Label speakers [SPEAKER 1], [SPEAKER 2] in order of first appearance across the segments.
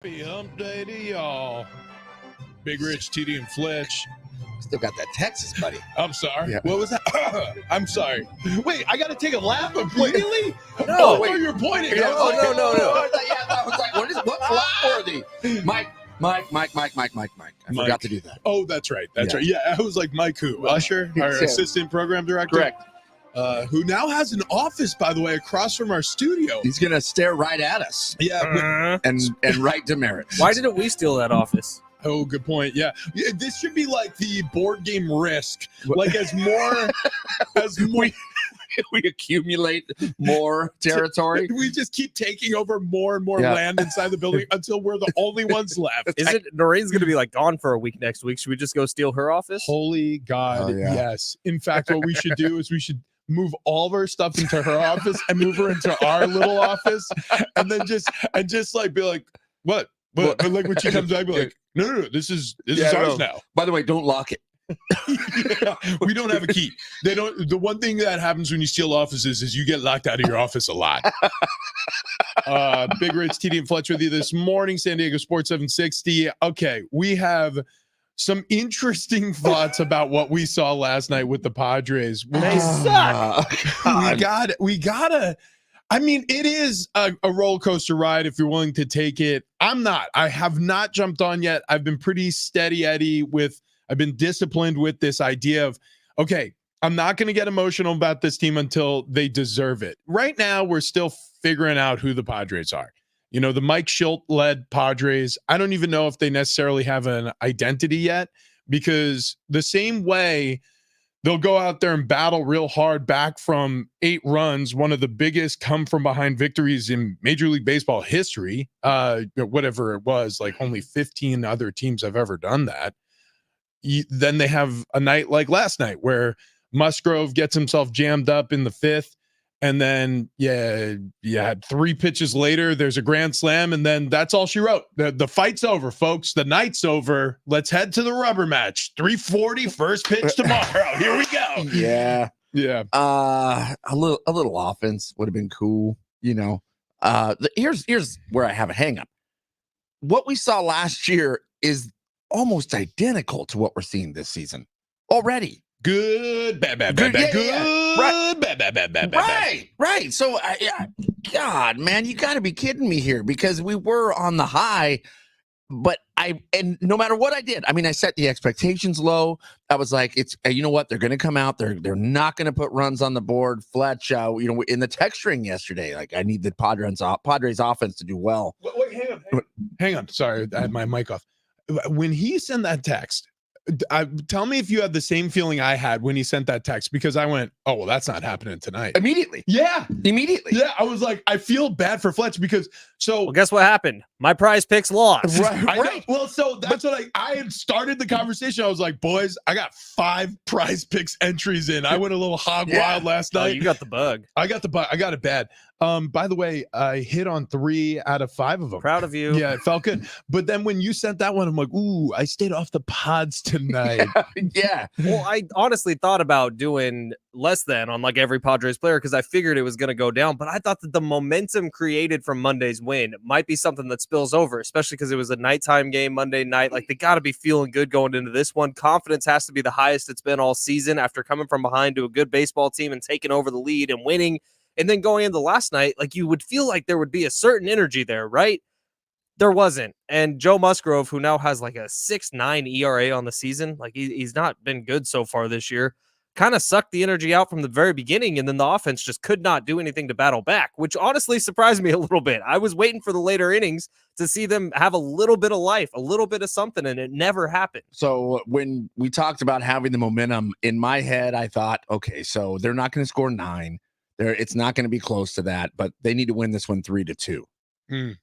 [SPEAKER 1] Happy hump day to y'all. Big Rich, TD, and Fletch.
[SPEAKER 2] Still got that Texas, buddy.
[SPEAKER 1] I'm sorry.
[SPEAKER 2] Yeah.
[SPEAKER 1] What was that? I'm sorry. Wait, I got to take a lap immediately?
[SPEAKER 2] No,
[SPEAKER 1] I
[SPEAKER 2] wait.
[SPEAKER 1] thought you were pointing.
[SPEAKER 2] Yeah,
[SPEAKER 1] I was like,
[SPEAKER 2] I was like, what's flop-worthy? Mike. I forgot to do that.
[SPEAKER 1] Oh, that's right. That's right. Yeah, I was like Mike who? Usher, our assistant program director?
[SPEAKER 2] Correct.
[SPEAKER 1] Who now has an office, by the way, across from our studio.
[SPEAKER 2] He's going to stare right at us.
[SPEAKER 1] Yeah.
[SPEAKER 2] And right demerits.
[SPEAKER 3] Why didn't we steal that office?
[SPEAKER 1] Oh, good point. Yeah. This should be like the board game Risk. Like as more
[SPEAKER 2] we accumulate more territory.
[SPEAKER 1] We just keep taking over more and more land inside the building until we're the only ones left.
[SPEAKER 3] Is it Noreen's going to be like gone for a week next week? Should we just go steal her office?
[SPEAKER 1] Holy God, yes. In fact, what we should do is we should move all of our stuff into her office and move her into our little office, and then just like be like, what? But like when she comes back, be like, no, this is ours now.
[SPEAKER 2] By the way, don't lock it.
[SPEAKER 1] Yeah, we don't have a key. They don't. The one thing that happens when you steal offices is you get locked out of your office a lot. Big Rich, TD, and Fletch with you this morning. San Diego Sports 760. Okay, we have some interesting thoughts about what we saw last night with the Padres.
[SPEAKER 3] They suck.
[SPEAKER 1] We gotta. I mean, it is a roller coaster ride if you're willing to take it. I'm not. I have not jumped on yet. I've been pretty steady Eddie with. I've been disciplined with this idea of, okay, I'm not going to get emotional about this team until they deserve it. Right now, we're still figuring out who the Padres are. You know, the Mike Schilt-led Padres, I don't even know if they necessarily have an identity yet, because the same way they'll go out there and battle real hard back from 8 runs, one of the biggest come-from-behind victories in Major League Baseball history, whatever it was, like only 15 other teams have ever done that. Then they have a night like last night where Musgrove gets himself jammed up in the 5th, and then you had 3 pitches later, there's a grand slam, and then that's all she wrote. The fight's over, folks. The night's over. Let's head to the rubber match. 3:40, first pitch tomorrow. Here we go.
[SPEAKER 2] Yeah. A little offense would have been cool. You know, here's where I have a hang up. What we saw last year is almost identical to what we're seeing this season already.
[SPEAKER 1] Good, bad, good,
[SPEAKER 2] right.
[SPEAKER 1] bad.
[SPEAKER 2] Right. So, God, man, you got to be kidding me here, because we were on the high, but and no matter what I did, I mean, I set the expectations low. I was like, it's, you know what, they're going to come out. They're not going to put runs on the board. Fletch, in the text string yesterday, like, I need the Padres offense to do well.
[SPEAKER 1] Wait, hang on. Sorry, I had my mic off. When he sent that text, tell me if you had the same feeling I had when he sent that text, because I went, oh, well, that's not happening tonight.
[SPEAKER 2] Immediately.
[SPEAKER 1] Yeah.
[SPEAKER 2] I
[SPEAKER 1] was like, I feel bad for Fletch because
[SPEAKER 3] well, guess what happened? My prize picks lost.
[SPEAKER 1] Right. Well, so that's what I had started the conversation. I was like, boys, I got 5 prize picks entries in. I went a little hog wild last night.
[SPEAKER 3] You got the bug.
[SPEAKER 1] I got the bug. I got it bad. By the way, I hit on 3 out of 5 of them.
[SPEAKER 3] Proud of you.
[SPEAKER 1] Yeah, it felt good. But then when you sent that one, I'm like, ooh, I stayed off the pods tonight.
[SPEAKER 2] Yeah.
[SPEAKER 3] Well, I honestly thought about doing less than on like every Padres player, because I figured it was going to go down. But I thought that the momentum created from Monday's win might be something that spills over, especially because it was a nighttime game Monday night. Like, they got to be feeling good going into this one. Confidence has to be the highest it's been all season after coming from behind to a good baseball team and taking over the lead and winning. And then going into last night, like, you would feel like there would be a certain energy there, right? There wasn't. And Joe Musgrove, who now has like a 6.9 ERA on the season, like he's not been good so far this year, kind of sucked the energy out from the very beginning. And then the offense just could not do anything to battle back, which honestly surprised me a little bit. I was waiting for the later innings to see them have a little bit of life, a little bit of something, and it never happened.
[SPEAKER 2] So when we talked about having the momentum, in my head, I thought, okay, so they're not going to score 9. It's not going to be close to that, but they need to win this one 3-2.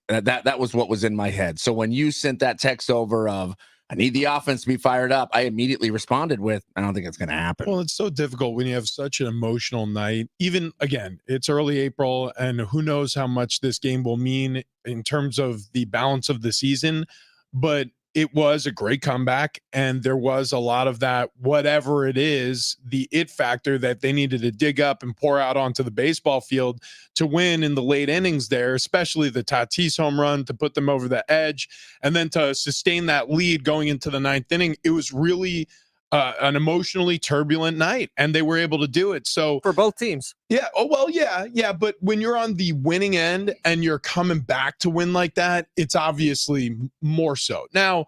[SPEAKER 2] That was what was in my head. So when you sent that text over of, I need the offense to be fired up, I immediately responded with, I don't think it's going to happen.
[SPEAKER 1] Well, it's so difficult when you have such an emotional night. Even, again, it's early April, and who knows how much this game will mean in terms of the balance of the season. But it was a great comeback, and there was a lot of that, whatever it is, the it factor that they needed to dig up and pour out onto the baseball field to win in the late innings there, especially the Tatis home run to put them over the edge, and then to sustain that lead going into the ninth inning. It was really an emotionally turbulent night, and they were able to do it. So
[SPEAKER 3] for both teams.
[SPEAKER 1] Yeah. Oh, well, yeah. But when you're on the winning end and you're coming back to win like that, it's obviously more so. Now,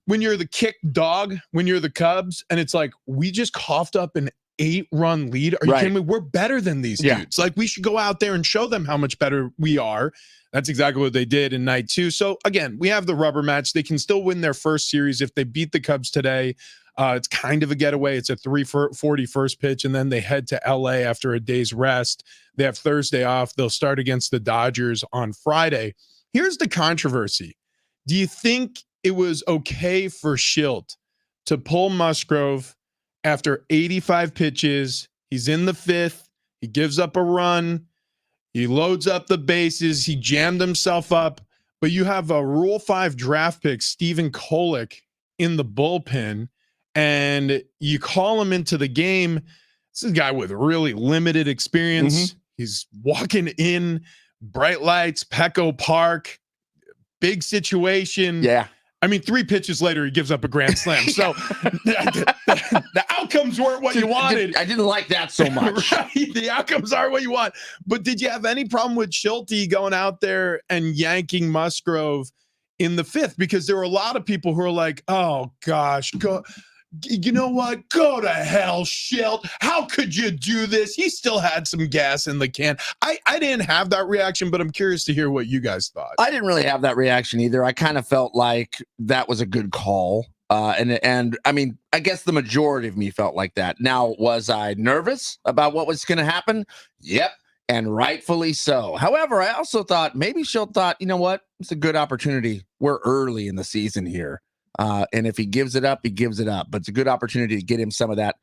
[SPEAKER 1] when you're the kicked dog, when you're the Cubs, and it's like, we just coughed up an 8-run lead. Are you kidding me? We're better than these dudes. Like, we should go out there and show them how much better we are. That's exactly what they did in night 2. So again, we have the rubber match. They can still win their first series if they beat the Cubs today. It's kind of a getaway. It's a 3:40 first pitch, and then they head to LA after a day's rest. They have Thursday off. They'll start against the Dodgers on Friday. Here's the controversy. Do you think it was okay for Schilt to pull Musgrove after 85 pitches? He's in the 5th. He gives up a run. He loads up the bases. He jammed himself up. But you have a Rule 5 draft pick, Stephen Kolek, in the bullpen, and you call him into the game. This is a guy with really limited experience. He's walking in, bright lights, Petco Park, big situation.
[SPEAKER 2] Yeah.
[SPEAKER 1] I mean, 3 pitches later, he gives up a grand slam. So the outcomes weren't what you wanted.
[SPEAKER 2] I didn't like that so much.
[SPEAKER 1] Right? The outcomes aren't what you want. But did you have any problem with Schilt going out there and yanking Musgrove in the 5th? Because there were a lot of people who are like, oh, gosh, you know what? Go to hell, Schilt. How could you do this? He still had some gas in the can. I didn't have that reaction, but I'm curious to hear what you guys thought.
[SPEAKER 2] I didn't really have that reaction either. I kind of felt like that was a good call. And I mean, I guess the majority of me felt like that. Now, was I nervous about what was going to happen? Yep. And rightfully so. However, I also thought maybe Schilt thought, you know what? It's a good opportunity. We're early in the season here. And if he gives it up, he gives it up. But it's a good opportunity to get him some of that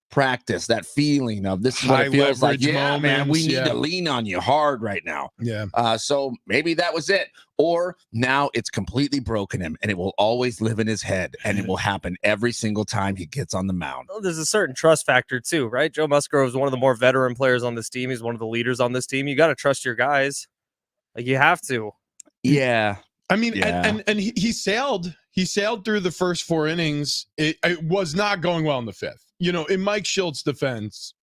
[SPEAKER 2] practice, that feeling of this is what it feels like. Yeah, man, we need to lean on you hard right now.
[SPEAKER 1] Yeah.
[SPEAKER 2] So maybe that was it. Or now it's completely broken him, and it will always live in his head, and it will happen every single time he gets on the mound.
[SPEAKER 3] Well, there's a certain trust factor too, right? Joe Musgrove is one of the more veteran players on this team. He's one of the leaders on this team. You got to trust your guys. Like, you have to.
[SPEAKER 2] Yeah.
[SPEAKER 1] I mean, and he sailed through the first 4 innings. It was not going well in the 5th. You know, in Mike Schilt's defense,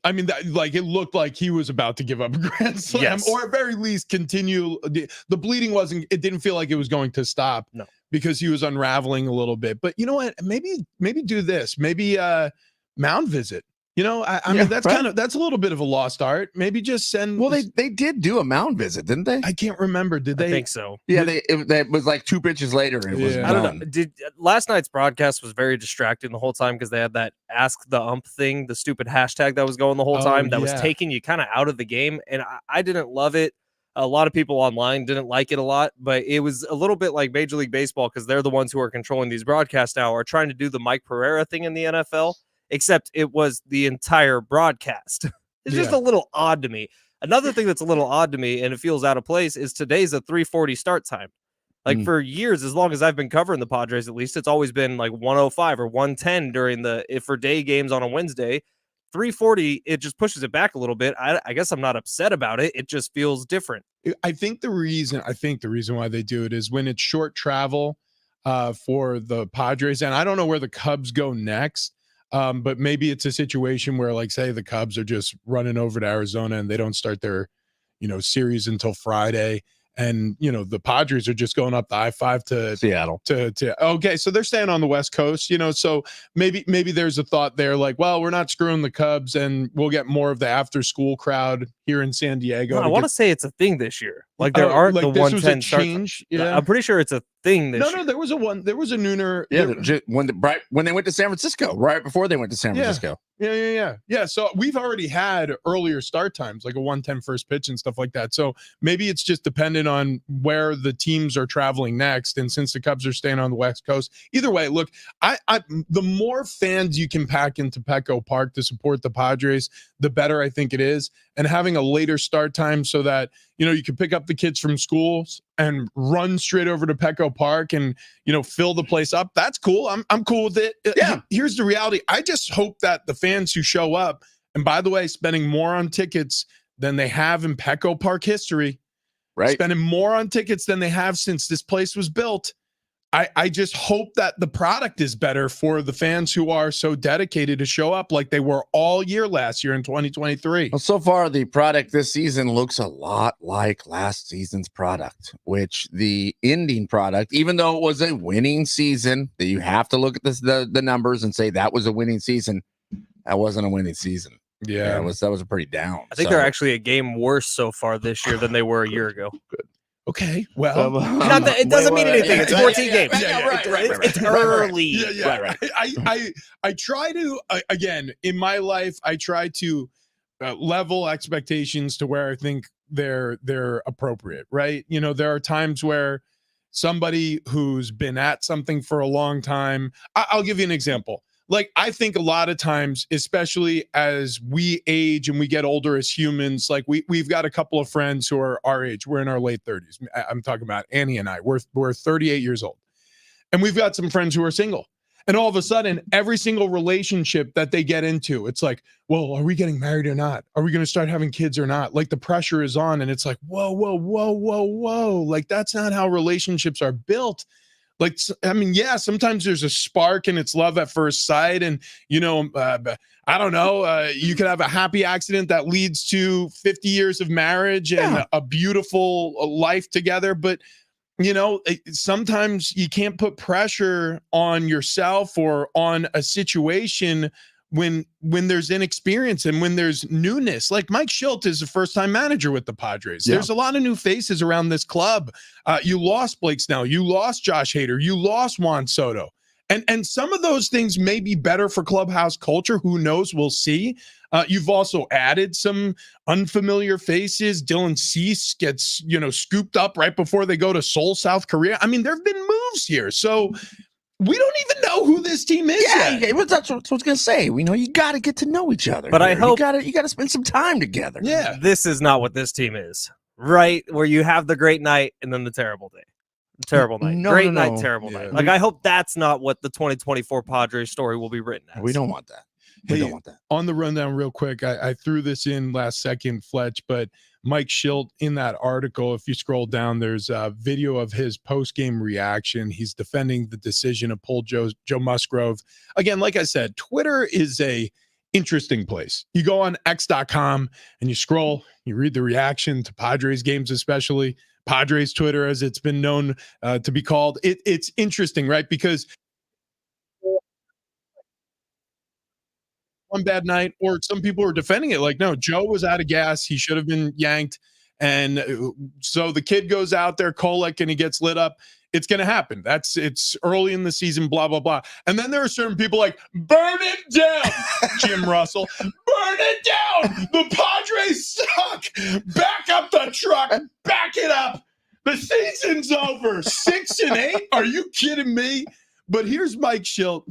[SPEAKER 1] I mean, it looked like he was about to give up a grand slam, or at very least continue. The bleeding it didn't feel like it was going to stop.
[SPEAKER 3] No,
[SPEAKER 1] because he was unraveling a little bit. But you know what? Maybe do this. Maybe mound visit. You know, I mean, that's that's a little bit of a lost art. Maybe just send.
[SPEAKER 2] Well, they did do a mound visit, didn't they?
[SPEAKER 1] I can't remember. Did they?
[SPEAKER 3] I think so.
[SPEAKER 2] Yeah, it was like 2 pitches later. It was.
[SPEAKER 3] I don't know. Last night's broadcast was very distracting the whole time because they had that "Ask the Ump" thing, the stupid hashtag that was going the whole time that was taking you kind of out of the game, and I didn't love it. A lot of people online didn't like it a lot, but it was a little bit like Major League Baseball because they're the ones who are controlling these broadcasts now, are trying to do the Mike Pereira thing in the NFL. Except it was the entire broadcast. It's just a little odd to me. Another thing that's a little odd to me, and it feels out of place, is today's a 3:40 start time. Like for years, as long as I've been covering the Padres, at least, it's always been like 1:05 or 1:10 during for day games on a Wednesday. 3:40, it just pushes it back a little bit. I guess I'm not upset about it. It just feels different.
[SPEAKER 1] I think the reason why they do it is when it's short travel for the Padres, and I don't know where the Cubs go next. But maybe it's a situation where, like, say the Cubs are just running over to Arizona and they don't start their, series until Friday. And, the Padres are just going up the I-5 to
[SPEAKER 2] Seattle.
[SPEAKER 1] Okay, so they're staying on the West Coast, so maybe there's a thought there like, well, we're not screwing the Cubs and we'll get more of the after-school crowd here in San Diego.
[SPEAKER 3] No, I want to say it's a thing this year. Like, there aren't the 110
[SPEAKER 1] change.
[SPEAKER 3] Yeah. I'm pretty sure it's a thing this year.
[SPEAKER 1] No, there was a nooner.
[SPEAKER 2] Yeah, when they went to San Francisco, right before they went to San Francisco.
[SPEAKER 1] Yeah. So we've already had earlier start times, like a 1:10 first pitch and stuff like that. So maybe it's just dependent on where the teams are traveling next. And since the Cubs are staying on the West Coast, either way, look, the more fans you can pack into Petco Park to support the Padres, the better I think it is. and having a later start time so that, you can pick up the kids from schools and run straight over to Petco Park and, fill the place up. That's cool. I'm cool with it.
[SPEAKER 2] Yeah.
[SPEAKER 1] Here's the reality. I just hope that the fans who show up, and by the way, spending more on tickets than they have in Petco Park history,
[SPEAKER 2] Right.
[SPEAKER 1] spending more on tickets than they have since this place was built. I just hope that the product is better for the fans who are so dedicated to show up like they were all year last year in 2023.
[SPEAKER 2] Well, so far, the product this season looks a lot like last season's product, which the ending product, even though it was a winning season, that you have to look at the numbers and say that was a winning season. That wasn't a winning season.
[SPEAKER 1] Yeah,
[SPEAKER 2] that was a pretty down.
[SPEAKER 3] I think they're actually a game worse so far this year than they were a year ago.
[SPEAKER 2] Good.
[SPEAKER 1] Okay, well,
[SPEAKER 3] not that, it doesn't mean anything. It's 14 games.
[SPEAKER 2] It's
[SPEAKER 3] early.
[SPEAKER 1] I try to again in my life. I try to level expectations to where I think they're appropriate. Right? There are times where somebody who's been at something for a long time. I'll give you an example. Like, I think a lot of times, especially as we age and we get older as humans, like we've got a couple of friends who are our age. We're in our late 30s. I'm talking about Annie and I. We're 38 years old. And we've got some friends who are single. And all of a sudden, every single relationship that they get into, it's like, well, are we getting married or not? Are we going to start having kids or not? Like, the pressure is on. And it's like, whoa. Like, that's not how relationships are built. Like, I mean, yeah, sometimes there's a spark and it's love at first sight. And, I don't know, you could have a happy accident that leads to 50 years of marriage and a beautiful life together. But, sometimes you can't put pressure on yourself or on a situation when there's inexperience and when there's newness. Like, Mike Shildt is a first-time manager with the Padres. There's a lot of new faces around this club. You lost Blake Snell. You lost Josh Hader. You lost Juan Soto. And some of those things may be better for clubhouse culture. Who knows? We'll see. You've also added some unfamiliar faces. Dylan Cease gets, scooped up right before they go to Seoul, South Korea. I mean, there have been moves here. So we don't even know who this team is yet.
[SPEAKER 2] That's what I was going to say. You got to get to know each other.
[SPEAKER 3] But
[SPEAKER 2] here.
[SPEAKER 3] I hope
[SPEAKER 2] you got to spend some time together.
[SPEAKER 1] Yeah.
[SPEAKER 3] This is not what this team is, right? Where you have the great night and then the terrible day. Terrible night. Great night, terrible night. Like, I hope that's not what the 2024 Padres story will be written as.
[SPEAKER 2] We don't want that. We don't want that.
[SPEAKER 1] On the rundown real quick, I threw this in last second, Fletch, but Mike Shildt, in that article, if you scroll down, there's a video of his post-game reaction. He's defending the decision to pull Joe Musgrove. Again, like I said, Twitter is a interesting place. You go on x.com and you scroll, you read the reaction to Padres games, especially Padres Twitter, as it's been known to be called. It's interesting, right? Because one bad night, or some people are defending it like, no, Joe was out of gas. He should have been yanked. And so the kid goes out there, colic, and he gets lit up. It's going to happen. It's early in the season, blah, blah, blah. And then there are certain people like, burn it down, Jim Russell. Burn it down. The Padres suck. Back up the truck. Back it up. The season's over. 6-8. Are you kidding me? But here's Mike Shildt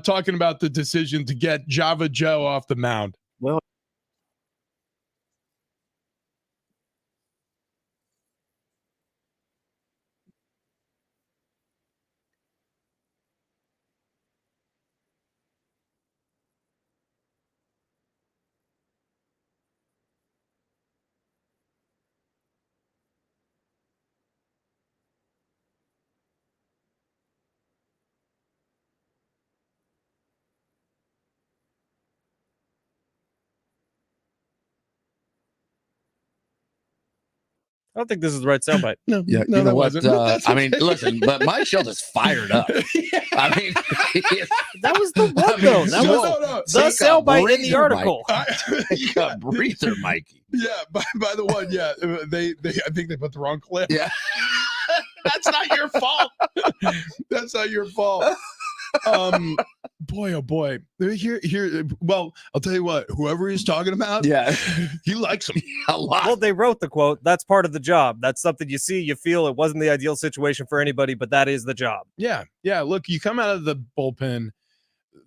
[SPEAKER 1] talking about the decision to get Java Joe off the mound.
[SPEAKER 3] Well, I don't think this is the right soundbite.
[SPEAKER 1] No,
[SPEAKER 2] Yeah,
[SPEAKER 1] no,
[SPEAKER 2] you know
[SPEAKER 1] that
[SPEAKER 2] what?
[SPEAKER 1] wasn't.
[SPEAKER 2] I mean, listen, but Mike Shildt is fired up. I mean,
[SPEAKER 3] That was the one, though. That was the soundbite in the article.
[SPEAKER 2] Take a breather, Mikey.
[SPEAKER 1] Yeah, by the one, yeah, they I think they put the wrong clip.
[SPEAKER 2] Yeah.
[SPEAKER 1] That's not your fault. That's not your fault. Boy, oh boy. Here. Well, I'll tell you what. Whoever he's talking about,
[SPEAKER 2] Yeah.
[SPEAKER 1] he likes him
[SPEAKER 2] A lot.
[SPEAKER 3] Well, they wrote the quote. That's part of the job. That's something you see, you feel. It wasn't the ideal situation for anybody, but that is the job.
[SPEAKER 1] Yeah. Look, you come out of the bullpen.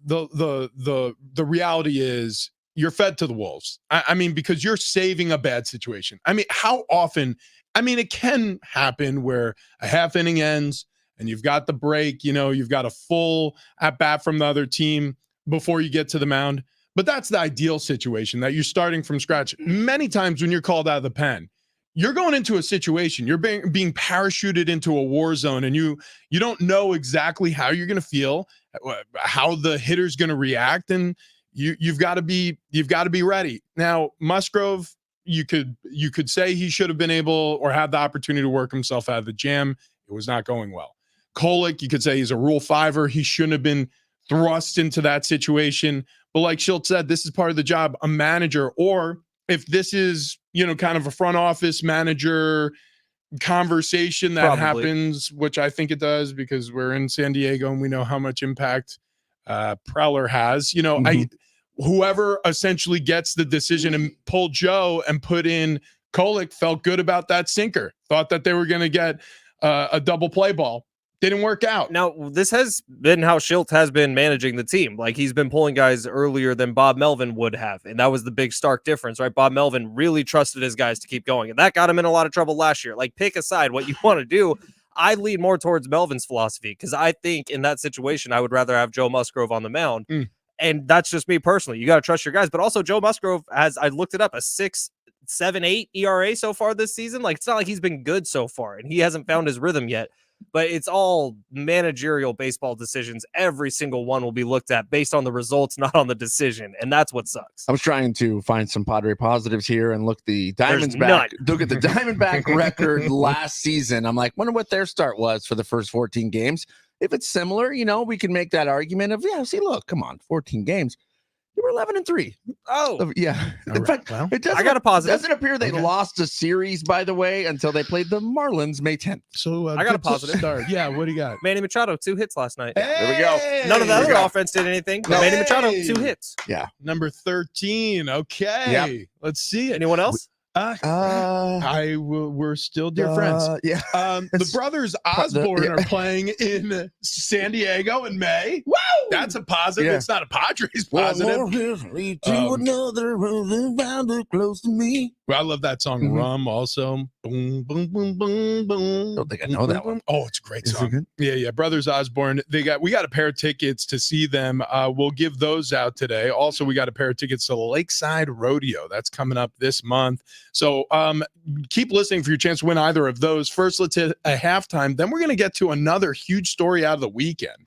[SPEAKER 1] The reality is you're fed to the wolves. I mean, because you're saving a bad situation. I mean, how often? I mean, it can happen where a half inning ends and you've got the break, you've got a full at bat from the other team before you get to the mound. But that's the ideal situation, that you're starting from scratch. Many times when you're called out of the pen, you're going into a situation, you're being parachuted into a war zone, and you don't know exactly how you're going to feel, how the hitter's going to react, and you've got to be ready. Now, Musgrove, you could say he should have been able or had the opportunity to work himself out of the jam. It was not going well. Kolek, you could say he's a Rule 5er. He shouldn't have been thrust into that situation. But like Schilt said, this is part of the job. A manager, or if this is, kind of a front office manager conversation that happens, which I think it does because we're in San Diego and we know how much impact Preller has, whoever essentially gets the decision and pulled Joe and put in Kolek felt good about that sinker, thought that they were going to get a double play ball. Didn't work out.
[SPEAKER 3] Now, this has been how Schilt has been managing the team. Like, he's been pulling guys earlier than Bob Melvin would have. And that was the big stark difference, right? Bob Melvin really trusted his guys to keep going. And that got him in a lot of trouble last year. Like, pick aside what you want to do. I lean more towards Melvin's philosophy because I think in that situation, I would rather have Joe Musgrove on the mound. And that's just me personally. You got to trust your guys. But also, Joe Musgrove has, I looked it up, a 6.78 ERA so far this season. Like, it's not like he's been good so far, and he hasn't found his rhythm yet. But it's all managerial baseball decisions. Every single one will be looked at based on the results, not on the decision. And that's what sucks.
[SPEAKER 2] I was trying to find some Padre positives here and look the Diamondback. Look at the Diamondback record last season. I'm like, wonder what their start was for the first 14 games. If it's similar, we can make that argument of, look, come on, 14 games. You were 11-3.
[SPEAKER 3] Oh,
[SPEAKER 2] yeah.
[SPEAKER 1] In
[SPEAKER 2] fact,
[SPEAKER 1] well,
[SPEAKER 2] it doesn't,
[SPEAKER 3] I got a positive.
[SPEAKER 2] Doesn't appear they lost a series, by the way, until they played the Marlins May 10th.
[SPEAKER 1] So
[SPEAKER 3] I got a positive
[SPEAKER 1] start. Yeah, what do you got?
[SPEAKER 3] Manny Machado, 2 hits last night.
[SPEAKER 2] There we go.
[SPEAKER 3] None of the other offense did anything. But Manny Machado, 2 hits.
[SPEAKER 2] Yeah.
[SPEAKER 1] Number 13. Okay.
[SPEAKER 2] Yep.
[SPEAKER 1] Let's see it.
[SPEAKER 3] Anyone else?
[SPEAKER 1] We're still dear friends.
[SPEAKER 2] Yeah.
[SPEAKER 1] The brothers Osborne are playing in San Diego in May. Wow, that's a positive.
[SPEAKER 2] Yeah.
[SPEAKER 1] It's not a Padres positive.
[SPEAKER 2] Close to me.
[SPEAKER 1] Well, I love that song. Rum also. Boom, boom, boom, boom, boom.
[SPEAKER 2] Don't think I know that one.
[SPEAKER 1] Oh, it's a great song. Yeah. Brothers Osborne. We got a pair of tickets to see them. We'll give those out today. Also, we got a pair of tickets to the Lakeside Rodeo. That's coming up this month. So keep listening for your chance to win either of those. First, let's hit a halftime. Then we're going to get to another huge story out of the weekend.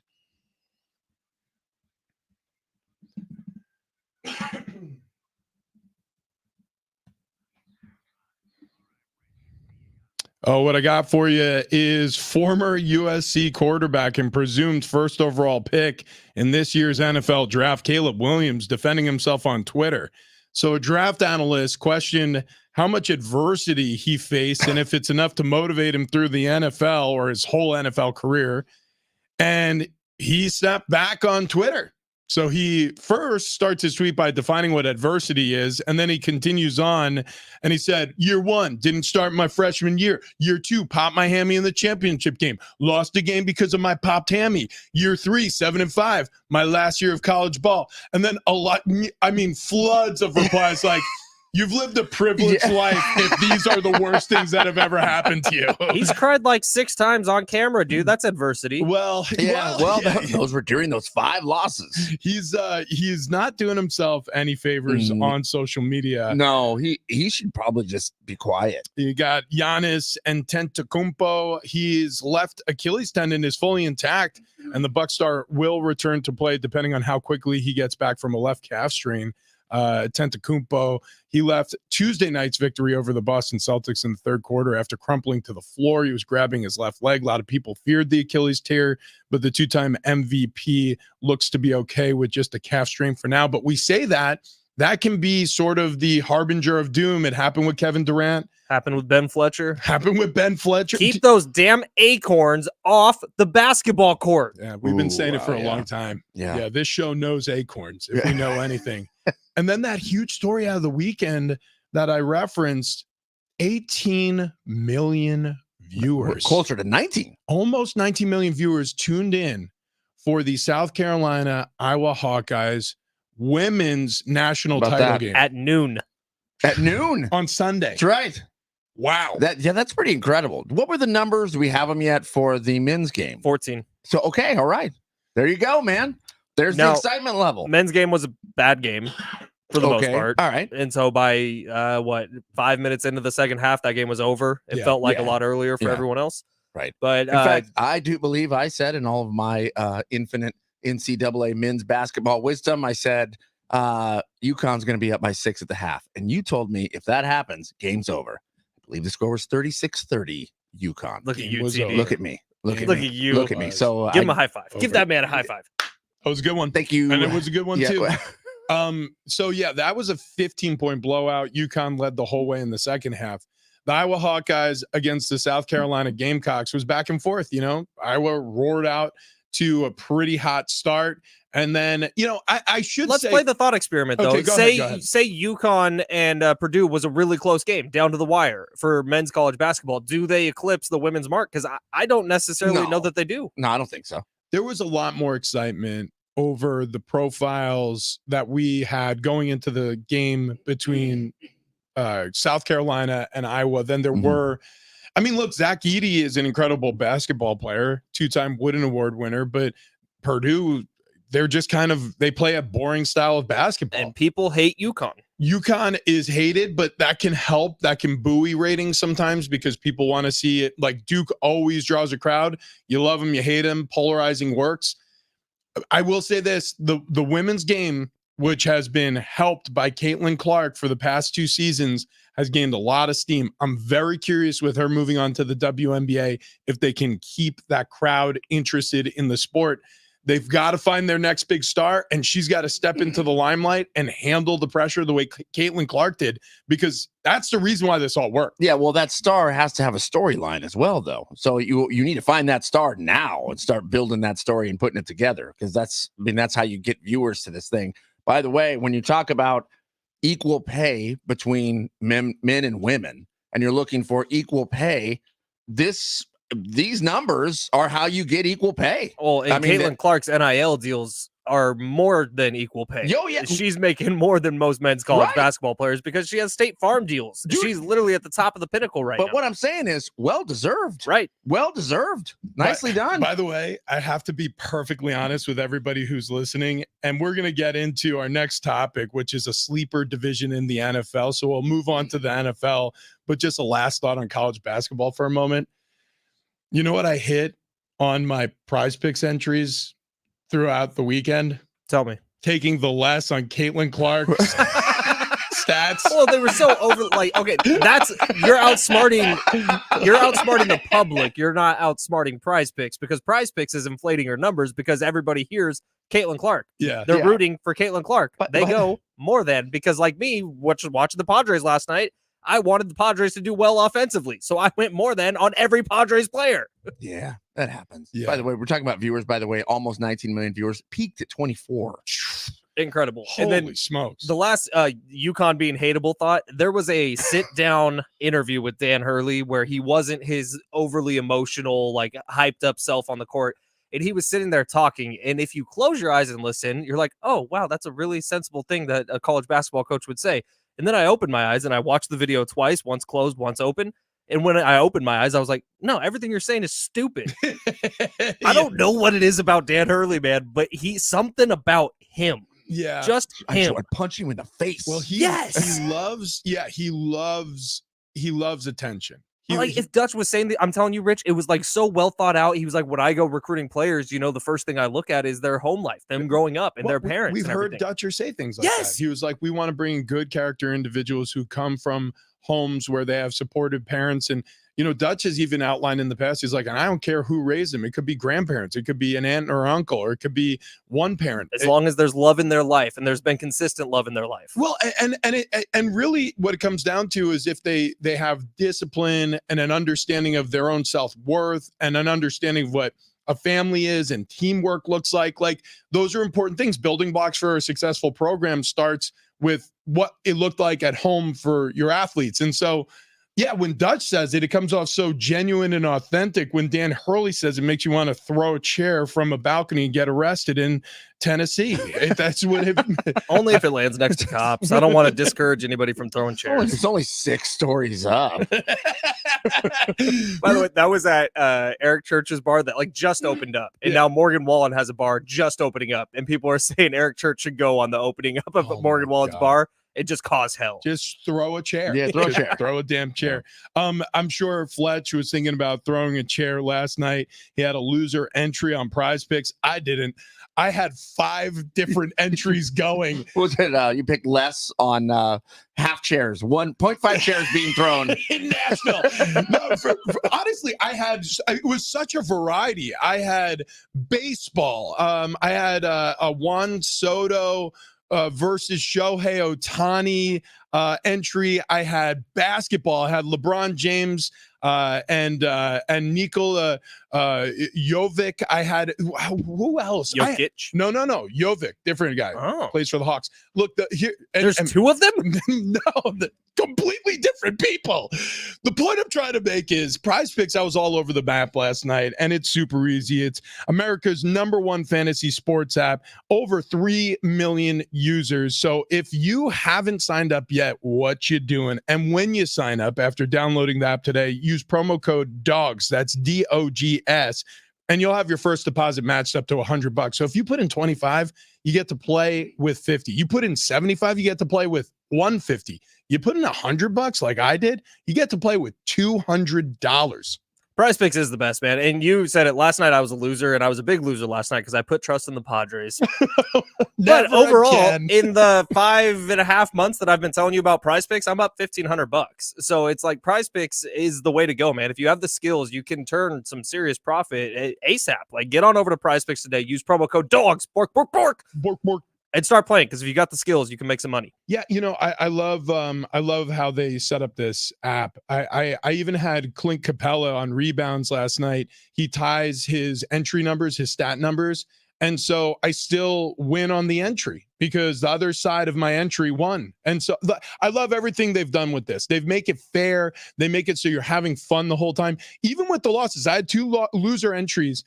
[SPEAKER 1] Oh, what I got for you is former USC quarterback and presumed first overall pick in this year's NFL draft, Caleb Williams, defending himself on Twitter. So a draft analyst questioned how much adversity he faced and if it's enough to motivate him through the NFL or his whole NFL career. And he stepped back on Twitter. So he first starts his tweet by defining what adversity is, and then he continues on, and he said, year 1, didn't start my freshman year. Year 2, popped my hammy in the championship game. Lost a game because of my popped hammy. Year 3, 7-5, my last year of college ball. And then floods of replies like, you've lived a privileged life if these are the worst things that have ever happened to you.
[SPEAKER 3] He's cried like 6 times on camera, dude. That's adversity.
[SPEAKER 2] Those were during those 5 losses.
[SPEAKER 1] He's not doing himself any favors on social media.
[SPEAKER 2] No, he should probably just be quiet.
[SPEAKER 1] You got Giannis Antetokounmpo. His left Achilles tendon is fully intact, and the Buck star will return to play depending on how quickly he gets back from a left calf strain. Antetokounmpo, he left Tuesday night's victory over the Boston Celtics in the third quarter after crumpling to the floor. He was grabbing his left leg. A lot of people feared the Achilles tear, but the 2-time MVP looks to be okay with just a calf strain for now. But we say that can be sort of the harbinger of doom. It happened with Kevin Durant.
[SPEAKER 3] Happened with Ben Fletcher. Keep those damn acorns off the basketball court.
[SPEAKER 1] Yeah, we've been saying it for a long time. Yeah, this show knows acorns, if we know anything. And then that huge story out of the weekend that I referenced, 18 million viewers.
[SPEAKER 2] We're closer to 19.
[SPEAKER 1] Almost 19 million viewers tuned in for the South Carolina Iowa Hawkeyes women's national
[SPEAKER 2] About
[SPEAKER 1] title
[SPEAKER 2] that?
[SPEAKER 1] game
[SPEAKER 3] At noon.
[SPEAKER 2] At noon.
[SPEAKER 1] on Sunday.
[SPEAKER 2] That's right.
[SPEAKER 1] Wow.
[SPEAKER 2] That's pretty incredible. What were the numbers? Do we have them yet for the men's game?
[SPEAKER 3] 14.
[SPEAKER 2] So, okay, all right. There you go, man. There's the
[SPEAKER 3] Now,
[SPEAKER 2] excitement level.
[SPEAKER 3] Men's game was a bad game for the most part.
[SPEAKER 2] All right.
[SPEAKER 3] And so by 5 minutes into the second half, that game was over. It
[SPEAKER 1] Yeah.
[SPEAKER 3] felt like
[SPEAKER 2] Yeah.
[SPEAKER 3] a lot earlier for
[SPEAKER 2] Yeah.
[SPEAKER 3] everyone else.
[SPEAKER 2] Right.
[SPEAKER 3] But
[SPEAKER 2] In fact, I do believe I said in all of my infinite NCAA men's basketball wisdom, I said UConn's going to be up by 6 at the half. And you told me if that happens, game's over. I believe the score was 36-30 UConn.
[SPEAKER 3] look at
[SPEAKER 1] Game
[SPEAKER 3] you,
[SPEAKER 1] was
[SPEAKER 3] TD.
[SPEAKER 1] over.
[SPEAKER 2] Look at me. Look at
[SPEAKER 3] Look
[SPEAKER 2] me.
[SPEAKER 3] at you.
[SPEAKER 2] Look at me. So
[SPEAKER 3] Give him a high five. Give
[SPEAKER 1] over.
[SPEAKER 3] that man a high five.
[SPEAKER 1] That was a good one.
[SPEAKER 2] thank you.
[SPEAKER 1] And it was a good one
[SPEAKER 2] Yeah.
[SPEAKER 1] too. So yeah, that was a 15-point blowout. UConn led the whole way in the second half. The Iowa Hawkeyes against the South Carolina Gamecocks was back and forth. Iowa roared out to a pretty hot start. And then, I should
[SPEAKER 3] Let's
[SPEAKER 1] say,
[SPEAKER 3] play the thought experiment, though.
[SPEAKER 1] Okay, go ahead.
[SPEAKER 3] Say UConn and Purdue was a really close game down to the wire for men's college basketball. Do they eclipse the women's mark? Because I don't necessarily know that they do.
[SPEAKER 2] No, I don't think so.
[SPEAKER 1] there was a lot more excitement over the profiles that we had going into the game between South Carolina and Iowa than there were. I mean, look, Zach Edey is an incredible basketball player, 2-time Wooden Award winner, but Purdue, they're just they play a boring style of basketball.
[SPEAKER 3] And people hate UConn.
[SPEAKER 1] UConn is hated, but that can help. That can buoy ratings sometimes because people want to see it. Like Duke always draws a crowd. You love them, you hate them. Polarizing works. I will say this, the women's game, which has been helped by Caitlin Clark for the past 2 seasons, has gained a lot of steam. I'm very curious with her moving on to the WNBA if they can keep that crowd interested in the sport. They've got to find their next big star, and she's got to step into the limelight and handle the pressure the way Caitlin Clark did, because that's the reason why this all worked.
[SPEAKER 2] Yeah, well, that star has to have a storyline as well, though. So you need to find that star now and start building that story and putting it together, because that's how you get viewers to this thing. By the way, when you talk about equal pay between men and women, and you're looking for equal pay, these numbers are how you get equal pay.
[SPEAKER 3] Well, and Caitlin Clark's NIL deals are more than equal pay.
[SPEAKER 2] Yeah.
[SPEAKER 3] She's making more than most men's college basketball players because she has State Farm deals.
[SPEAKER 2] Dude.
[SPEAKER 3] She's literally at the top of the pinnacle right now.
[SPEAKER 2] But what I'm saying is well-deserved.
[SPEAKER 3] Right.
[SPEAKER 2] Well-deserved. Nicely done.
[SPEAKER 1] By the way, I have to be perfectly honest with everybody who's listening, and we're going to get into our next topic, which is a sleeper division in the NFL. So we'll move on to the NFL, but just a last thought on college basketball for a moment. You know what I hit on my Prize Picks entries throughout the weekend?
[SPEAKER 3] Tell me.
[SPEAKER 1] Taking the less on Caitlin Clark's stats.
[SPEAKER 3] Well, they were so over. Like, okay, you're outsmarting the public. You're not outsmarting Prize Picks, because Prize Picks is inflating your numbers because everybody hears Caitlin Clark.
[SPEAKER 1] Yeah,
[SPEAKER 3] They're rooting for Caitlin Clark.
[SPEAKER 2] But
[SPEAKER 3] they go more than, because like me, watching the Padres last night, I wanted the Padres to do well offensively, so I went more than on every Padres player.
[SPEAKER 2] Yeah, that happens.
[SPEAKER 1] Yeah.
[SPEAKER 2] By the way, we're talking about viewers. By the way, almost 19 million viewers, peaked at 24.
[SPEAKER 3] Incredible.
[SPEAKER 1] Holy
[SPEAKER 3] and then
[SPEAKER 1] smokes.
[SPEAKER 3] the last UConn being hateable thought, there was a sit-down interview with Dan Hurley where he wasn't his overly emotional, like hyped up self on the court. And he was sitting there talking. And if you close your eyes and listen, you're like, oh, wow, that's a really sensible thing that a college basketball coach would say. And then I opened my eyes and I watched the video twice, once closed, once open. And when I opened my eyes, I was like, no, everything you're saying is stupid. I don't know what it is about Dan Hurley, man, but something about him.
[SPEAKER 1] Yeah.
[SPEAKER 3] Just him.
[SPEAKER 2] I'd punch you in the face.
[SPEAKER 1] Well, he loves attention.
[SPEAKER 3] If Dutch was saying that, I'm telling you, Rich, it was like so well thought out. He was like, when I go recruiting players, the first thing I look at is their home life, them growing up, and their parents.
[SPEAKER 1] We've
[SPEAKER 3] and
[SPEAKER 1] heard
[SPEAKER 3] everything.
[SPEAKER 1] Dutcher say things like that. He was like, we want to bring in good character individuals who come from homes where they have supportive parents. And, Dutch has even outlined in the past, he's like, and I don't care who raised them. It could be grandparents. It could be an aunt or uncle, or it could be one parent.
[SPEAKER 3] As long as there's love in their life and there's been consistent love in their life.
[SPEAKER 1] Well, and really what it comes down to is if they have discipline and an understanding of their own self-worth and an understanding of what a family is and teamwork looks like those are important things. Building blocks for a successful program starts with what it looked like at home for your athletes. And so, Yeah, when Dutch says it, it comes off so genuine and authentic. When Dan Hurley says it, makes you want to throw a chair from a balcony and get arrested in Tennessee. That's what it.
[SPEAKER 3] Only if it lands next to cops. I don't want to discourage anybody from throwing chairs.
[SPEAKER 2] It's only 6 stories up.
[SPEAKER 3] By the way, that was at Eric Church's bar that like just opened up, and now Morgan Wallen has a bar just opening up, and people are saying Eric Church should go on the opening up of Morgan Wallen's bar. It just caused hell.
[SPEAKER 1] Just throw a chair.
[SPEAKER 2] Yeah, throw a chair.
[SPEAKER 1] Throw a damn chair. I'm sure Fletch was thinking about throwing a chair last night. He had a loser entry on Prize Picks. I didn't. I had 5 different entries going.
[SPEAKER 2] What was it? You picked less on half chairs, 1.5 chairs being thrown
[SPEAKER 1] in Nashville. No, honestly, it was such a variety. I had baseball. I had a Juan Soto versus Shohei Ohtani entry. I had basketball. I had LeBron James and Nikola Jovic. I had who else?
[SPEAKER 3] Jokic?
[SPEAKER 1] No. Jovic, different guy.
[SPEAKER 3] Oh.
[SPEAKER 1] Plays for the Hawks. Look,
[SPEAKER 3] there's 2 of them?
[SPEAKER 1] No, completely different people. The point I'm trying to make is Prize Picks, I was all over the map last night, and it's super easy. It's America's #1 fantasy sports app, over 3 million users. So if you haven't signed up yet, what you doing? And when you sign up after downloading the app today, use promo code DOGS. That's DOGS. And you'll have your first deposit matched up to $100. So if you put in 25, you get to play with 50. You put in 75, you get to play with 150. You put in $100 like I did, you get to play with $200.
[SPEAKER 3] Prize Picks is the best, man. And you said it last night. I was a loser, and I was a big loser last night because I put trust in the Padres. But overall, in the 5.5 months that I've been telling you about Prize Picks, I'm up $1,500. So it's like Prize Picks is the way to go, man. If you have the skills, you can turn some serious profit ASAP. Like, get on over to Prize Picks today. Use promo code DOGS. Bork, bork, bork.
[SPEAKER 1] Bork, bork.
[SPEAKER 3] And start playing, because if you got the skills, you can make some money.
[SPEAKER 1] Yeah, I love how they set up this app. I even had Clint Capella on rebounds last night. He ties his entry numbers, his stat numbers, and so I still win on the entry because the other side of my entry won. And so I love everything they've done with this. They've make it fair. They make it so you're having fun the whole time. Even with the losses, I had 2 loser entries,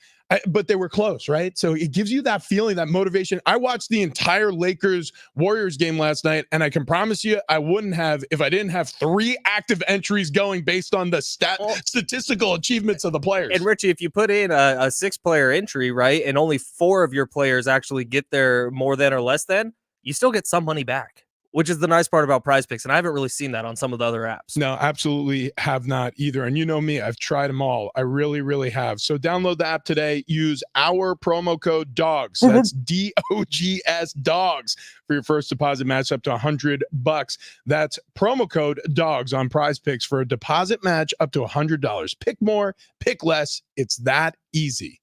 [SPEAKER 1] but they were close, right? So it gives you that feeling, that motivation. I watched the entire Lakers-Warriors game last night, and I can promise you I wouldn't have if I didn't have 3 active entries going based on the statistical achievements of the players.
[SPEAKER 3] And Richie, if you put in a 6-player entry, right, and only 4 of your players actually get their more than or less than, you still get some money back, which is the nice part about Prize Picks. And I haven't really seen that on some of the other apps.
[SPEAKER 1] No, absolutely have not either. And you know me, I've tried them all. I really, really have. So download the app today. Use our promo code DOGS. That's DOGS DOGS for your first deposit match up to $100. That's promo code DOGS on Prize Picks for a deposit match up to $100. Pick more, pick less. It's that easy.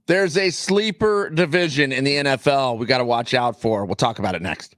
[SPEAKER 2] There's a sleeper division in the NFL we got to watch out for. We'll talk about it next.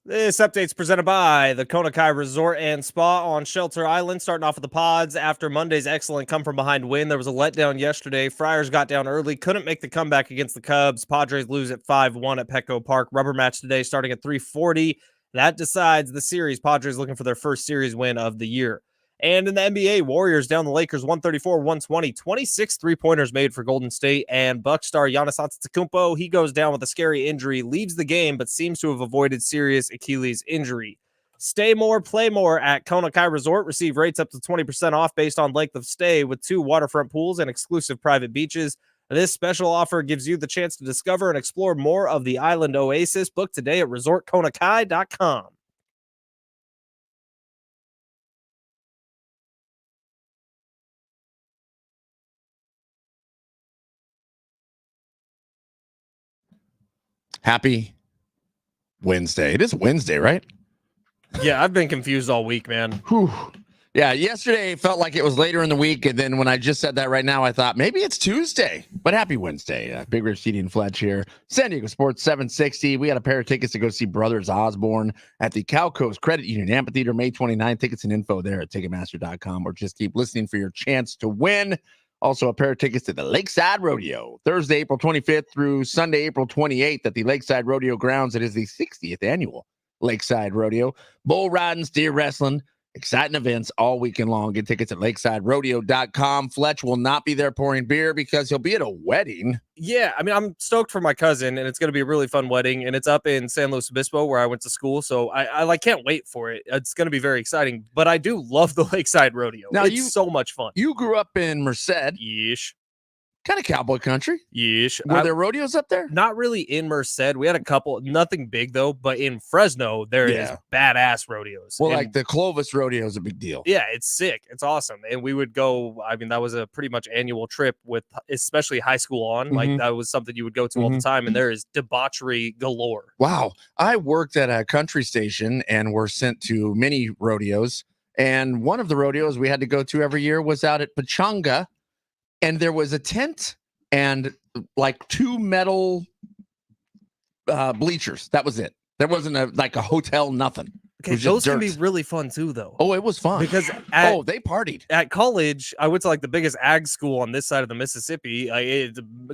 [SPEAKER 3] This update's presented by the Kona Kai Resort and Spa on Shelter Island. Starting off with the Pods after Monday's excellent come-from-behind win. There was a letdown yesterday. Friars got down early, couldn't make the comeback against the Cubs. Padres lose at 5-1 at Petco Park. Rubber match today starting at 3:40. That decides the series. Padres looking for their first series win of the year. And in the NBA, Warriors down the Lakers 134-120. 26 three-pointers made for Golden State. And Bucks star Giannis Antetokounmpo, he goes down with a scary injury, leaves the game, but seems to have avoided serious Achilles injury. Stay more, play more at Kona Kai Resort. Receive rates up to 20% off based on length of stay with 2 waterfront pools and exclusive private beaches. This special offer gives you the chance to discover and explore more of the island oasis. Book today at resortkonakai.com.
[SPEAKER 2] Happy Wednesday. It is Wednesday, right?
[SPEAKER 3] Yeah, I've been confused all week, man.
[SPEAKER 2] Whew. Yeah, yesterday felt like it was later in the week, and then when I just said that right now, I thought maybe it's Tuesday. But happy Wednesday. Big Rich, Seedy, and Fletch here. San Diego Sports 760. We got a pair of tickets to go see Brothers Osborne at the Cow Coast Credit Union Amphitheater May 29th. Tickets and info there at Ticketmaster.com, or just keep listening for your chance to win. Also, a pair of tickets to the Lakeside Rodeo, Thursday, April 25th through Sunday, April 28th at the Lakeside Rodeo grounds. It is the 60th annual Lakeside Rodeo. Bull riding, steer wrestling, exciting events all weekend long. Get tickets at lakesiderodeo.com. Fletch will not be there pouring beer because he'll be at a wedding.
[SPEAKER 3] Yeah, I mean, I'm stoked for my cousin, and it's going to be a really fun wedding, and it's up in San Luis Obispo where I went to school, so I like can't wait for it. It's going to be very exciting, but I do love the Lakeside Rodeo.
[SPEAKER 2] Now,
[SPEAKER 3] it's so much fun.
[SPEAKER 2] You grew up in Merced.
[SPEAKER 3] Yeesh.
[SPEAKER 2] Kind of cowboy country.
[SPEAKER 3] Yeesh.
[SPEAKER 2] Were there rodeos up there?
[SPEAKER 3] Not really in Merced. We had a couple, nothing big though, but in Fresno, there is badass rodeos.
[SPEAKER 2] Well,
[SPEAKER 3] and,
[SPEAKER 2] like the Clovis Rodeo is a big deal.
[SPEAKER 3] Yeah, it's sick. It's awesome. And we would go, I mean, that was a pretty much annual trip with especially high school on. Like that was something you would go to all the time. And there is debauchery galore.
[SPEAKER 2] Wow. I worked at a country station and were sent to many rodeos. And one of the rodeos we had to go to every year was out at Pachanga. And there was a tent and like 2 metal bleachers. That was it. There wasn't like a hotel, nothing.
[SPEAKER 3] Okay, those can be really fun too, though.
[SPEAKER 2] Oh, it was fun.
[SPEAKER 3] Because
[SPEAKER 2] they partied.
[SPEAKER 3] At college, I went to like the biggest ag school on this side of the Mississippi.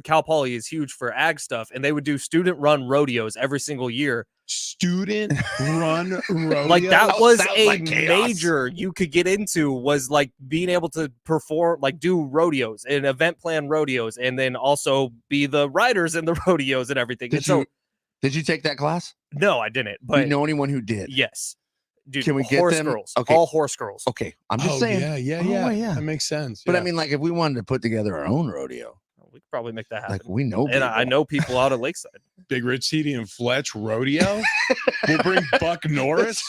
[SPEAKER 3] Cal Poly is huge for ag stuff, and they would do student-run rodeos every single year.
[SPEAKER 1] Student-run rodeo?
[SPEAKER 3] Like that was a
[SPEAKER 2] like
[SPEAKER 3] major you could get into, was like being able to perform, like do rodeos and event plan rodeos, and then also be the riders in the rodeos and everything.
[SPEAKER 2] Did you take that class?
[SPEAKER 3] No, I didn't. But
[SPEAKER 2] Do you know anyone who did?
[SPEAKER 3] yes. Dude,
[SPEAKER 2] can we get
[SPEAKER 3] horse
[SPEAKER 2] them?
[SPEAKER 3] girls?
[SPEAKER 2] Okay.
[SPEAKER 3] All horse girls.
[SPEAKER 2] Okay, I'm just saying.
[SPEAKER 1] Yeah. That makes sense.
[SPEAKER 2] But I mean, like, if we wanted to put together our own rodeo,
[SPEAKER 3] We could probably make that happen.
[SPEAKER 2] like we know,
[SPEAKER 3] And I know people out at Lakeside.
[SPEAKER 1] Big Rich City and Fletch rodeo. We'll bring Buck Norris.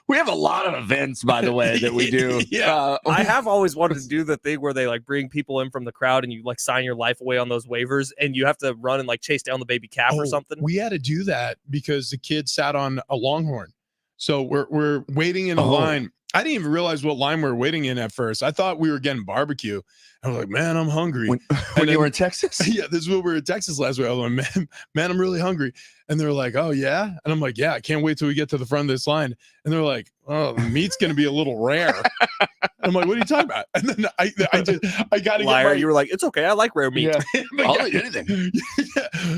[SPEAKER 2] we have a lot of events, by the way, that we do.
[SPEAKER 1] Yeah.
[SPEAKER 3] I have always wanted to do the thing where they like bring people in from the crowd and you like sign your life away on those waivers, and you have to run and like chase down the baby calf or something.
[SPEAKER 1] We had to do that because the kid sat on a longhorn. So we're waiting in a line. I didn't even realize what line we were waiting in at first. I thought we were getting barbecue. I was like, man, I'm hungry.
[SPEAKER 2] When you were in Texas?
[SPEAKER 1] Yeah, this is when we were in Texas last week. I was like, man, I'm really hungry. And they're like, oh, yeah? And I'm like, yeah, I can't wait till we get to the front of this line. And they're like, oh, the meat's going to be a little rare. I'm like, what are you talking about? And then I got to get
[SPEAKER 3] You were like, it's okay. I like rare meat.
[SPEAKER 2] Yeah. I'll eat anything.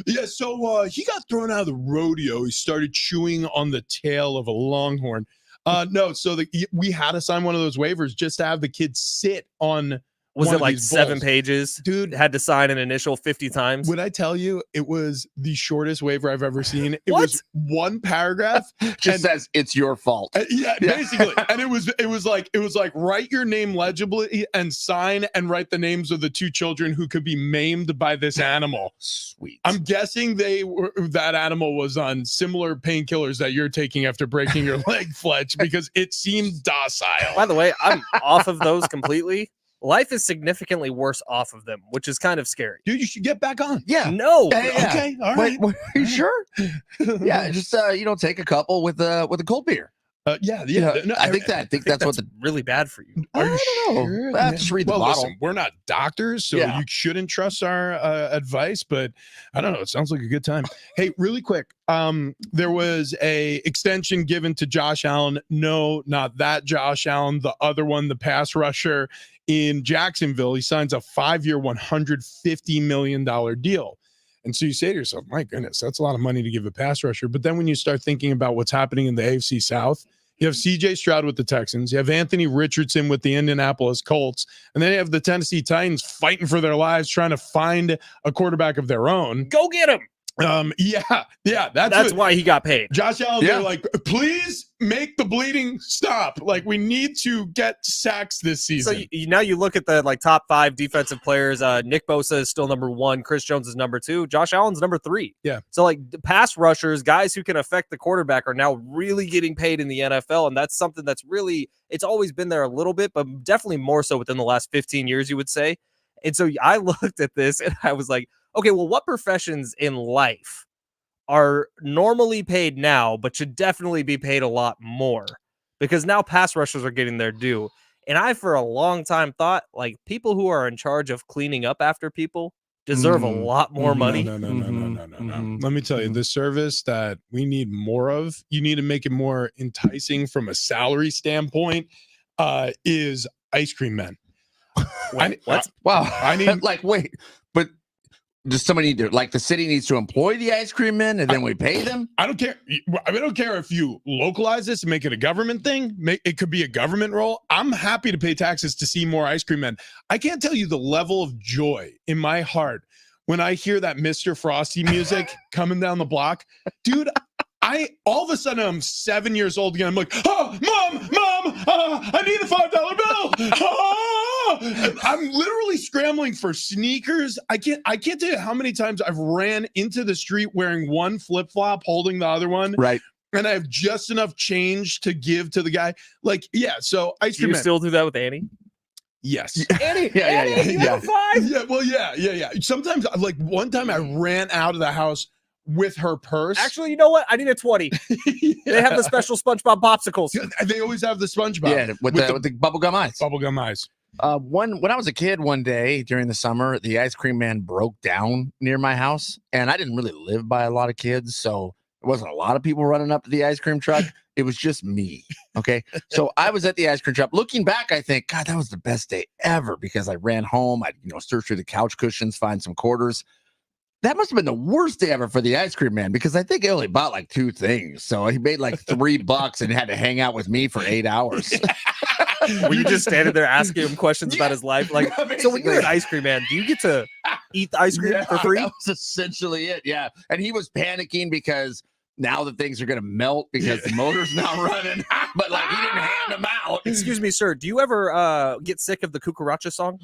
[SPEAKER 1] Yeah. So he got thrown out of the rodeo. He started chewing on the tail of a longhorn. No, so we had to sign one of those waivers just to have the kids sit on.
[SPEAKER 3] Was it like 7
[SPEAKER 1] bulls.
[SPEAKER 3] pages?
[SPEAKER 1] Dude,
[SPEAKER 3] had to sign an initial 50 times.
[SPEAKER 1] Would I tell you it was the shortest waiver I've ever seen? It
[SPEAKER 3] What?
[SPEAKER 1] was one paragraph.
[SPEAKER 2] Just says it's your fault.
[SPEAKER 1] Yeah, basically. And it was like write your name legibly and sign and write the names of the 2 children who could be maimed by this animal.
[SPEAKER 2] Sweet.
[SPEAKER 1] I'm guessing that animal was on similar painkillers that you're taking after breaking your leg, Fletch, because it seemed docile.
[SPEAKER 3] By the way, I'm off of those completely. Life is significantly worse off of them, which is kind of scary.
[SPEAKER 1] Dude, you should get back on.
[SPEAKER 2] Yeah.
[SPEAKER 3] No.
[SPEAKER 2] Yeah.
[SPEAKER 1] Okay. All right.
[SPEAKER 2] Wait, are you sure? Yeah. Just take a couple with a cold beer.
[SPEAKER 1] Yeah.
[SPEAKER 2] No, I think that's what's
[SPEAKER 3] really bad for you.
[SPEAKER 1] Are you
[SPEAKER 2] sure? I have to read the bottle.
[SPEAKER 1] Listen, we're not doctors, so you shouldn't trust our advice. But I don't know. It sounds like a good time. Hey, really quick. There was a extension given to Josh Allen. No, not that Josh Allen. The other one, the pass rusher in Jacksonville. He signs a 5-year, $150 million deal. And so you say to yourself, my goodness, that's a lot of money to give a pass rusher. But then when you start thinking about what's happening in the AFC South, you have CJ Stroud with the Texans. You have Anthony Richardson with the Indianapolis Colts. And then you have the Tennessee Titans fighting for their lives, trying to find a quarterback of their own.
[SPEAKER 3] Go get him.
[SPEAKER 1] That's
[SPEAKER 3] why he got paid.
[SPEAKER 1] Josh Allen, they're like, please make the bleeding stop. Like, we need to get sacks this season.
[SPEAKER 3] So now you look at the like top 5 defensive players. Nick Bosa is still number 1. Chris Jones is number 2. Josh Allen's number 3.
[SPEAKER 1] Yeah.
[SPEAKER 3] So like the pass rushers, guys who can affect the quarterback, are now really getting paid in the NFL, and that's something that's really, it's always been there a little bit, but definitely more so within the last 15 years, you would say. And so I looked at this and I was like, okay, well, what professions in life are normally paid now, but should definitely be paid a lot more? Because now pass rushers are getting their due. And I, for a long time, thought like people who are in charge of cleaning up after people deserve a lot more money.
[SPEAKER 1] No. Let me tell you, the service that we need more of, you need to make it more enticing from a salary standpoint, is ice cream men.
[SPEAKER 3] Wait, what?
[SPEAKER 2] Wow.
[SPEAKER 1] I need
[SPEAKER 2] wait, but does somebody need to, like, the city needs to employ the ice cream men and then we pay them?
[SPEAKER 1] I don't care. I don't care if you localize this and make it a government thing. It could be a government role. I'm happy to pay taxes to see more ice cream men. I can't tell you the level of joy in my heart when I hear that Mr. Frosty music coming down the block. Dude, all of a sudden I'm 7 years old again. I'm like, oh, mom, I need a $5 bill. Oh! I'm literally scrambling for sneakers. I can't tell you how many times I've ran into the street wearing one flip-flop, holding the other one.
[SPEAKER 2] Right.
[SPEAKER 1] And I have just enough change to give to the guy. Like, yeah. So ice cream.
[SPEAKER 3] Do you still do that with Annie?
[SPEAKER 1] Yes.
[SPEAKER 3] Annie,
[SPEAKER 2] yeah.
[SPEAKER 3] you have a 5?
[SPEAKER 1] Yeah. Well, yeah. Sometimes, like, one time I ran out of the house with her purse.
[SPEAKER 3] Actually, you know what? I need a 20.
[SPEAKER 1] Yeah.
[SPEAKER 3] They have the special SpongeBob popsicles.
[SPEAKER 1] They always have the SpongeBob.
[SPEAKER 2] Yeah, with the bubblegum eyes.
[SPEAKER 1] Bubblegum eyes.
[SPEAKER 2] When I was a kid, one day during the summer, the ice cream man broke down near my house, and I didn't really live by a lot of kids, so It wasn't a lot of people running up to the ice cream truck. It was just me. Okay. So I was at the ice cream truck. Looking back, I think, God, that was the best day ever because I ran home. I, searched through the couch cushions, find some quarters. That must have been the worst day ever for the ice cream man because I think he only bought like 2 things. So he made like $3 and had to hang out with me for 8 hours.
[SPEAKER 3] Were you just standing there asking him questions about his life? Like, so when you're an ice cream man, do you get to eat the ice cream for free?
[SPEAKER 2] That was essentially it. Yeah. And he was panicking because now the things are going to melt because the motor's not running. But like he didn't hand them out.
[SPEAKER 3] Excuse me, sir. Do you ever get sick of the cucaracha song?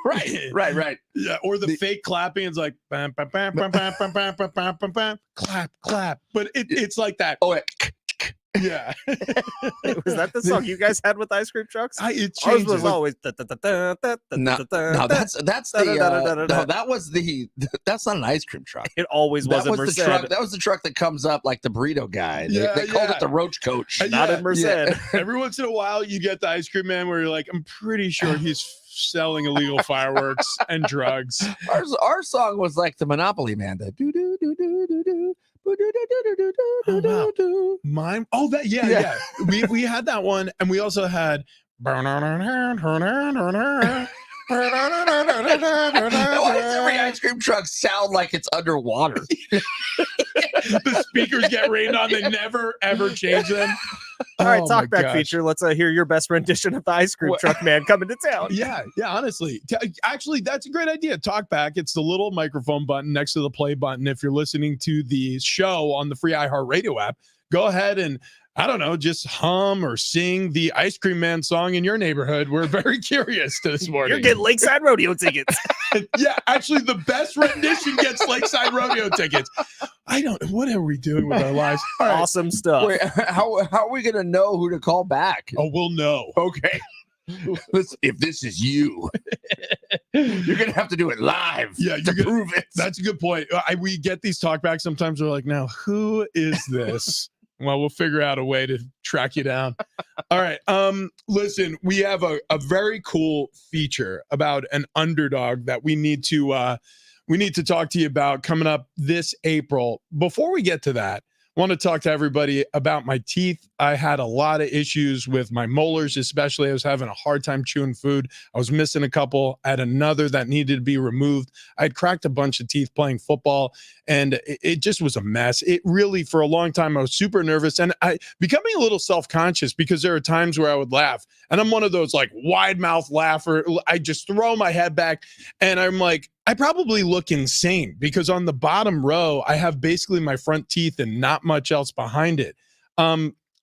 [SPEAKER 2] Right.
[SPEAKER 1] Yeah, or the fake clapping. It's like bam, bam, bam, bam, bam, bam, bam, bam, bam, bam, bam, clap. But it's like that.
[SPEAKER 2] Oh,
[SPEAKER 1] yeah.
[SPEAKER 3] Was that the song you guys had with ice cream trucks?
[SPEAKER 1] It
[SPEAKER 3] Ours
[SPEAKER 1] changes.
[SPEAKER 3] was always
[SPEAKER 2] no, that's the no, that was the that's not an ice cream truck.
[SPEAKER 3] It always was
[SPEAKER 2] That
[SPEAKER 3] in
[SPEAKER 2] was the
[SPEAKER 3] Merced.
[SPEAKER 2] truck. That was the truck that comes up like the burrito guy. They called it the Roach Coach.
[SPEAKER 3] Not in Merced.
[SPEAKER 1] Every once in a while, you get the ice cream man where you're like, I'm pretty sure he's selling illegal fireworks and drugs.
[SPEAKER 2] Our song was like the Monopoly man. The do do do do do do.
[SPEAKER 1] Mine. Oh, that yeah. We had that one, and we also had.
[SPEAKER 2] Why does every ice cream truck sound like it's underwater?
[SPEAKER 1] The speakers get rained on. They never ever change them.
[SPEAKER 3] All right,
[SPEAKER 1] Oh,
[SPEAKER 3] talk
[SPEAKER 1] my
[SPEAKER 3] back
[SPEAKER 1] gosh.
[SPEAKER 3] feature. Let's hear your best rendition of the ice cream truck man coming to town.
[SPEAKER 1] Yeah. Honestly, actually, that's a great idea. Talk back. It's the little microphone button next to the play button. If you're listening to the show on the free iHeartRadio app, go ahead and I don't know, just hum or sing the Ice Cream Man song in your neighborhood. We're very curious this morning.
[SPEAKER 3] You're getting Lakeside Rodeo tickets.
[SPEAKER 1] Yeah, actually, the best rendition gets Lakeside Rodeo tickets. What are we doing with our lives? All right.
[SPEAKER 3] Awesome stuff.
[SPEAKER 2] Wait, how are we going to know who to call back?
[SPEAKER 1] Oh, we'll know.
[SPEAKER 2] Okay. If this is you, you're going to have to do it live to prove it.
[SPEAKER 1] That's a good point. We get these talkbacks sometimes. We're like, now, who is this? Well, we'll figure out a way to track you down. All right. Listen, we have a very cool feature about an underdog that we need to talk to you about coming up this April. Before we get to that, I want to talk to everybody about my teeth. I had a lot of issues with my molars, especially. I was having a hard time chewing food. I was missing a couple. I had another that needed to be removed. I had cracked a bunch of teeth playing football, and it just was a mess. It really, for a long time, I was super nervous, and I becoming a little self-conscious because there are times where I would laugh, and I'm one of those like wide mouth laugher. I just throw my head back, and I'm like, I probably look insane because on the bottom row, I have basically my front teeth and not much else behind it.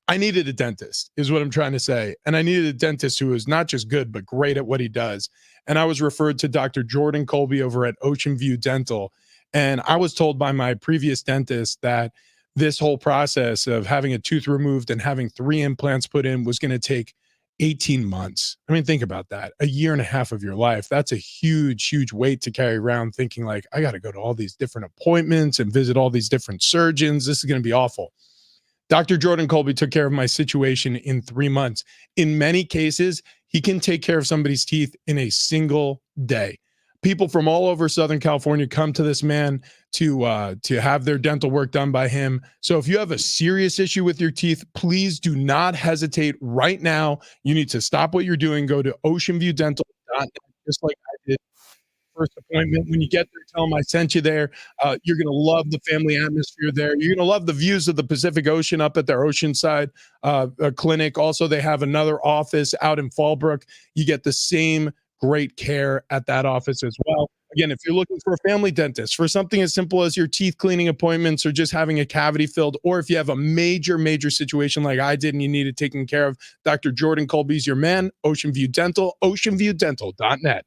[SPEAKER 1] I needed a dentist is what I'm trying to say. And I needed a dentist who is not just good, but great at what he does. And I was referred to Dr. Jordan Colby over at Ocean View Dental. And I was told by my previous dentist that this whole process of having a tooth removed and having 3 implants put in was going to take 18 months. I mean, think about that. A year and a half of your life. That's a huge, huge weight to carry around thinking like, I got to go to all these different appointments and visit all these different surgeons. This is going to be awful. Dr. Jordan Colby took care of my situation in 3 months. In many cases, he can take care of somebody's teeth in a single day. People from all over Southern California come to this man to have their dental work done by him. So if you have a serious issue with your teeth, please do not hesitate right now. You need to stop what you're doing. Go to oceanviewdental.net, just like I did. First appointment. When you get there, tell them I sent you there. You're going to love the family atmosphere there. You're going to love the views of the Pacific Ocean up at their Oceanside clinic. Also, they have another office out in Fallbrook. You get the same great care at that office as well. Again, if you're looking for a family dentist for something as simple as your teeth cleaning appointments or just having a cavity filled, or if you have a major, major situation like I did and you need it taken care of, Dr. Jordan Colby's your man. Ocean View Dental, oceanviewdental.net.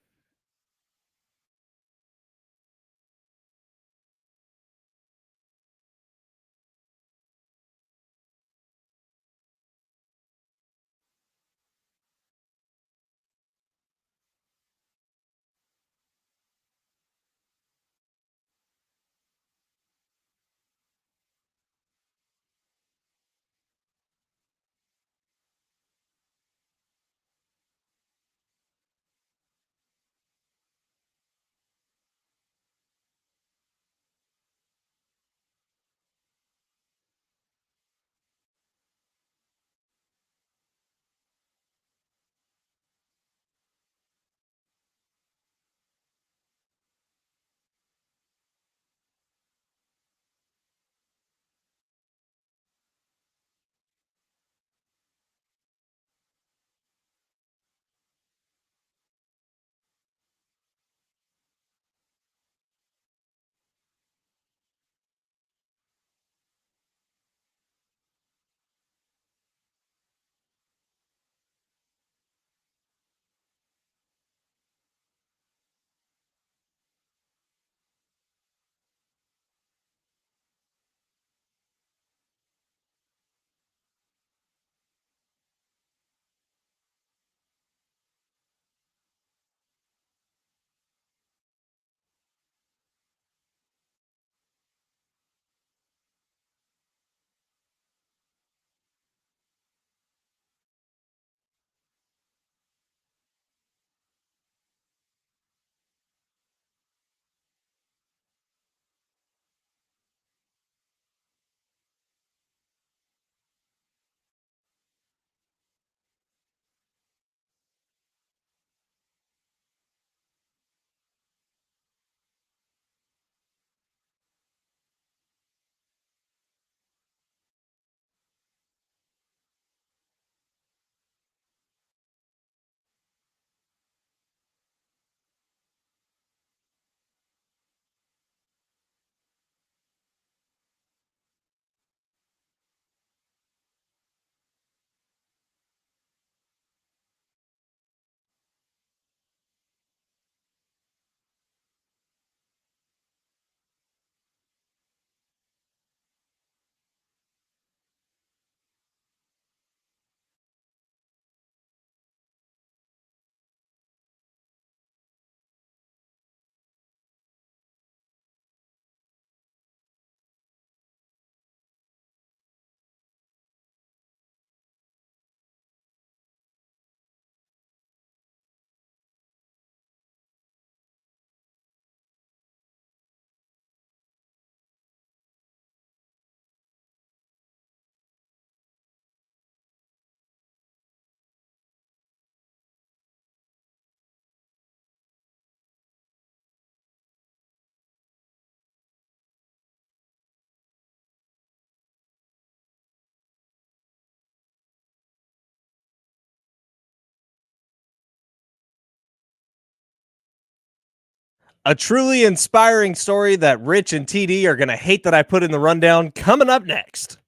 [SPEAKER 3] A truly inspiring story that Rich and TD are going to hate that I put in the rundown coming up next.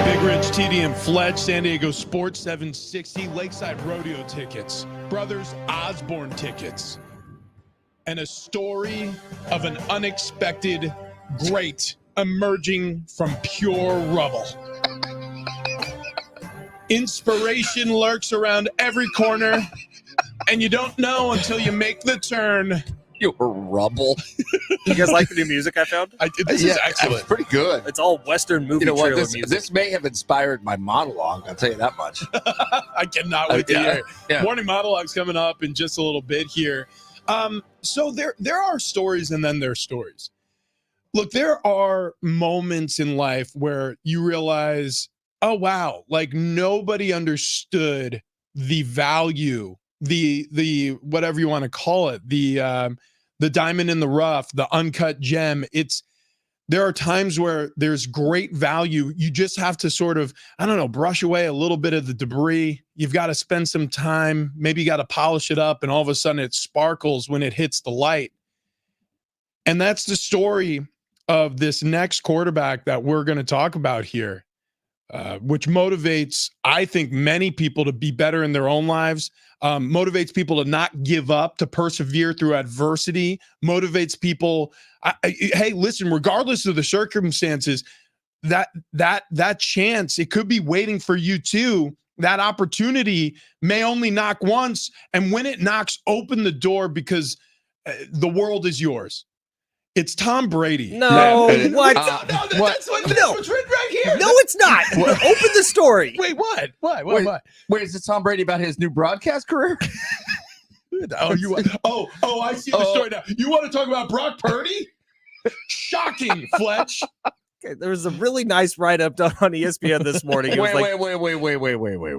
[SPEAKER 1] Big Rich, TD, and Fletch, San Diego Sports 760, Lakeside Rodeo tickets, Brothers Osborne tickets, and a story of an unexpected great emerging from pure rubble. Inspiration lurks around every corner, and you don't know until you make the turn.
[SPEAKER 2] You rubble.
[SPEAKER 3] You guys like the new music I found?
[SPEAKER 1] This is excellent.
[SPEAKER 2] It's pretty good.
[SPEAKER 3] It's all Western movie trailer music.
[SPEAKER 2] This may have inspired my monologue. I'll tell you that much.
[SPEAKER 1] I cannot wait to hear. Yeah. Morning monologue's coming up in just a little bit here. So there are stories, and then there's stories. Look, there are moments in life where you realize, oh wow, like nobody understood the value, the whatever you want to call it, the diamond in the rough, the uncut gem. There are times where there's great value. You just have to sort of, I don't know, brush away a little bit of the debris. You've got to spend some time. Maybe you got to polish it up, and all of a sudden it sparkles when it hits the light. And that's the story of this next quarterback that we're going to talk about here, which motivates, I think, many people to be better in their own lives, motivates people to not give up, to persevere through adversity, motivates people. Hey, listen, regardless of the circumstances, that chance, it could be waiting for you too. That opportunity may only knock once, and when it knocks, open the door, because the world is yours. It's Tom Brady.
[SPEAKER 3] No, what?
[SPEAKER 1] No, that's what's written right here.
[SPEAKER 3] No, it's not. Open the story.
[SPEAKER 1] Wait, what? What?
[SPEAKER 2] Wait, is it Tom Brady about his new broadcast career?
[SPEAKER 1] I see the story now. You want to talk about Brock Purdy? Shocking, Fletch.
[SPEAKER 3] Okay, there was a really nice write-up done on ESPN this morning.
[SPEAKER 2] Wait.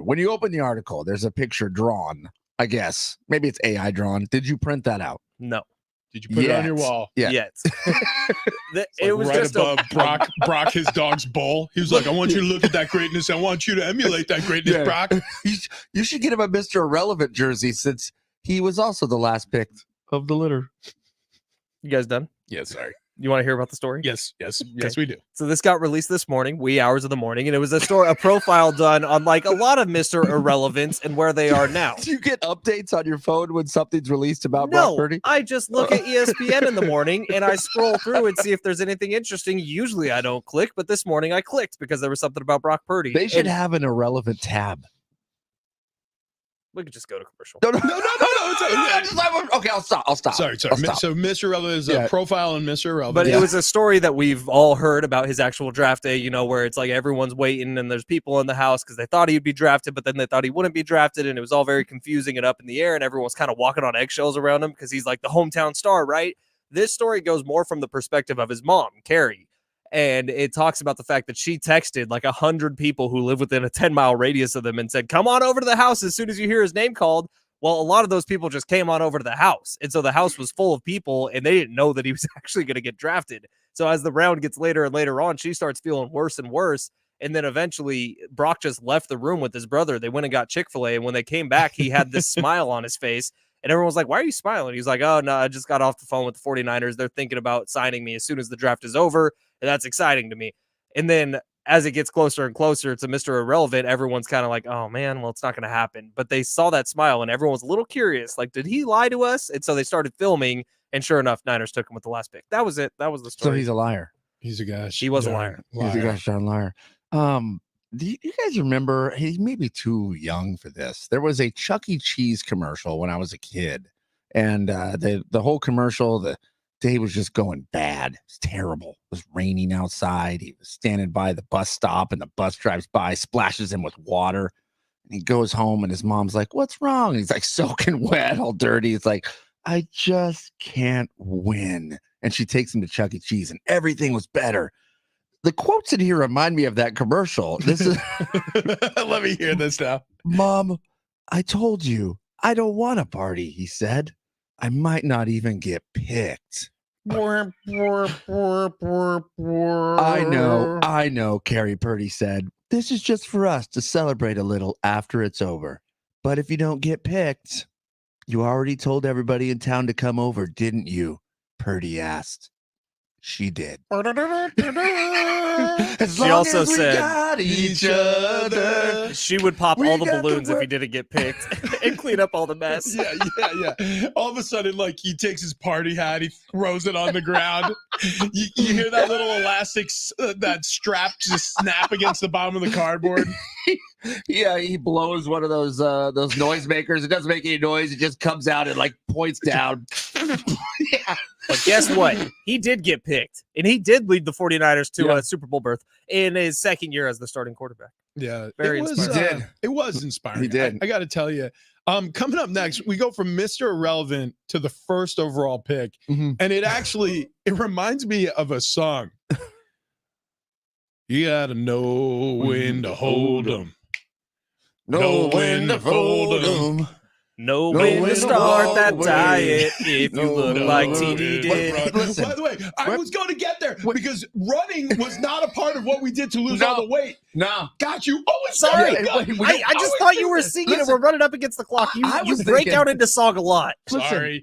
[SPEAKER 2] When you open the article, there's a picture drawn, I guess. Maybe it's AI drawn. Did you print that out?
[SPEAKER 3] No.
[SPEAKER 1] Did you put it on your wall?
[SPEAKER 2] Yeah.
[SPEAKER 3] Yet.
[SPEAKER 1] It was right just above Brock, his dog's bowl. He was like, I want you to look at that greatness. I want you to emulate that greatness, yeah. Brock.
[SPEAKER 2] You should get him a Mr. Irrelevant jersey, since he was also the last pick of the litter.
[SPEAKER 3] You guys done?
[SPEAKER 1] Yeah, sorry.
[SPEAKER 3] You want to hear about the story?
[SPEAKER 1] Yes, we do.
[SPEAKER 3] So this got released this morning, wee hours of the morning, and it was a profile done on like a lot of Mr. Irrelevance and where they are now.
[SPEAKER 2] Do you get updates on your phone when something's released about Brock Purdy?
[SPEAKER 3] I just look at ESPN in the morning and I scroll through and see if there's anything interesting. Usually I don't click, but this morning I clicked because there was something about Brock Purdy.
[SPEAKER 2] They should have an irrelevant tab.
[SPEAKER 3] We could just go to commercial.
[SPEAKER 2] No. Okay, I'll stop.
[SPEAKER 1] Sorry.
[SPEAKER 2] I'll stop.
[SPEAKER 1] So Mr. Irrelevant is a profile on Mr. Irrelevant.
[SPEAKER 3] But it was a story that we've all heard about his actual draft day, where it's like everyone's waiting and there's people in the house because they thought he'd be drafted, but then they thought he wouldn't be drafted. And it was all very confusing and up in the air. And everyone's kind of walking on eggshells around him because he's like the hometown star, right? This story goes more from the perspective of his mom, Carrie. And it talks about the fact that she texted like 100 people who live within a 10-mile radius of them and said, come on over to the house as soon as you hear his name called. Well, a lot of those people just came on over to the house. And so the house was full of people and they didn't know that he was actually going to get drafted. So as the round gets later and later on, she starts feeling worse and worse. And then eventually Brock just left the room with his brother. They went and got Chick-fil-A. And when they came back, he had this smile on his face. And everyone was like, why are you smiling? He's like, oh, no, I just got off the phone with the 49ers. They're thinking about signing me as soon as the draft is over. And that's exciting to me. And then as it gets closer and closer to Mr. Irrelevant, everyone's kind of like, oh, man, well, it's not going to happen. But they saw that smile and everyone was a little curious. Like, did he lie to us? And so they started filming. And sure enough, Niners took him with the last pick. That was it. That was the story.
[SPEAKER 2] So he's a liar.
[SPEAKER 1] He's a gosh.
[SPEAKER 3] He was a liar.
[SPEAKER 2] He's a gosh darn liar. Do you guys remember? He may be too young for this. There was a Chuck E. Cheese commercial when I was a kid. And the whole commercial, the day was just going bad. It was terrible. It was raining outside. He was standing by the bus stop and the bus drives by, splashes him with water. And he goes home and his mom's like, what's wrong? And he's like soaking wet, all dirty. It's like, I just can't win. And she takes him to Chuck E. Cheese and everything was better. The quotes in here remind me of that commercial. This is
[SPEAKER 1] let me hear this now.
[SPEAKER 2] Mom, I told you I don't want a party, he said. I might not even get picked. I know, Carrie Purdy said. This is just for us to celebrate a little after it's over. But if you don't get picked, you already told everybody in town to come over, didn't you? Purdy asked. She did.
[SPEAKER 3] She also said
[SPEAKER 2] got each other.
[SPEAKER 3] she would pop all the balloons if he didn't get picked and clean up all the mess.
[SPEAKER 1] Yeah. All of a sudden, like he takes his party hat, he throws it on the ground. You hear that little elastic, that strap just snap against the bottom of the cardboard.
[SPEAKER 2] Yeah, he blows one of those noisemakers. It doesn't make any noise. It just comes out and like points down. Yeah.
[SPEAKER 3] But guess what? He did get picked, and he did lead the 49ers to a Super Bowl berth in his second year as the starting quarterback.
[SPEAKER 1] Yeah,
[SPEAKER 3] very inspiring.
[SPEAKER 1] It was inspiring.
[SPEAKER 2] He did.
[SPEAKER 1] I got to tell you. Coming up next, we go from Mr. Irrelevant to the first overall pick, and it reminds me of a song. You gotta know when to hold 'em.
[SPEAKER 2] Know when to fold 'em.
[SPEAKER 3] Know when to start that diet if you look like TD did.
[SPEAKER 2] Listen,
[SPEAKER 1] by the way, I was going to get there because running was not a part of what we did to lose all the weight.
[SPEAKER 2] No.
[SPEAKER 1] Got you. Oh,
[SPEAKER 3] Sorry. I just thought you were singing and we're running up against the clock. You break out into song a lot.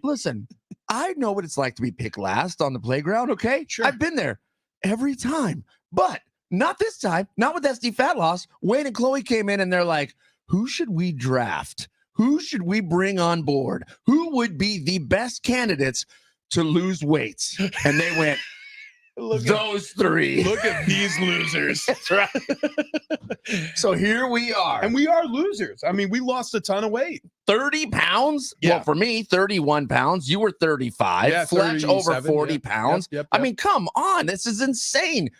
[SPEAKER 2] Listen, I know what it's like to be picked last on the playground, okay?
[SPEAKER 1] Sure.
[SPEAKER 2] I've been there every time. But not this time. Not with SD Fat Loss. Wayne and Chloe came in and they're like, who should we draft? Who should we bring on board? Who would be the best candidates to lose weight? And they went, those three.
[SPEAKER 1] Look at these losers.
[SPEAKER 2] That's right. So here we are.
[SPEAKER 1] And we are losers. I mean, we lost a ton of weight.
[SPEAKER 2] 30 pounds?
[SPEAKER 1] Yeah.
[SPEAKER 2] Well, for me, 31 pounds. You were 35.
[SPEAKER 1] Yeah,
[SPEAKER 2] Fletch over 40 pounds.
[SPEAKER 1] Yep.
[SPEAKER 2] I mean, come on. This is insane.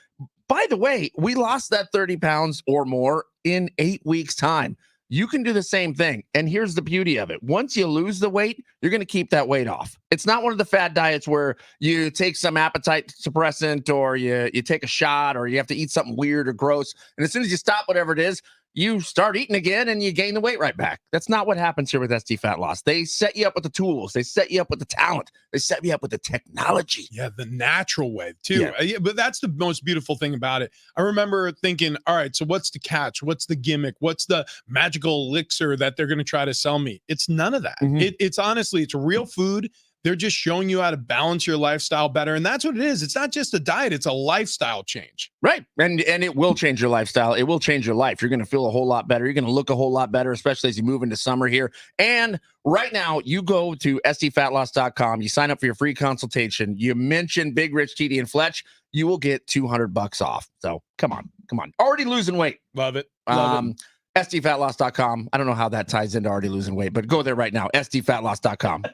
[SPEAKER 2] By the way, we lost that 30 pounds or more in 8 weeks' time. You can do the same thing. And here's the beauty of it. Once you lose the weight, you're going to keep that weight off. It's not one of the fad diets where you take some appetite suppressant or you take a shot or you have to eat something weird or gross. And as soon as you stop whatever it is, you start eating again and you gain the weight right back. That's not what happens here with SD Fat Loss. They set you up with the tools. They set you up with the talent. They set you up with the technology.
[SPEAKER 1] Yeah, the natural way too. Yeah, but that's the most beautiful thing about it. I remember thinking, all right, so what's the catch? What's the gimmick? What's the magical elixir that they're going to try to sell me? It's none of that. It's honestly, it's real food They're just showing you how to balance your lifestyle better. And that's what it is. It's not just a diet, it's a lifestyle change.
[SPEAKER 2] Right. And it will change your lifestyle. It will change your life. You're going to feel a whole lot better. You're going to look a whole lot better, especially as you move into summer here. And right now, you go to sdfatloss.com. You sign up for your free consultation. You mention Big Rich, TD, and Fletch. You will get $200 off. So come on. Already losing weight.
[SPEAKER 1] Love it. Love it.
[SPEAKER 2] sdfatloss.com. I don't know how that ties into already losing weight, but go there right now. sdfatloss.com.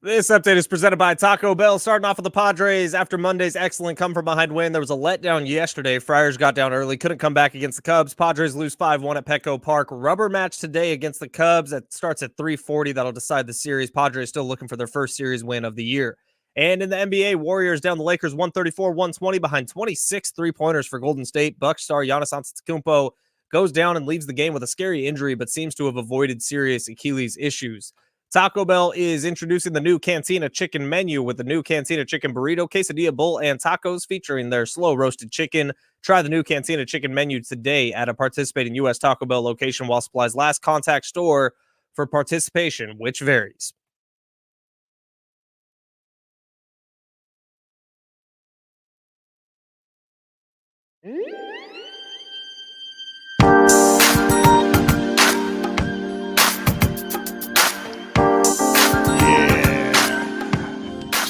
[SPEAKER 3] This update is presented by Taco Bell. Starting off with the Padres after Monday's excellent come-from-behind win. There was a letdown yesterday. Friars got down early, couldn't come back against the Cubs. Padres lose 5-1 at Petco Park. Rubber match today against the Cubs. That starts at 3:40. That'll decide the series. Padres still looking for their first series win of the year. And in the NBA, Warriors down the Lakers 134-120 behind 26 three-pointers for Golden State. Bucks star Giannis Antetokounmpo goes down and leaves the game with a scary injury, but seems to have avoided serious Achilles issues. Taco Bell is introducing the new Cantina Chicken menu with the new Cantina Chicken Burrito, Quesadilla Bowl, and tacos featuring their slow-roasted chicken. Try the new Cantina Chicken menu today at a participating U.S. Taco Bell location while supplies last. Contact store for participation, which varies.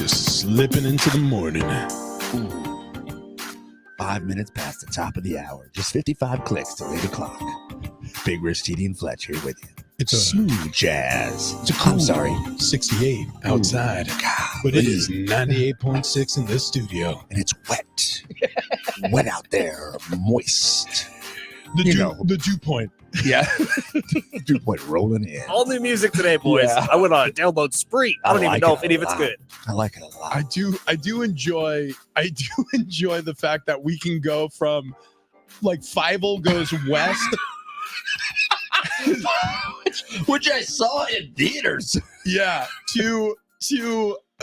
[SPEAKER 1] Slipping into the morning.
[SPEAKER 2] Ooh. 5 minutes past the top of the hour. Just 55 clicks till 8 o'clock. Big Rich, TD, and Fletch here with you.
[SPEAKER 1] It's a
[SPEAKER 2] smooth jazz.
[SPEAKER 1] It's a cool
[SPEAKER 2] I'm sorry.
[SPEAKER 1] 68 outside.
[SPEAKER 2] God,
[SPEAKER 1] But it is 98.6 in this studio.
[SPEAKER 2] and it's wet. Wet out there. Moist.
[SPEAKER 1] The dew point.
[SPEAKER 2] Yeah. Dude, what, rolling in.
[SPEAKER 3] All new music today, boys.
[SPEAKER 2] Yeah.
[SPEAKER 3] I went on a download spree. I don't even
[SPEAKER 2] like
[SPEAKER 3] know
[SPEAKER 2] it
[SPEAKER 3] if any of
[SPEAKER 2] a
[SPEAKER 3] it's
[SPEAKER 2] lot.
[SPEAKER 3] good.
[SPEAKER 2] I like it a lot.
[SPEAKER 1] I do enjoy the fact that we can go from like Fievel goes west.
[SPEAKER 2] Which I saw in theaters.
[SPEAKER 1] Yeah. To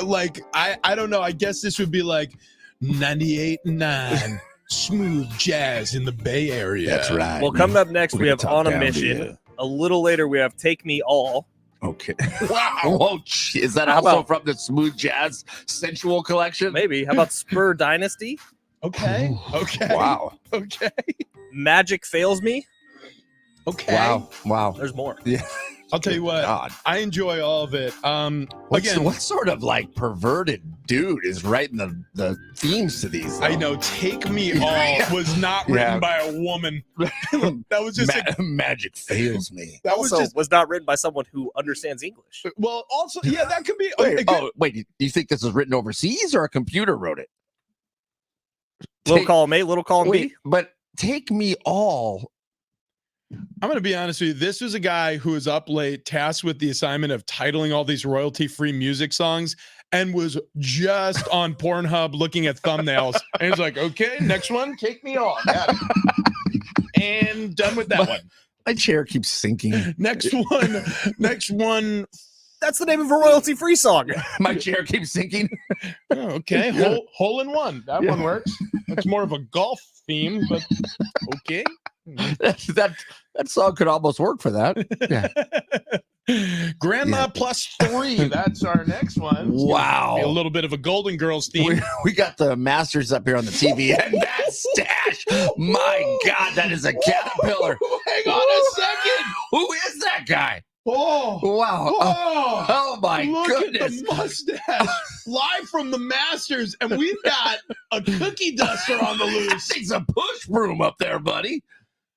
[SPEAKER 1] like I don't know. I guess this would be like 98.9 smooth jazz in the Bay Area.
[SPEAKER 2] That's right.
[SPEAKER 3] Well, coming up next,
[SPEAKER 2] We're
[SPEAKER 3] we
[SPEAKER 2] gonna
[SPEAKER 3] have
[SPEAKER 2] talk
[SPEAKER 3] On a
[SPEAKER 2] down to
[SPEAKER 3] Mission.
[SPEAKER 2] you.
[SPEAKER 3] A little later, we have Take Me All.
[SPEAKER 2] Okay. Wow. Oh, is that
[SPEAKER 3] How
[SPEAKER 2] also
[SPEAKER 3] about-
[SPEAKER 2] from the Smooth Jazz Sensual collection?
[SPEAKER 3] Maybe. How about Spur Dynasty?
[SPEAKER 1] Okay. Okay.
[SPEAKER 2] Wow.
[SPEAKER 1] Okay.
[SPEAKER 3] Magic Fails Me?
[SPEAKER 1] Okay.
[SPEAKER 2] Wow. Wow.
[SPEAKER 3] There's more.
[SPEAKER 2] Yeah.
[SPEAKER 1] I'll tell you what.
[SPEAKER 2] God.
[SPEAKER 1] I enjoy all of it.
[SPEAKER 2] Again, what sort of like perverted dude is writing the themes to these?
[SPEAKER 1] I know Take Me All was not written
[SPEAKER 2] Yeah.
[SPEAKER 1] by a woman. That was just
[SPEAKER 2] magic fails me.
[SPEAKER 1] that was
[SPEAKER 3] Also,
[SPEAKER 1] just
[SPEAKER 3] was not written by someone who understands English.
[SPEAKER 1] well also yeah, that could be
[SPEAKER 2] Wait,
[SPEAKER 1] again,
[SPEAKER 2] wait. Do you think this was written overseas or a computer wrote it?
[SPEAKER 3] Little column A, little column
[SPEAKER 2] Wait,
[SPEAKER 3] B.
[SPEAKER 2] but Take Me All.
[SPEAKER 1] I'm going to be honest with you. This was a guy who was up late, tasked with the assignment of titling all these royalty-free music songs, and was just on Pornhub looking at thumbnails. And he's like, okay, next one, Take Me All. Got it. And done with that one.
[SPEAKER 2] My chair keeps sinking.
[SPEAKER 1] Next one.
[SPEAKER 3] That's the name of a royalty-free song.
[SPEAKER 2] My chair keeps sinking.
[SPEAKER 1] Oh, okay, hole in one. That one works. That's more of a golf theme, but okay.
[SPEAKER 2] that song could almost work for that. Yeah.
[SPEAKER 1] Grandma plus 3. That's our next one. It's
[SPEAKER 2] Wow.
[SPEAKER 1] gonna be a little bit of a Golden Girls theme.
[SPEAKER 2] We got the Masters up here on the TV, and that stash. My God, that is a caterpillar.
[SPEAKER 1] Hang on a second.
[SPEAKER 2] Who is that guy?
[SPEAKER 1] Oh,
[SPEAKER 2] Wow. Oh my
[SPEAKER 1] look
[SPEAKER 2] goodness.
[SPEAKER 1] at the mustache. Live from the Masters, and we've got a cookie duster on the
[SPEAKER 2] That
[SPEAKER 1] loose.
[SPEAKER 2] thing's a push broom up there, buddy.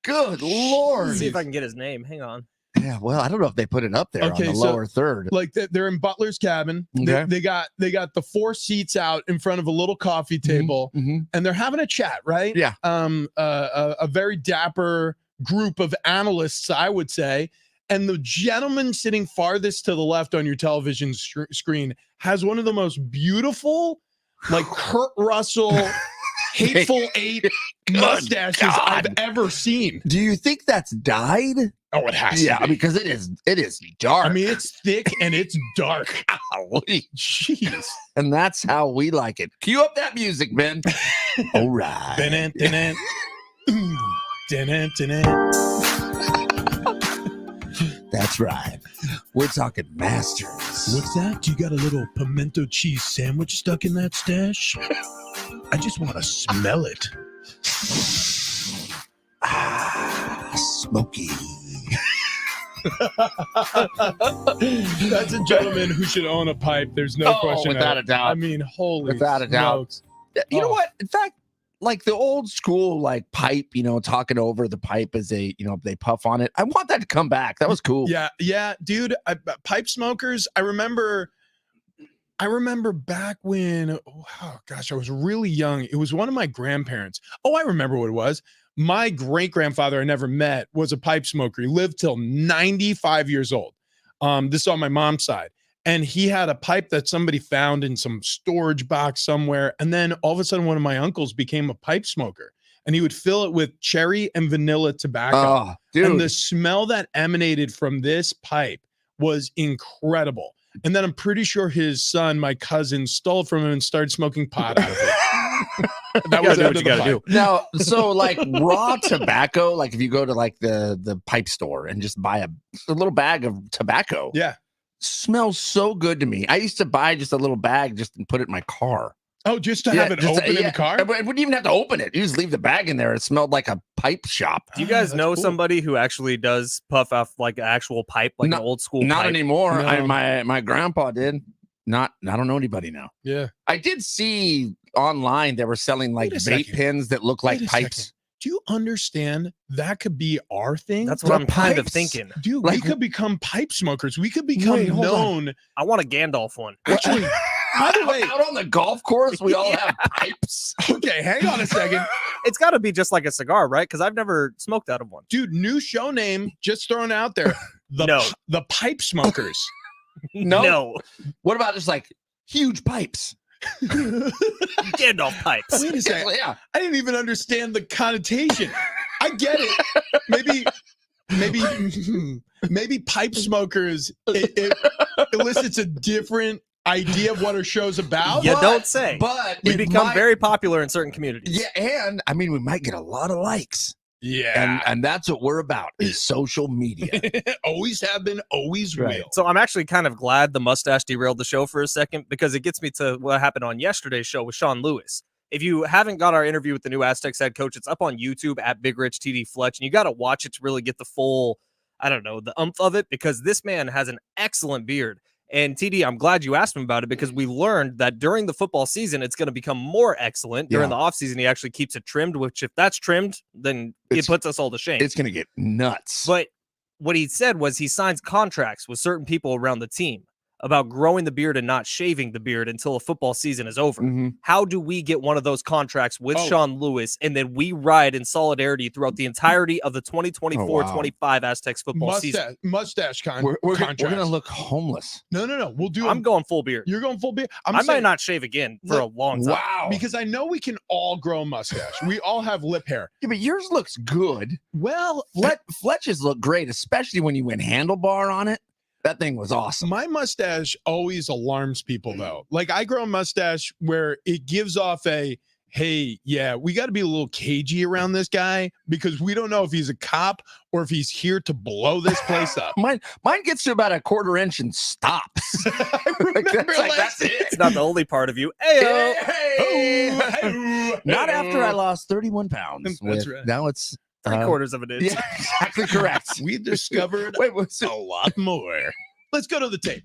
[SPEAKER 2] Good Lord.
[SPEAKER 3] Let's see if I can get his name. Hang on.
[SPEAKER 2] Yeah, well, I don't know if they put it up there
[SPEAKER 1] Okay,
[SPEAKER 2] on the
[SPEAKER 1] so-
[SPEAKER 2] lower third.
[SPEAKER 1] Like they're in Butler's cabin.
[SPEAKER 2] Okay.
[SPEAKER 1] They got the 4 seats out in front of a little coffee table,
[SPEAKER 2] Mhm.
[SPEAKER 1] and they're having a chat, right?
[SPEAKER 2] Yeah.
[SPEAKER 1] A very dapper group of analysts, I would say. And the gentleman sitting farthest to the left on your television screen has one of the most beautiful, like Kurt Russell, Hateful Eight mustaches I've ever seen.
[SPEAKER 2] Do you think that's dyed?
[SPEAKER 1] Oh, it has
[SPEAKER 2] Yeah,
[SPEAKER 1] to be.
[SPEAKER 2] because it is dark.
[SPEAKER 1] I mean, it's thick and it's dark.
[SPEAKER 2] Golly.
[SPEAKER 1] Jeez.
[SPEAKER 2] And that's how we like it. Cue up that music, Ben. All right.
[SPEAKER 1] Dun-dun, dun-dun. Dun-dun, dun-dun.
[SPEAKER 2] That's right. We're talking Masters.
[SPEAKER 1] What's that? You got a little pimento cheese sandwich stuck in that stash? I just want to smell it.
[SPEAKER 2] Smoky.
[SPEAKER 1] That's a gentleman who should own a pipe. There's no question.
[SPEAKER 2] Without a doubt.
[SPEAKER 1] I mean, holy
[SPEAKER 2] Without a doubt.
[SPEAKER 1] smokes.
[SPEAKER 2] You know
[SPEAKER 1] Oh.
[SPEAKER 2] what? In fact, like the old school, like pipe, talking over the pipe as they puff on it. I want that to come back. That was cool.
[SPEAKER 1] Yeah, dude. Pipe smokers. I remember I remember back when, oh gosh, I was really young. It was one of my grandparents. Oh, I remember what it was. My great grandfather I never met was a pipe smoker. He lived till 95 years old. This is on my mom's side. And he had a pipe that somebody found in some storage box somewhere. And then all of a sudden, one of my uncles became a pipe smoker. And he would fill it with cherry and vanilla tobacco.
[SPEAKER 2] Oh, dude.
[SPEAKER 1] And the smell that emanated from this pipe was incredible. And then I'm pretty sure his son, my cousin, stole it from him and started smoking pot out of it. That was
[SPEAKER 3] what you gotta do.
[SPEAKER 2] Now, so like raw tobacco, like if you go to like the pipe store and just buy a little bag of tobacco,
[SPEAKER 1] Yeah.
[SPEAKER 2] smells so good to me. I used to buy just a little bag just and put it in my car.
[SPEAKER 1] Oh, just to have it
[SPEAKER 2] just-
[SPEAKER 1] open in the car?
[SPEAKER 2] I wouldn't even have to open it. You just leave the bag in there. It smelled like a pipe shop.
[SPEAKER 3] Do you guys
[SPEAKER 1] that's
[SPEAKER 3] know
[SPEAKER 1] cool.
[SPEAKER 3] somebody who actually does puff off like an actual pipe, like
[SPEAKER 2] No,
[SPEAKER 3] an old school
[SPEAKER 2] Not
[SPEAKER 3] pipe?
[SPEAKER 2] anymore.
[SPEAKER 1] No.
[SPEAKER 2] My grandpa did. I don't know anybody now.
[SPEAKER 1] Yeah.
[SPEAKER 2] I did see online they were selling like
[SPEAKER 1] Wait a
[SPEAKER 2] vape
[SPEAKER 1] second.
[SPEAKER 2] pens that look like
[SPEAKER 1] Wait a
[SPEAKER 2] pipes.
[SPEAKER 1] second. Do you understand that could be our thing?
[SPEAKER 3] That's what
[SPEAKER 2] The
[SPEAKER 3] I'm kind of
[SPEAKER 2] pipes.
[SPEAKER 3] thinking.
[SPEAKER 1] Dude,
[SPEAKER 2] Like-
[SPEAKER 1] we could become pipe smokers. We could become
[SPEAKER 2] Wait, hold on.
[SPEAKER 1] known.
[SPEAKER 3] I want a Gandalf one.
[SPEAKER 1] Actually, by the way,
[SPEAKER 2] out on the golf course, we all
[SPEAKER 3] Yeah.
[SPEAKER 2] have pipes.
[SPEAKER 1] okay, hang on a second.
[SPEAKER 3] It's got to be just like a cigar, right? Because I've never smoked out of one.
[SPEAKER 1] Dude, new show name just thrown out there.
[SPEAKER 3] No.
[SPEAKER 1] The pipe smokers.
[SPEAKER 3] No.
[SPEAKER 2] What about just like huge pipes?
[SPEAKER 3] Gandalf pipes.
[SPEAKER 1] Wait a second.
[SPEAKER 2] Yeah.
[SPEAKER 1] I didn't even understand the connotation. I get it. Maybe pipe smokers it elicits a different idea of what our show's about.
[SPEAKER 3] You
[SPEAKER 2] But-
[SPEAKER 3] don't say.
[SPEAKER 2] But
[SPEAKER 3] We
[SPEAKER 2] it
[SPEAKER 3] become
[SPEAKER 2] might-
[SPEAKER 3] very popular in certain communities.
[SPEAKER 2] Yeah, and I mean we might get a lot of likes.
[SPEAKER 1] Yeah.
[SPEAKER 2] And that's what we're about is social media.
[SPEAKER 1] Always have been, always
[SPEAKER 2] Right.
[SPEAKER 1] will.
[SPEAKER 3] So I'm actually kind of glad the mustache derailed the show for a second because it gets me to what happened on yesterday's show with Sean Lewis. If you haven't got our interview with the new Aztecs head coach, it's up on YouTube at Big Rich TD Fletch, and you got to watch it to really get the full, I don't know, the umph of it because this man has an excellent beard. And TD, I'm glad you asked him about it because we learned that during the football season, it's going to become more excellent. During the offseason, he actually keeps it trimmed, which if that's trimmed, then it
[SPEAKER 2] It's-
[SPEAKER 3] puts us all to shame.
[SPEAKER 2] It's gonna get nuts.
[SPEAKER 3] But what he said was he signs contracts with certain people around the team about growing the beard and not shaving the beard until a football season is over.
[SPEAKER 2] Mhm.
[SPEAKER 3] How do we get one of those contracts with
[SPEAKER 1] Oh.
[SPEAKER 3] Sean Lewis and then we ride in solidarity throughout the entirety of the 2024-25 Aztecs football season?
[SPEAKER 1] Mustache
[SPEAKER 2] we're gonna
[SPEAKER 1] contrast.
[SPEAKER 2] look homeless.
[SPEAKER 1] No. We'll do.
[SPEAKER 3] I'm going full beard.
[SPEAKER 1] You're going full beard.
[SPEAKER 3] I
[SPEAKER 1] saying-
[SPEAKER 3] might not shave again for a long time.
[SPEAKER 2] Wow.
[SPEAKER 1] because I know we can all grow a mustache. We all have lip hair.
[SPEAKER 2] Yeah, but yours looks good.
[SPEAKER 1] Well,
[SPEAKER 2] Fletch's look great, especially when you went handlebar on it. That thing was awesome.
[SPEAKER 1] my mustache always alarms people though. Like I grow a mustache where it gives off a, hey, yeah, we got to be a little cagey around this guy because we don't know if he's a cop or if he's here to blow this place up.
[SPEAKER 2] Mine gets to about a quarter inch and stops.
[SPEAKER 1] I remember
[SPEAKER 2] That's like,
[SPEAKER 1] last
[SPEAKER 2] that's it.
[SPEAKER 3] It's not the only part of you. Ayo.
[SPEAKER 2] Hey. Not after I lost 31 pounds.
[SPEAKER 1] That's right.
[SPEAKER 2] Now it's
[SPEAKER 3] 3/4 of an inch.
[SPEAKER 2] yeah, exactly correct.
[SPEAKER 1] We discovered
[SPEAKER 2] Wait, what's
[SPEAKER 1] a lot more. Let's go to the tape.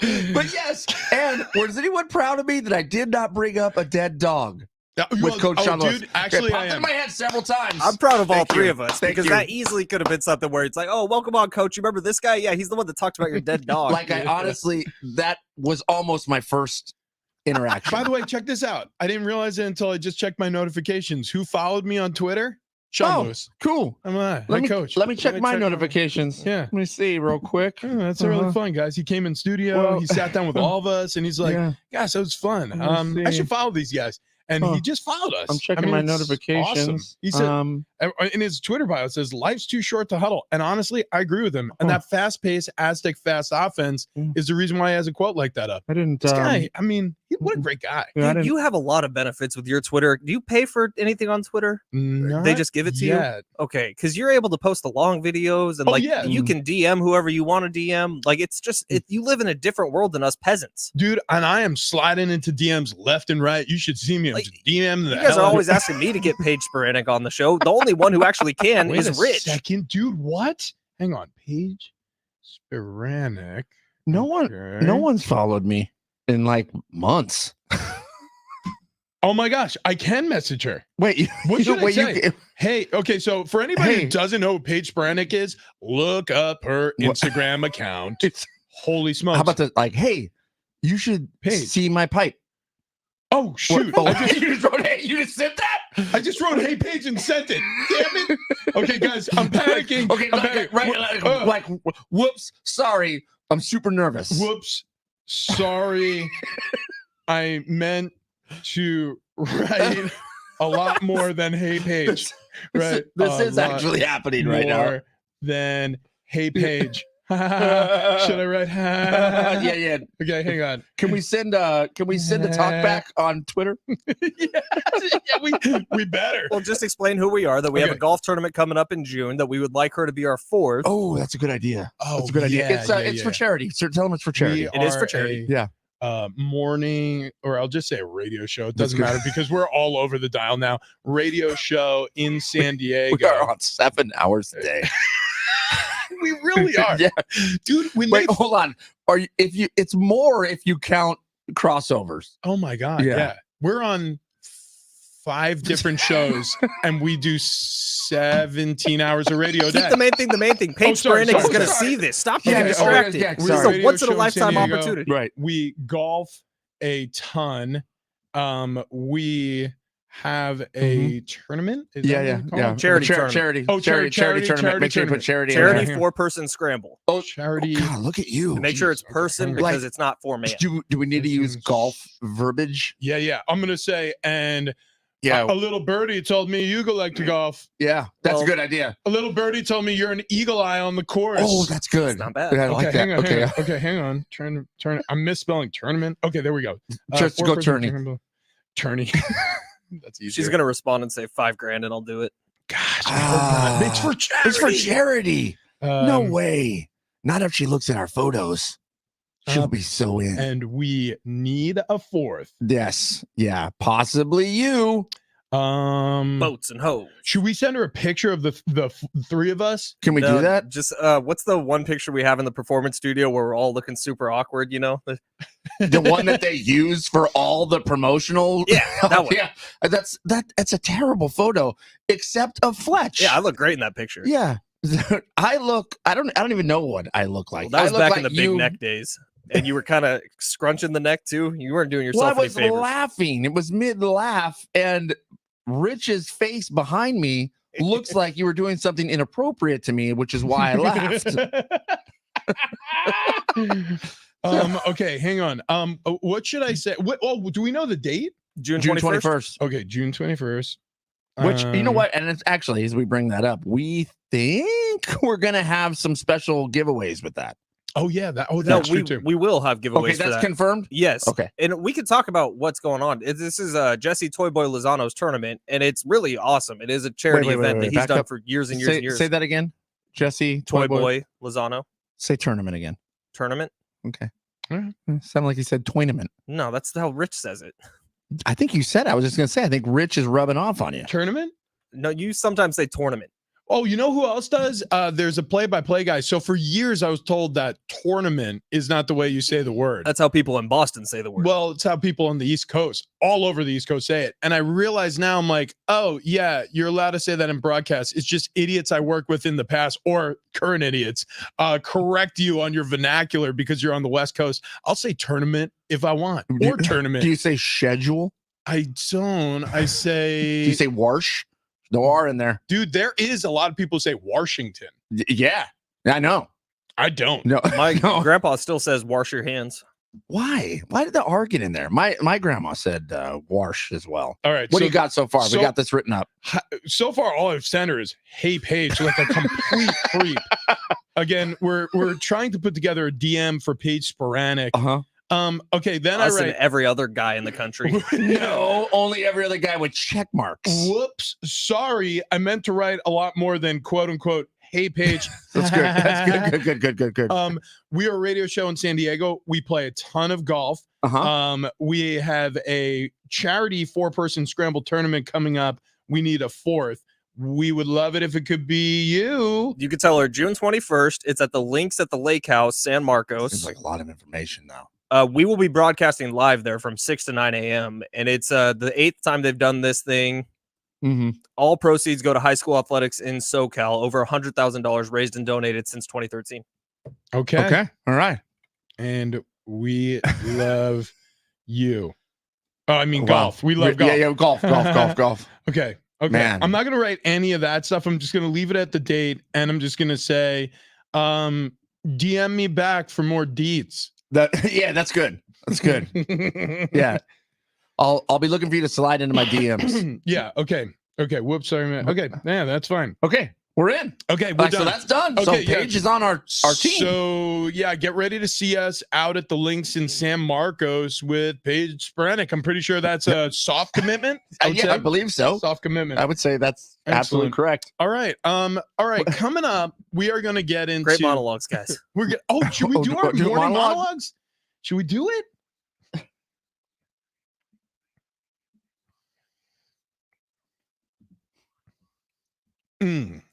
[SPEAKER 2] But yes, and was anyone proud of me that I did not bring up a dead dog with Coach Sean Lewis?
[SPEAKER 1] Dude, actually,
[SPEAKER 2] It
[SPEAKER 1] I
[SPEAKER 2] popped in
[SPEAKER 1] am.
[SPEAKER 2] my head several times.
[SPEAKER 3] I'm proud of all
[SPEAKER 2] Thank
[SPEAKER 3] three
[SPEAKER 2] you.
[SPEAKER 3] of us
[SPEAKER 2] Thank
[SPEAKER 3] because
[SPEAKER 2] you.
[SPEAKER 3] that easily could have been something where it's like, oh, welcome on, coach. You remember this guy? Yeah, he's the one that talked about your dead dog.
[SPEAKER 2] Like I honestly, that was almost my first interaction.
[SPEAKER 1] By the way, check this out. I didn't realize it until I just checked my notifications. Who followed me on Twitter? Sean Lewis.
[SPEAKER 2] Cool.
[SPEAKER 1] I'm a
[SPEAKER 2] Let
[SPEAKER 1] head coach.
[SPEAKER 2] me check my
[SPEAKER 3] check-
[SPEAKER 2] notifications.
[SPEAKER 1] Yeah.
[SPEAKER 2] Let me see real quick.
[SPEAKER 1] Oh, that's really
[SPEAKER 2] Uh-huh.
[SPEAKER 1] fun, guys. He came in studio.
[SPEAKER 2] Well-
[SPEAKER 1] He sat down with all of us, and he's like,
[SPEAKER 2] Yeah.
[SPEAKER 1] "Gosh, that was fun.
[SPEAKER 2] Let me
[SPEAKER 1] I
[SPEAKER 2] see.
[SPEAKER 1] should follow these guys." And
[SPEAKER 2] Huh.
[SPEAKER 1] he just followed us.
[SPEAKER 2] I'm checking
[SPEAKER 1] I mean,
[SPEAKER 2] my
[SPEAKER 1] it's
[SPEAKER 2] notifications.
[SPEAKER 1] Awesome. He said in his Twitter bio, it says, "Life's too short to huddle." And honestly, I agree with him. And
[SPEAKER 2] Huh.
[SPEAKER 1] that fast-paced Aztec fast offense
[SPEAKER 2] Mm.
[SPEAKER 1] is the reason why he has a quote like that up.
[SPEAKER 2] I didn't.
[SPEAKER 1] This guy, I mean, what a great guy.
[SPEAKER 2] Yeah, I
[SPEAKER 3] Dude,
[SPEAKER 2] didn't-
[SPEAKER 3] you have a lot of benefits with your Twitter. Do you pay for anything on Twitter? They just give it to you?
[SPEAKER 1] yet.
[SPEAKER 3] Okay, because you're able to post the long videos and
[SPEAKER 1] Oh,
[SPEAKER 3] like
[SPEAKER 1] yeah.
[SPEAKER 3] you can DM whoever you want to DM. Like it's just you live in a different world than us peasants.
[SPEAKER 1] Dude, and I am sliding into DMs left and right. You should see me. I'm
[SPEAKER 3] Like,
[SPEAKER 1] just DM the
[SPEAKER 3] You guys
[SPEAKER 1] hell
[SPEAKER 3] are
[SPEAKER 1] out of-
[SPEAKER 3] always asking me to get Paige Sporanic on the show. The only one who actually can
[SPEAKER 1] Wait
[SPEAKER 3] is
[SPEAKER 1] a
[SPEAKER 3] Rich.
[SPEAKER 1] second, dude. What? Hang on, Paige Sporanic.
[SPEAKER 2] no one.
[SPEAKER 1] Okay.
[SPEAKER 2] No one's followed me in like months.
[SPEAKER 1] Oh my gosh, I can message her.
[SPEAKER 2] Wait,
[SPEAKER 1] What should I
[SPEAKER 2] wait,
[SPEAKER 1] say? Hey, okay, so for anybody
[SPEAKER 2] Hey.
[SPEAKER 1] who doesn't know who Paige Sporanic is, look up her
[SPEAKER 2] What?
[SPEAKER 1] Instagram account.
[SPEAKER 2] It's
[SPEAKER 1] Holy smokes.
[SPEAKER 2] How about the like, hey, you should
[SPEAKER 1] Paige.
[SPEAKER 2] see my pipe.
[SPEAKER 1] Oh, shoot.
[SPEAKER 2] Oh,
[SPEAKER 1] I
[SPEAKER 2] you just said that?
[SPEAKER 1] just wrote hey Paige and sent it. Damn it. Okay, guys, I'm panicking.
[SPEAKER 2] Okay,
[SPEAKER 1] I'm
[SPEAKER 2] like,
[SPEAKER 1] panicking.
[SPEAKER 2] like, whoops, sorry. I'm super nervous.
[SPEAKER 1] Whoops. Sorry. I meant to write a lot more than hey Paige. Right.
[SPEAKER 2] This is actually happening right now.
[SPEAKER 1] More than hey Paige. Should I write?
[SPEAKER 2] Yeah.
[SPEAKER 1] Okay, hang on.
[SPEAKER 2] Can we send a talk back on Twitter?
[SPEAKER 1] We better.
[SPEAKER 3] Well, just explain who we are. That we have a
[SPEAKER 1] Okay.
[SPEAKER 3] golf tournament coming up in June. That we would like her to be our fourth.
[SPEAKER 2] Oh, that's a good idea.
[SPEAKER 1] Oh,
[SPEAKER 2] That's a good idea.
[SPEAKER 1] yeah,
[SPEAKER 2] It's for charity. So tell them it's for charity.
[SPEAKER 3] It is for charity.
[SPEAKER 2] Yeah.
[SPEAKER 1] Morning, or I'll just say a radio show. It
[SPEAKER 2] That's
[SPEAKER 1] doesn't
[SPEAKER 2] good.
[SPEAKER 1] matter because we're all over the dial now. Radio show in San Diego.
[SPEAKER 2] We are on 7 hours a day.
[SPEAKER 1] We really are.
[SPEAKER 2] Yeah.
[SPEAKER 1] Dude, when
[SPEAKER 2] Wait,
[SPEAKER 1] they
[SPEAKER 2] hold on. It's more if you count crossovers.
[SPEAKER 1] oh my god,
[SPEAKER 2] Yeah.
[SPEAKER 1] yeah. We're on 5 different shows and we do 17 hours of radio a
[SPEAKER 3] Keep
[SPEAKER 1] day.
[SPEAKER 3] the main thing. Paige
[SPEAKER 1] sorry,
[SPEAKER 3] Sporanic is
[SPEAKER 1] sorry,
[SPEAKER 3] going to
[SPEAKER 1] sorry.
[SPEAKER 3] see this. Stop
[SPEAKER 2] Yeah,
[SPEAKER 3] getting
[SPEAKER 2] yeah,
[SPEAKER 3] distracted.
[SPEAKER 2] yeah,
[SPEAKER 3] This is
[SPEAKER 2] sorry.
[SPEAKER 3] a
[SPEAKER 1] Radio
[SPEAKER 3] once in a
[SPEAKER 1] show in
[SPEAKER 3] lifetime
[SPEAKER 1] San Diego.
[SPEAKER 3] opportunity.
[SPEAKER 2] Right.
[SPEAKER 1] We golf a ton. We have a tournament. Is that what
[SPEAKER 2] Yeah.
[SPEAKER 1] it's called?
[SPEAKER 3] Charity tournament.
[SPEAKER 2] Charity.
[SPEAKER 1] Oh,
[SPEAKER 2] charity
[SPEAKER 1] charity
[SPEAKER 2] tournament. Make sure you put
[SPEAKER 1] tournament.
[SPEAKER 2] charity.
[SPEAKER 3] Charity
[SPEAKER 2] in there.
[SPEAKER 3] 4-person scramble.
[SPEAKER 2] Oh,
[SPEAKER 1] Charity.
[SPEAKER 2] Oh, God, look at you.
[SPEAKER 3] Make sure it's
[SPEAKER 1] okay,
[SPEAKER 3] person
[SPEAKER 1] hang on.
[SPEAKER 3] because it's not 4-man.
[SPEAKER 2] Do we need to use golf verbiage?
[SPEAKER 1] Yeah. I'm gonna say, and
[SPEAKER 2] Yeah.
[SPEAKER 1] a little birdie told me you go like to golf.
[SPEAKER 2] Yeah. That's
[SPEAKER 3] Well,
[SPEAKER 2] a good idea.
[SPEAKER 1] A little birdie told me you're an eagle eye on the course.
[SPEAKER 2] Oh, that's good.
[SPEAKER 3] It's not bad.
[SPEAKER 2] Yeah, I like that.
[SPEAKER 1] Hang on,
[SPEAKER 2] Okay.
[SPEAKER 1] hang on. Okay, hang on. Turn. I'm misspelling tournament. Okay, there we go.
[SPEAKER 2] Just go
[SPEAKER 1] 4-person
[SPEAKER 2] tourney.
[SPEAKER 1] tournament. Tourney. That's easy.
[SPEAKER 3] She's going to respond and say $5,000 and I'll do it.
[SPEAKER 1] Gosh, I hope not. It's for charity.
[SPEAKER 2] It's for charity. No
[SPEAKER 1] Um,
[SPEAKER 2] way. Not if she looks at our photos. She'll be so in.
[SPEAKER 1] And we need a 4th.
[SPEAKER 2] Yes. Yeah. Possibly you.
[SPEAKER 3] Boats and hoes.
[SPEAKER 1] Should we send her a picture of the 3 of us?
[SPEAKER 2] Can we
[SPEAKER 3] No,
[SPEAKER 2] do that?
[SPEAKER 3] Just what's the one picture we have in the performance studio where we're all looking super awkward, you know?
[SPEAKER 2] The one that they use for all the promotional.
[SPEAKER 3] Yeah, that one.
[SPEAKER 2] Yeah. That's a terrible photo, except of Fletch.
[SPEAKER 3] Yeah, I look great in that picture.
[SPEAKER 2] Yeah. I don't even know what I look like.
[SPEAKER 3] Well, that was
[SPEAKER 2] I look
[SPEAKER 3] back
[SPEAKER 2] like
[SPEAKER 3] in the big
[SPEAKER 2] you-
[SPEAKER 3] neck days. And you were kind of scrunching the neck too. You weren't doing
[SPEAKER 2] Well, I
[SPEAKER 3] yourself any
[SPEAKER 2] was
[SPEAKER 3] favors.
[SPEAKER 2] laughing. It was mid laugh, and Rich's face behind me looks like you were doing something inappropriate to me, which is why I laughed.
[SPEAKER 1] Okay, hang on. What should I say? Do we know the date?
[SPEAKER 3] June
[SPEAKER 2] June
[SPEAKER 3] 21st.
[SPEAKER 2] 21st.
[SPEAKER 1] Okay, June 21st.
[SPEAKER 2] Which, you know what? And it's actually, as we bring that up, we think we're going to have some special giveaways with that.
[SPEAKER 1] Oh yeah,
[SPEAKER 3] No,
[SPEAKER 1] that's true too.
[SPEAKER 3] we will have giveaways
[SPEAKER 2] Okay,
[SPEAKER 3] for
[SPEAKER 2] that's
[SPEAKER 3] that.
[SPEAKER 2] confirmed?
[SPEAKER 3] Yes.
[SPEAKER 2] Okay.
[SPEAKER 3] And we can talk about what's going on. This is Jesse Toy Boy Lozano's tournament, and it's really awesome. It is a charity
[SPEAKER 2] wait,
[SPEAKER 3] event
[SPEAKER 2] wait,
[SPEAKER 3] that he's
[SPEAKER 2] back
[SPEAKER 3] done
[SPEAKER 2] up.
[SPEAKER 3] for years and years and years.
[SPEAKER 2] Say that again. Jesse,
[SPEAKER 3] Toy Boy Lozano
[SPEAKER 2] Say tournament again.
[SPEAKER 3] tournament.
[SPEAKER 2] Okay.
[SPEAKER 1] Alright.
[SPEAKER 2] Sound like you said tournament.
[SPEAKER 3] No, that's how Rich says it.
[SPEAKER 2] I think you said, I was just going to say, I think Rich is rubbing off on you.
[SPEAKER 1] Tournament?
[SPEAKER 3] No, you sometimes say tournament.
[SPEAKER 1] Oh, you know who else does? There's a play-by-play guy. So for years, I was told that tournament is not the way you say the word.
[SPEAKER 3] That's how people in Boston say the word.
[SPEAKER 1] Well, it's how people on the East Coast, all over the East Coast, say it. And I realize now, I'm like, oh, yeah, you're allowed to say that in broadcast. It's just idiots I work with in the past or current idiots correct you on your vernacular because you're on the West Coast. I'll say tournament if I want, or tournament.
[SPEAKER 2] Do you say schedule?
[SPEAKER 1] I don't. I say,
[SPEAKER 2] Do you say wash? No R in there.
[SPEAKER 1] dude, there is a lot of people who say Washington.
[SPEAKER 2] Yeah, I know.
[SPEAKER 1] I don't.
[SPEAKER 2] No,
[SPEAKER 3] My
[SPEAKER 2] no.
[SPEAKER 3] grandpa still says wash your hands.
[SPEAKER 2] Why? Why did the R get in there? My grandma said wash as well.
[SPEAKER 1] All right.
[SPEAKER 2] What
[SPEAKER 1] so
[SPEAKER 2] do you got so far?
[SPEAKER 1] so-
[SPEAKER 2] We got this written up.
[SPEAKER 1] so far all I've sent her is hey Paige, like a complete creep. Again, we're trying to put together a DM for Paige Sporanic.
[SPEAKER 2] Uh-huh.
[SPEAKER 1] Okay, then
[SPEAKER 3] Us
[SPEAKER 1] I
[SPEAKER 3] and
[SPEAKER 1] write
[SPEAKER 3] every other guy in the country.
[SPEAKER 2] No, only every other guy with check marks.
[SPEAKER 1] whoops, sorry, I meant to write a lot more than quote unquote hey Paige.
[SPEAKER 2] That's good. That's good.
[SPEAKER 1] We are a radio show in San Diego. We play a ton of golf.
[SPEAKER 2] Uh-huh.
[SPEAKER 1] We have a charity 4-person scramble tournament coming up. We need a 4th. We would love it if it could be you.
[SPEAKER 3] You could tell her June 21st. It's at the Links at the Lake House, San Marcos.
[SPEAKER 2] Seems like a lot of information now.
[SPEAKER 3] We will be broadcasting live there from 6 to 9 a.m. And it's the 8th time they've done this thing.
[SPEAKER 2] Mm-hmm.
[SPEAKER 3] All proceeds go to high school athletics in SoCal. Over $100,000 raised and donated since 2013.
[SPEAKER 1] Okay.
[SPEAKER 2] Okay. All right.
[SPEAKER 1] and we love you. Oh, I mean,
[SPEAKER 2] Wow.
[SPEAKER 1] golf. We love golf.
[SPEAKER 2] Yeah, golf.
[SPEAKER 1] Okay.
[SPEAKER 2] Man.
[SPEAKER 1] I'm not going to write any of that stuff. I'm just going to leave it at the date, and I'm just going to say, DM me back for more deets.
[SPEAKER 2] That's good. That's good. Yeah. I'll be looking for you to slide into my DMs.
[SPEAKER 1] Yeah. Okay. Whoops. Sorry, man. Okay. Yeah, that's fine.
[SPEAKER 2] Okay. We're in.
[SPEAKER 1] Okay. We're done.
[SPEAKER 2] So that's done.
[SPEAKER 1] Okay,
[SPEAKER 2] So Paige is on our team.
[SPEAKER 1] So yeah, get ready to see us out at the Links in San Marcos with Paige Sporanic. I'm pretty sure that's a soft commitment.
[SPEAKER 2] I believe so.
[SPEAKER 1] Soft commitment.
[SPEAKER 2] I would say that's absolutely correct.
[SPEAKER 1] All right. All right. Coming up, we are going to get into
[SPEAKER 3] Great monologues, guys.
[SPEAKER 1] Should we do our morning monologues? Should we do it?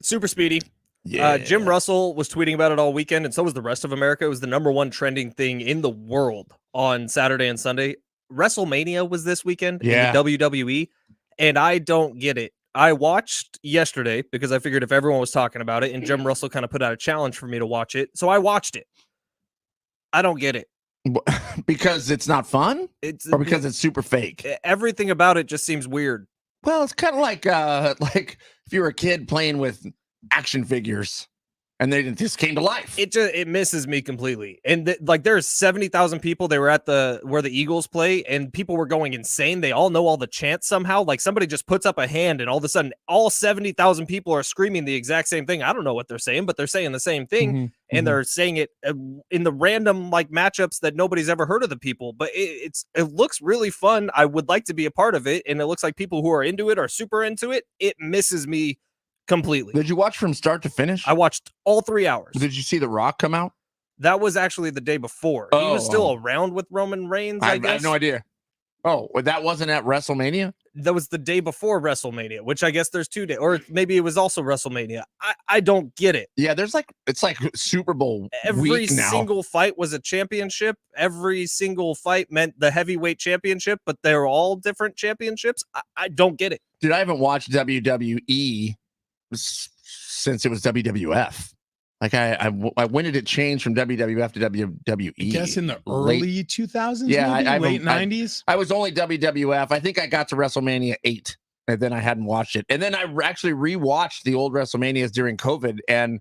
[SPEAKER 3] Super speedy.
[SPEAKER 2] Yeah.
[SPEAKER 3] Jim Russell was tweeting about it all weekend, and so was the rest of America. It was the #1 trending thing in the world on Saturday and Sunday. WrestleMania was this weekend in the WWE, and I don't get it. I watched yesterday because I figured if everyone was talking about it, and Jim Russell kind of put out a challenge for me to watch it, so I watched it. I don't get it.
[SPEAKER 2] Because it's not fun? Or because it's super fake?
[SPEAKER 3] Everything about it just seems weird.
[SPEAKER 2] Well, it's kind of like if you were a kid playing with action figures and they just came to life.
[SPEAKER 3] It misses me completely. And there's 70,000 people. They were at where the Eagles play, and people were going insane. They all know all the chants somehow. Like somebody just puts up a hand, and all of a sudden, all 70,000 people are screaming the exact same thing. I don't know what they're saying, but they're saying the same thing, and they're saying it in the random matchups that nobody's ever heard of the people. But it looks really fun. I would like to be a part of it, and it looks like people who are into it are super into it. It misses me completely.
[SPEAKER 2] Did you watch from start to finish?
[SPEAKER 3] I watched all 3 hours.
[SPEAKER 2] Did you see The Rock come out?
[SPEAKER 3] That was actually the day before. He was still around with Roman Reigns, I guess.
[SPEAKER 2] I have no idea. Oh, that wasn't at WrestleMania?
[SPEAKER 3] That was the day before WrestleMania, which I guess there's 2 days. Or maybe it was also WrestleMania. I don't get it.
[SPEAKER 2] Yeah, it's like Super Bowl
[SPEAKER 3] Every
[SPEAKER 2] week now.
[SPEAKER 3] single fight was a championship. Every single fight meant the heavyweight championship, but they were all different championships. I don't get it.
[SPEAKER 2] Dude, I haven't watched WWE since it was WWF. Like when did it change from WWF to WWE?
[SPEAKER 1] I guess in the early 2000s.
[SPEAKER 2] Yeah,
[SPEAKER 1] late 90s.
[SPEAKER 2] I was only WWF. I think I got to WrestleMania 8, and then I hadn't watched it. And then I actually rewatched the old WrestleManias during COVID and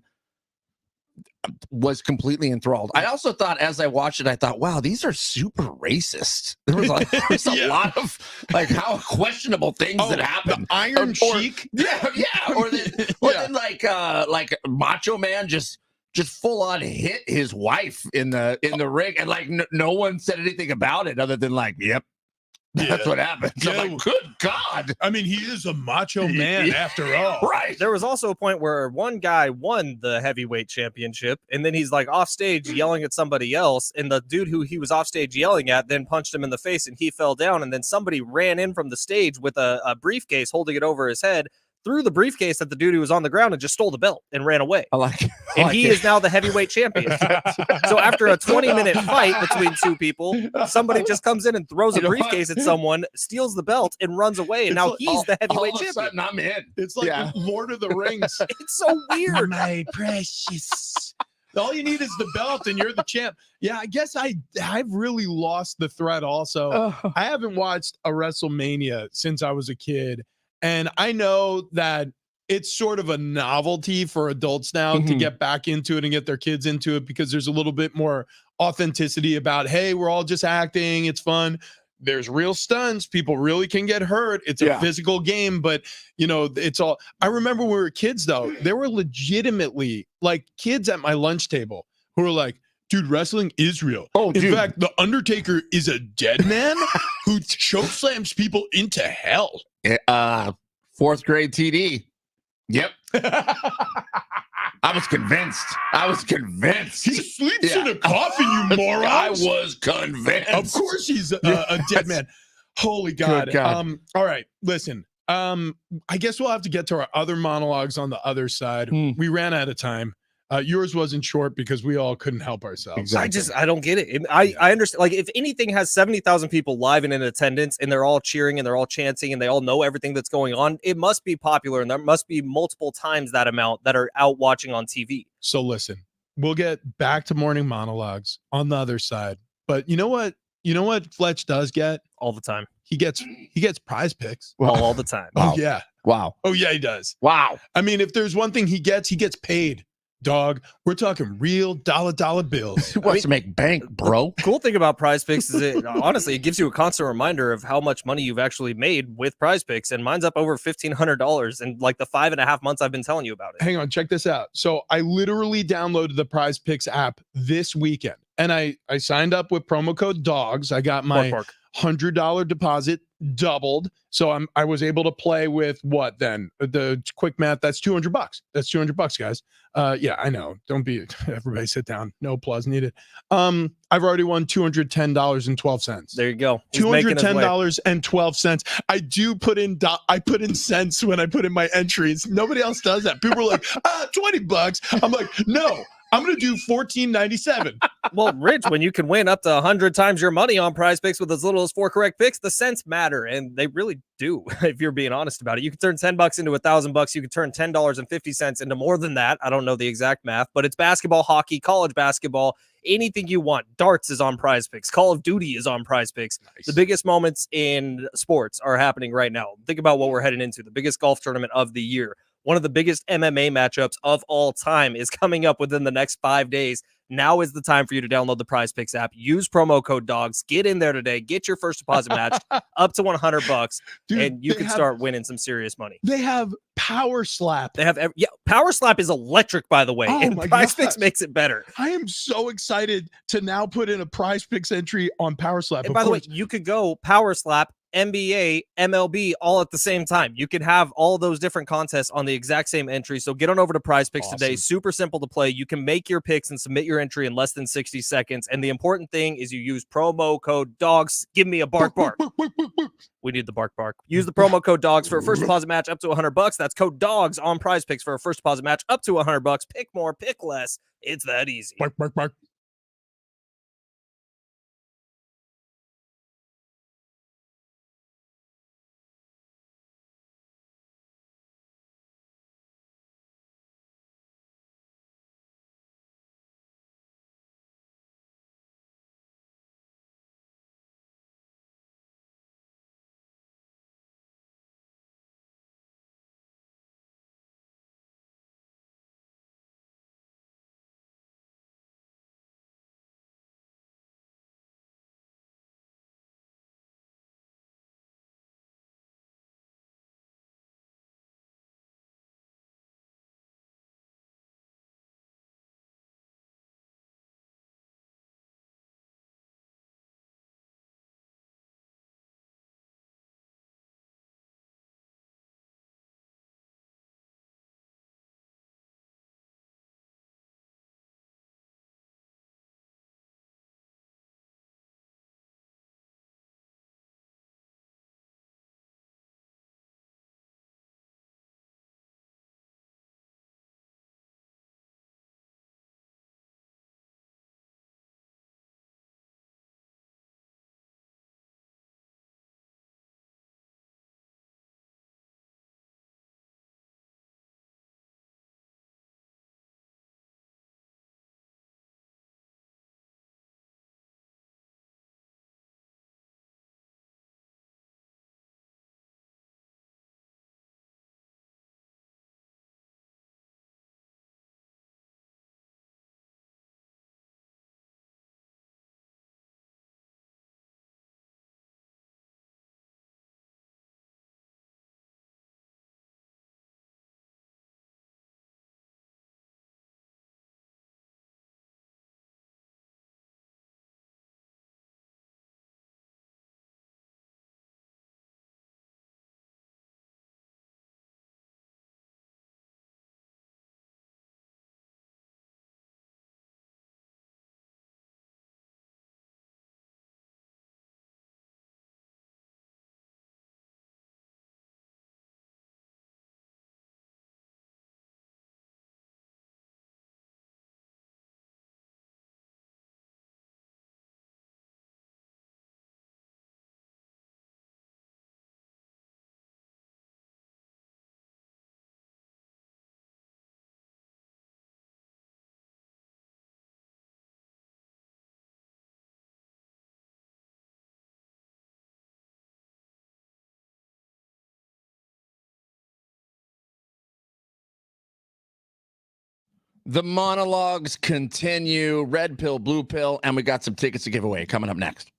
[SPEAKER 2] was completely enthralled. I also thought, as I watched it, I thought, wow, these are super racist. There was a lot of how questionable things that happened.
[SPEAKER 1] The Iron Sheik.
[SPEAKER 2] Or then like Macho Man just full on hit his wife in the ring, and no one said anything about it other than yep. That's what happened. So I'm like, good God.
[SPEAKER 1] I mean, he is a macho man after all.
[SPEAKER 2] Right.
[SPEAKER 3] There was also a point where one guy won the heavyweight championship, and then he's off stage yelling at somebody else, and the dude who he was off stage yelling at then punched him in the face, and he fell down, and then somebody ran in from the stage with a briefcase holding it over his head, threw the briefcase at the dude who was on the ground, and just stole the belt and ran away. He is now the heavyweight champion. So after a 20-minute fight between two people, somebody just comes in and throws a briefcase at someone, steals the belt, and runs away. And now he's the heavyweight champion.
[SPEAKER 2] Sudden, I'm in.
[SPEAKER 1] It's like Lord of the Rings.
[SPEAKER 3] It's so weird.
[SPEAKER 1] My precious. All you need is the belt, and you're the champ. Yeah, I guess I've really lost the thread. Also, I haven't watched a WrestleMania since I was a kid. And I know that it's sort of a novelty for adults now to get back into it and get their kids into it, because there's a little bit more authenticity about, hey, we're all just acting. It's fun. There's real stunts. People really can get hurt. It's a physical game, but it's all. I remember when we were kids, though, there were legitimately kids at my lunch table who were like, dude, wrestling is real. In fact, The Undertaker is a dead man who chokeslams people into hell.
[SPEAKER 2] 4th grade TD. Yep. I was convinced.
[SPEAKER 1] He sleeps in a coffin, you moron.
[SPEAKER 2] I was convinced.
[SPEAKER 1] Of course he's a dead man. Holy God. All right, listen. I guess we'll have to get to our other monologues on the other side. We ran out of time. Yours wasn't short because we all couldn't help ourselves.
[SPEAKER 3] Exactly. I don't get it. I understand. If anything has 70,000 people live and in attendance, and they're all cheering and they're all chanting and they all know everything that's going on, it must be popular, and there must be multiple times that amount that are out watching on TV.
[SPEAKER 1] So listen, we'll get back to morning monologues on the other side. But you know what? You know what Fletch does get?
[SPEAKER 3] all the time.
[SPEAKER 1] He gets prize picks.
[SPEAKER 3] All the time.
[SPEAKER 1] Oh
[SPEAKER 2] Wow.
[SPEAKER 1] yeah.
[SPEAKER 2] Wow.
[SPEAKER 1] Oh yeah, he does.
[SPEAKER 2] Wow.
[SPEAKER 1] I mean, if there's one thing he gets paid. Dog, we're talking real dollar bills.
[SPEAKER 2] Who wants to make bank, bro?
[SPEAKER 3] Cool thing about Prize Picks is it gives you a constant reminder of how much money you've actually made with Prize Picks, and mine's up over $1,500 in like the 5.5 months I've been telling you about it.
[SPEAKER 1] Hang on, check this out. So I literally downloaded the Prize Picks app this weekend, and I signed up with promo code DOGS. I got my
[SPEAKER 3] Bark.
[SPEAKER 1] $100 deposit doubled, so I was able to play with what then? The quick math, that's $200. That's $200, guys. Yeah, I know. Don't be everybody sit down. No applause needed. I've already won $210.12.
[SPEAKER 3] There you go. He's making his way.
[SPEAKER 1] $210.12. I do put in I put in cents when I put in my entries. Nobody else does that. People are like, $20. I'm like, no, I'm gonna do $14.97.
[SPEAKER 3] Well, Rich, when you can win up to 100 times your money on Prize Picks with as little as 4 correct picks, the cents matter, and they really do. If you're being honest about it, you can turn $10 into $1,000. You can turn $10.50 into more than that. I don't know the exact math, but it's basketball, hockey, college basketball, anything you want. Darts is on Prize Picks. Call of Duty is on Prize Picks.
[SPEAKER 1] Nice.
[SPEAKER 3] The biggest moments in sports are happening right now. Think about what we're heading into. The biggest golf tournament of the year. One of the biggest MMA matchups of all time is coming up within the next 5 days. Now is the time for you to download the Prize Picks app. Use promo code DOGS. Get in there today. Get your first deposit match up to $100,
[SPEAKER 1] Dude,
[SPEAKER 3] and you
[SPEAKER 1] they
[SPEAKER 3] can
[SPEAKER 1] have-
[SPEAKER 3] start winning some serious money.
[SPEAKER 1] They have Power Slap.
[SPEAKER 3] They have Power Slap is electric, by the way,
[SPEAKER 1] Oh
[SPEAKER 3] and
[SPEAKER 1] my
[SPEAKER 3] Prize Picks
[SPEAKER 1] gosh.
[SPEAKER 3] makes it better.
[SPEAKER 1] I am so excited to now put in a Prize Picks entry on Power Slap.
[SPEAKER 3] And
[SPEAKER 1] Of
[SPEAKER 3] by the way,
[SPEAKER 1] course,
[SPEAKER 3] you could go Power Slap, NBA, MLB all at the same time. You can have all those different contests on the exact same entry. So get on over to Prize Picks today.
[SPEAKER 1] Awesome.
[SPEAKER 3] Super simple to play. You can make your picks and submit your entry in less than 60 seconds. And the important thing is you use promo code DOGS. Give me a bark. We need the bark. Use the promo code DOGS for a first deposit match up to $100. That's code DOGS on Prize Picks for a first deposit match up to $100. Pick more, pick less. It's that easy.
[SPEAKER 1] bark.
[SPEAKER 2] The monologues continue. Red pill, blue pill, and we got some tickets to give away coming up next.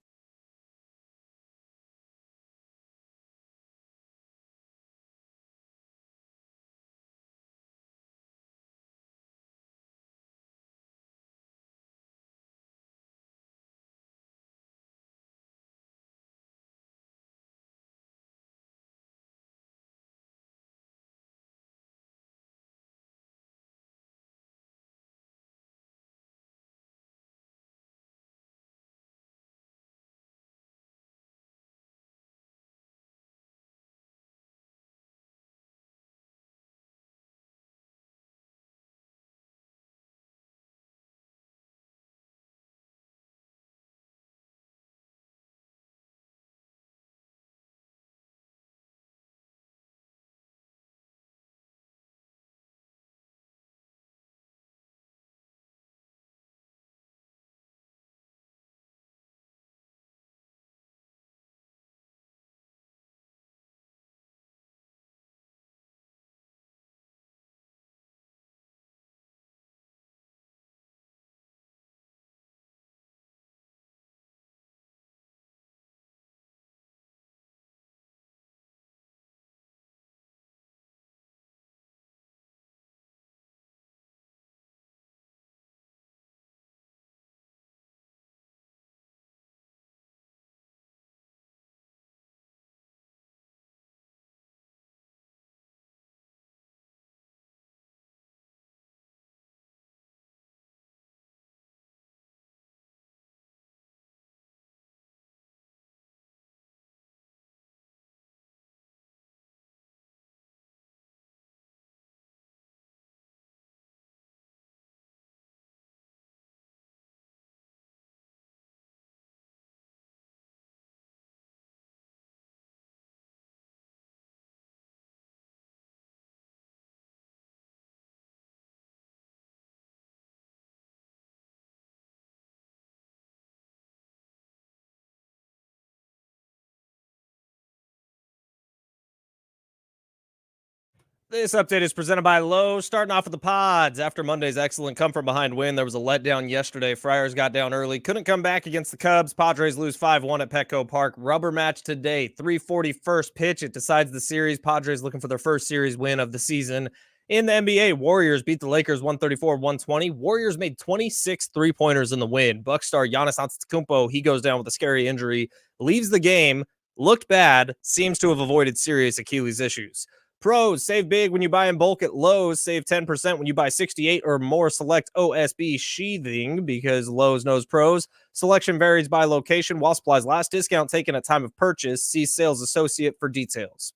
[SPEAKER 3] This update is presented by Lowe's. Starting off with the pods. After Monday's excellent come-from-behind win, there was a letdown yesterday. Friars got down early, couldn't come back against the Cubs. Padres lose 5-1 at Petco Park. Rubber match today, 3:40 first pitch. It decides the series. Padres looking for their first series win of the season. In the NBA, Warriors beat the Lakers 134-120. Warriors made 26 three-pointers in the win. Bucks star Giannis Antetokounmpo, he goes down with a scary injury, leaves the game, looked bad, seems to have avoided serious Achilles issues. Pros, save big when you buy in bulk at Lowe's. Save 10% when you buy 68 or more select OSB sheathing because Lowe's knows pros. Selection varies by location while supplies last. Discount taken at time of purchase. See sales associate for details.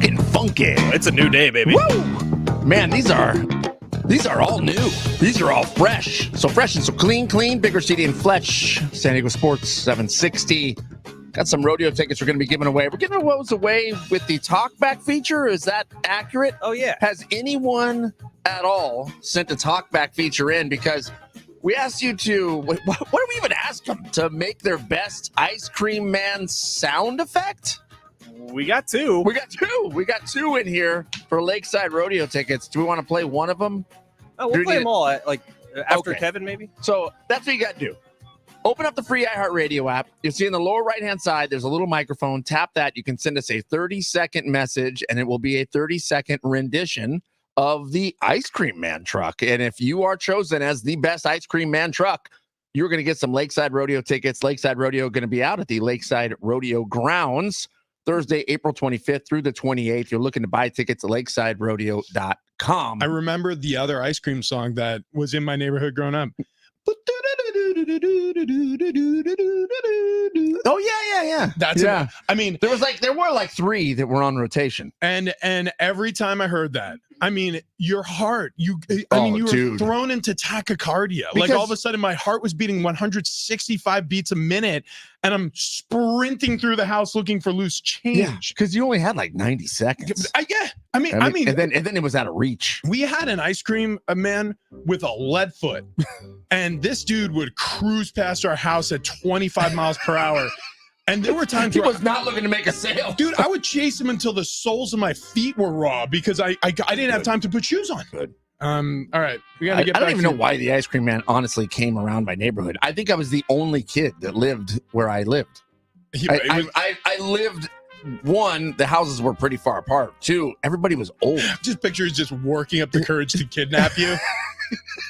[SPEAKER 2] Getting funky.
[SPEAKER 3] It's a new day, baby.
[SPEAKER 2] Woo! Man, these are all new. These are all fresh. So fresh and so clean, bigger CD and flesh. San Diego Sports 760. Got some rodeo tickets we're going to be giving away. We're giving those away with the talkback feature. Is that accurate?
[SPEAKER 3] Oh, yeah.
[SPEAKER 2] Has anyone at all sent a talkback feature in? Because we asked you to, what do we even ask them? To make their best ice cream man sound effect?
[SPEAKER 3] We got two.
[SPEAKER 2] We got two in here for Lakeside Rodeo tickets. Do we want to play one of them?
[SPEAKER 3] Oh, we'll play them all after
[SPEAKER 2] Okay.
[SPEAKER 3] Kevin, maybe.
[SPEAKER 2] So that's what you got to do. Open up the free iHeartRadio app. You'll see in the lower right-hand side, there's a little microphone. Tap that. You can send us a 30-second message, and it will be a 30-second rendition of the Ice Cream Man truck. And if you are chosen as the best Ice Cream Man truck, you're going to get some Lakeside Rodeo tickets. Lakeside Rodeo going to be out at the Lakeside Rodeo grounds Thursday, April 25th through the 28th. You're looking to buy tickets at lakesiderodeo.com.
[SPEAKER 1] I remember the other ice cream song that was in my neighborhood growing up.
[SPEAKER 2] Oh, yeah.
[SPEAKER 1] That's
[SPEAKER 2] yeah.
[SPEAKER 1] it. I mean,
[SPEAKER 2] There were like three that were on rotation.
[SPEAKER 1] and every time I heard that, I mean, your heart, you
[SPEAKER 2] Oh,
[SPEAKER 1] were
[SPEAKER 2] dude.
[SPEAKER 1] thrown into tachycardia. Like
[SPEAKER 2] Because-
[SPEAKER 1] all of a sudden my heart was beating 165 beats a minute and I'm sprinting through the house looking for loose change.
[SPEAKER 2] Because you only had like 90 seconds.
[SPEAKER 1] I mean,
[SPEAKER 2] and then it was out of reach.
[SPEAKER 1] we had an ice cream man with a lead foot, and this dude would cruise past our house at 25 miles per hour. And there were times
[SPEAKER 2] He
[SPEAKER 1] where
[SPEAKER 2] was not looking to make a sale.
[SPEAKER 1] dude, I would chase him until the soles of my feet were raw because I didn't have time to put shoes on.
[SPEAKER 2] Good.
[SPEAKER 1] All right, we got to get.
[SPEAKER 2] I don't even know why the ice cream man honestly came around my neighborhood. I think I was the only kid that lived where I lived. I lived. One, the houses were pretty far apart. Two, everybody was old.
[SPEAKER 1] Just pictures just working up the courage to kidnap you.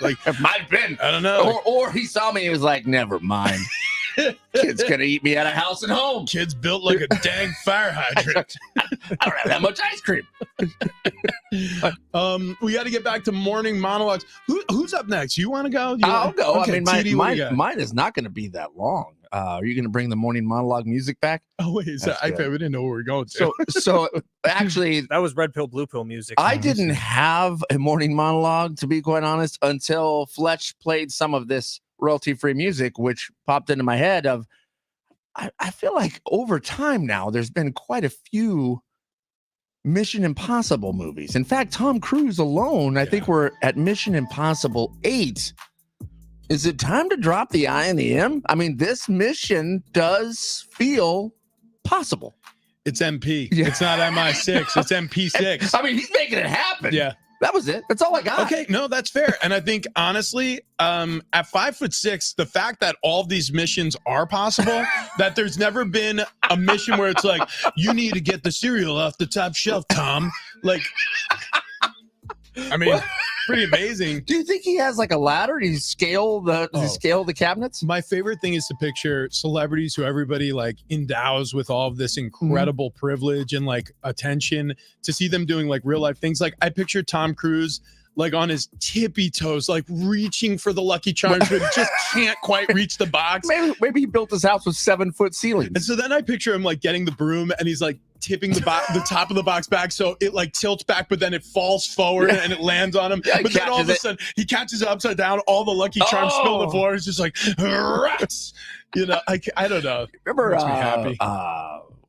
[SPEAKER 1] Like,
[SPEAKER 2] It might have been.
[SPEAKER 1] I don't know.
[SPEAKER 2] Or he saw me and was like, never mind. Kid's gonna eat me at a house and home.
[SPEAKER 1] Kids built like a dang fire hydrant.
[SPEAKER 2] I don't have that much ice cream.
[SPEAKER 1] We got to get back to morning monologues. Who's up next? You want to go?
[SPEAKER 2] I'll go.
[SPEAKER 1] Okay,
[SPEAKER 2] I mean,
[SPEAKER 1] TD, what do you got?
[SPEAKER 2] mine is not going to be that long. Are you going to bring the morning monologue music back?
[SPEAKER 1] Oh wait, is that,
[SPEAKER 2] That's good.
[SPEAKER 1] we didn't know where we were going to.
[SPEAKER 2] So actually,
[SPEAKER 3] That was red pill, blue pill music.
[SPEAKER 2] I didn't have a morning monologue, to be quite honest, until Fletch played some of this royalty-free music, which popped into my head of, I feel like over time now, there's been quite a few Mission Impossible movies. In fact, Tom Cruise alone, I think we're at Mission Impossible 8. Is it time to drop the I and the M? I mean, this mission does feel possible.
[SPEAKER 1] It's MP.
[SPEAKER 2] Yeah.
[SPEAKER 1] It's not MI6. It's MP6.
[SPEAKER 2] I mean, he's making it happen.
[SPEAKER 1] Yeah.
[SPEAKER 2] That was it. That's all I got.
[SPEAKER 1] Okay, no, that's fair. And I think honestly, at 5'6", the fact that all these missions are possible, that there's never been a mission where it's like, you need to get the cereal off the top shelf, Tom. Like, I mean, pretty amazing.
[SPEAKER 2] Do you think he has like a ladder? Do you scale the cabinets?
[SPEAKER 1] My favorite thing is to picture celebrities who everybody like endows with all of this incredible privilege and like attention, to see them doing like real life things. Like I picture Tom Cruise like on his tippy toes, like reaching for the Lucky Charms, but just can't quite reach the box.
[SPEAKER 2] Maybe he built his house with 7-foot ceilings.
[SPEAKER 1] And so then I picture him like getting the broom and he's like tipping the top of the box back so it like tilts back, but then it falls forward and it lands on him.
[SPEAKER 2] Yeah,
[SPEAKER 1] but then all of a sudden he catches it upside down. All the Lucky Charms spill on the floor. It's just like rats. You know, I don't know.
[SPEAKER 2] Remember,
[SPEAKER 1] Makes me happy.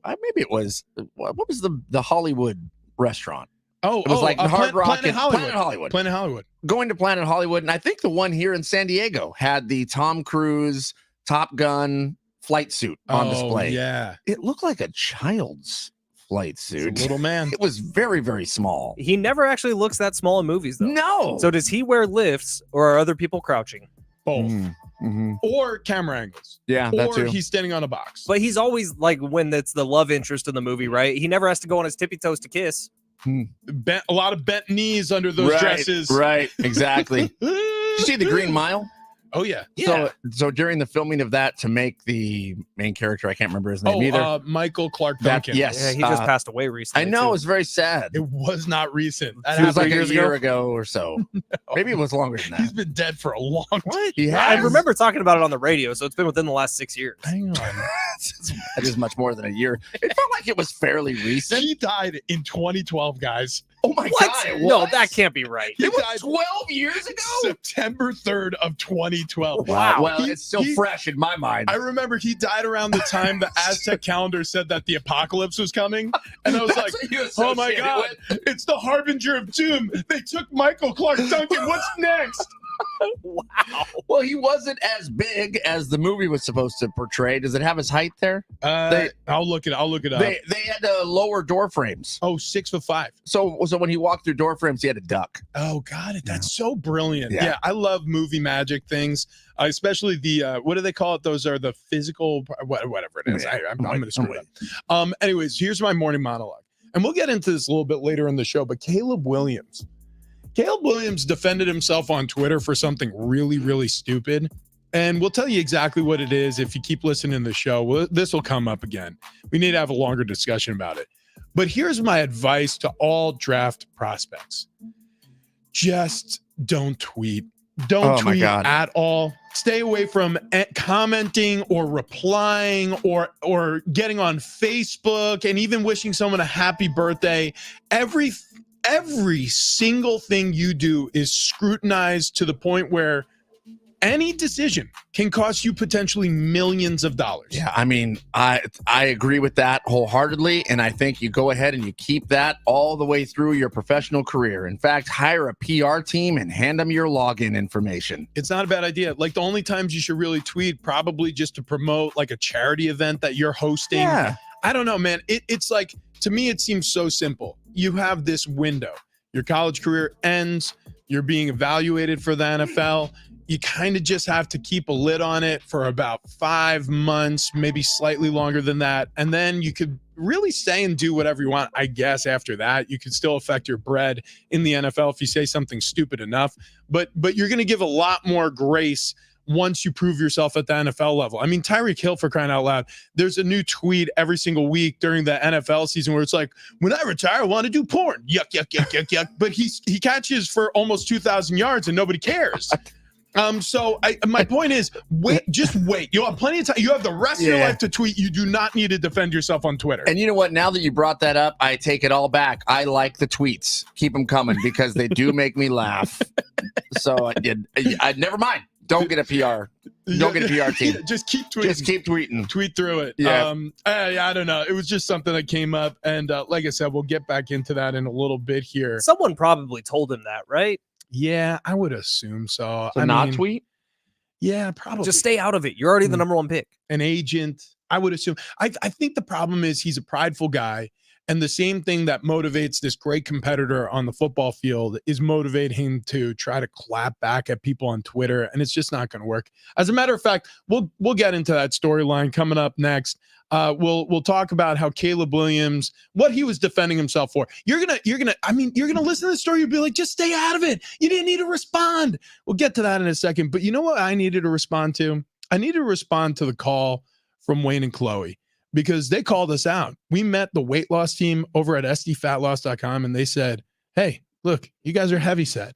[SPEAKER 2] Maybe it was, what was the Hollywood restaurant?
[SPEAKER 1] Oh,
[SPEAKER 2] It was like Hard Rock
[SPEAKER 1] Planet
[SPEAKER 2] and
[SPEAKER 1] Hollywood. Planet Hollywood.
[SPEAKER 2] Going to Planet Hollywood, and I think the one here in San Diego had the Tom Cruise Top Gun flight suit on display.
[SPEAKER 1] Yeah,
[SPEAKER 2] It looked like a child's flight suit.
[SPEAKER 1] it's a little man.
[SPEAKER 2] It was very, very small.
[SPEAKER 3] He never actually looks that small in movies, though.
[SPEAKER 2] No.
[SPEAKER 3] So does he wear lifts, or are other people crouching?
[SPEAKER 1] Both.
[SPEAKER 2] Mm-hmm.
[SPEAKER 1] Or camera angles.
[SPEAKER 2] Yeah, that
[SPEAKER 1] Or
[SPEAKER 2] too.
[SPEAKER 1] he's standing on a box.
[SPEAKER 3] But he's always like, when it's the love interest in the movie, right? He never has to go on his tippy toes to kiss.
[SPEAKER 1] A lot of bent knees under those dresses.
[SPEAKER 2] Right, exactly. Did you see the Green Mile?
[SPEAKER 1] Oh yeah.
[SPEAKER 2] So during the filming of that, to make the main character, I can't remember his name either.
[SPEAKER 1] Michael Clark
[SPEAKER 2] That,
[SPEAKER 1] Duncan.
[SPEAKER 2] yes,
[SPEAKER 3] Yeah, he just passed away recently.
[SPEAKER 2] I know,
[SPEAKER 3] too.
[SPEAKER 2] it was very sad.
[SPEAKER 1] It was not recent. That
[SPEAKER 2] It was like
[SPEAKER 1] happened
[SPEAKER 2] a year ago or so. Maybe it was longer than
[SPEAKER 1] He's
[SPEAKER 2] that.
[SPEAKER 1] been dead for a long time.
[SPEAKER 2] He
[SPEAKER 3] I
[SPEAKER 2] has.
[SPEAKER 3] remember talking about it on the radio, so it's been within the last 6 years.
[SPEAKER 1] Hang on.
[SPEAKER 2] That is much more than a year. It felt like it was fairly recent.
[SPEAKER 1] He died in 2012, guys.
[SPEAKER 2] Oh my
[SPEAKER 3] What?
[SPEAKER 2] god! It
[SPEAKER 3] No,
[SPEAKER 2] was?
[SPEAKER 3] that can't be right.
[SPEAKER 1] He
[SPEAKER 2] It was
[SPEAKER 1] died
[SPEAKER 2] 12 years ago.
[SPEAKER 1] September 3rd of 2012.
[SPEAKER 2] Wow. Well,
[SPEAKER 1] He-
[SPEAKER 2] it's still
[SPEAKER 1] he-
[SPEAKER 2] fresh in my mind.
[SPEAKER 1] I remember he died around the time the Aztec calendar said that the apocalypse was coming. And I was like,
[SPEAKER 2] That's what you
[SPEAKER 1] oh my
[SPEAKER 2] associate it
[SPEAKER 1] God,
[SPEAKER 2] with.
[SPEAKER 1] it's the harbinger of doom. They took Michael Clark Duncan. What's next?
[SPEAKER 3] Wow.
[SPEAKER 2] Well, he wasn't as big as the movie was supposed to portray. Does it have his height there?
[SPEAKER 1] I'll look it up.
[SPEAKER 2] They had to lower door frames.
[SPEAKER 1] Oh, 6'5".
[SPEAKER 2] So when he walked through door frames, he had to duck.
[SPEAKER 1] Oh, got it. That's so brilliant.
[SPEAKER 2] Yeah.
[SPEAKER 1] Yeah, I love movie magic things, especially the what do they call it? Those are the physical, whatever it is.
[SPEAKER 2] Yeah.
[SPEAKER 1] I'm going to screw it up. Anyways, here's my morning monologue, and we'll get into this a little bit later in the show. But Caleb Williams defended himself on Twitter for something really, really stupid. And we'll tell you exactly what it is if you keep listening to the show. This will come up again. We need to have a longer discussion about it. But here's my advice to all draft prospects. Just don't tweet. Don't tweet at all. Stay away from commenting or replying or getting on Facebook and even wishing someone a happy birthday. Every single thing you do is scrutinized to the point where any decision can cost you potentially millions of dollars.
[SPEAKER 2] Yeah, I mean, I agree with that wholeheartedly, and I think you go ahead and you keep that all the way through your professional career. In fact, hire a PR team and hand them your login information.
[SPEAKER 1] It's not a bad idea. Like, the only times you should really tweet, probably just to promote like a charity event that you're hosting.
[SPEAKER 2] Yeah.
[SPEAKER 1] I don't know, man. It's like, to me, it seems so simple. You have this window. Your college career ends. You're being evaluated for the NFL. You kind of just have to keep a lid on it for about 5 months, maybe slightly longer than that. And then you could really say and do whatever you want, I guess, after that. You could still affect your bread in the NFL if you say something stupid enough. But you're going to give a lot more grace once you prove yourself at the NFL level. I mean, Tyreek Hill, for crying out loud, there's a new tweet every single week during the NFL season where it's like, when I retire, I want to do porn. Yuck, yuck, yuck, yuck, yuck. But he catches for almost 2,000 yards and nobody cares. So my point is, just wait. You'll have plenty of time. You have the rest of your life to tweet. You do not need to defend yourself on Twitter.
[SPEAKER 2] And you know what? Now that you brought that up, I take it all back. I like the tweets. Keep them coming because they do make me laugh. So I never mind. Don't get a PR. Don't get a PR team.
[SPEAKER 1] Just keep tweeting.
[SPEAKER 2] Just keep tweeting.
[SPEAKER 1] Tweet through it.
[SPEAKER 2] Yeah.
[SPEAKER 1] I don't know. It was just something that came up. And like I said, we'll get back into that in a little bit here.
[SPEAKER 3] Someone probably told him that, right?
[SPEAKER 1] Yeah, I would assume so.
[SPEAKER 2] So not tweet?
[SPEAKER 1] Yeah, probably.
[SPEAKER 3] Just stay out of it. You're already the number one pick.
[SPEAKER 1] An agent, I would assume. I think the problem is he's a prideful guy. And the same thing that motivates this great competitor on the football field is motivating him to try to clap back at people on Twitter. And it's just not going to work. As a matter of fact, we'll get into that storyline coming up next. We'll talk about how Caleb Williams, what he was defending himself for. You're gonna listen to the story. You'll be like, just stay out of it. You didn't need to respond. We'll get to that in a second. But you know what I needed to respond to? I needed to respond to the call from Wayne and Chloe, because they called us out. We met the weight loss team over at sdfatloss.com, and they said, hey, look, you guys are heavy set.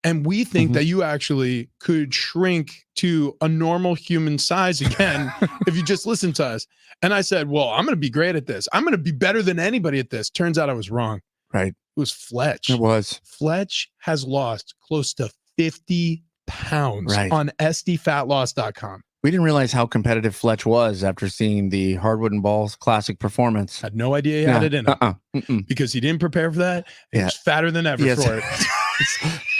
[SPEAKER 1] And we think that you actually could shrink to a normal human size again if you just listen to us. And I said, well, I'm going to be great at this. I'm going to be better than anybody at this. Turns out I was wrong.
[SPEAKER 2] Right.
[SPEAKER 1] It was Fletch.
[SPEAKER 2] It was.
[SPEAKER 1] Fletch has lost close to 50 pounds on sdfatloss.com.
[SPEAKER 2] We didn't realize how competitive Fletch was after seeing the Hardwood and Balls Classic performance.
[SPEAKER 1] Had no idea he had it in him because he didn't prepare for that. He was fatter than ever for it.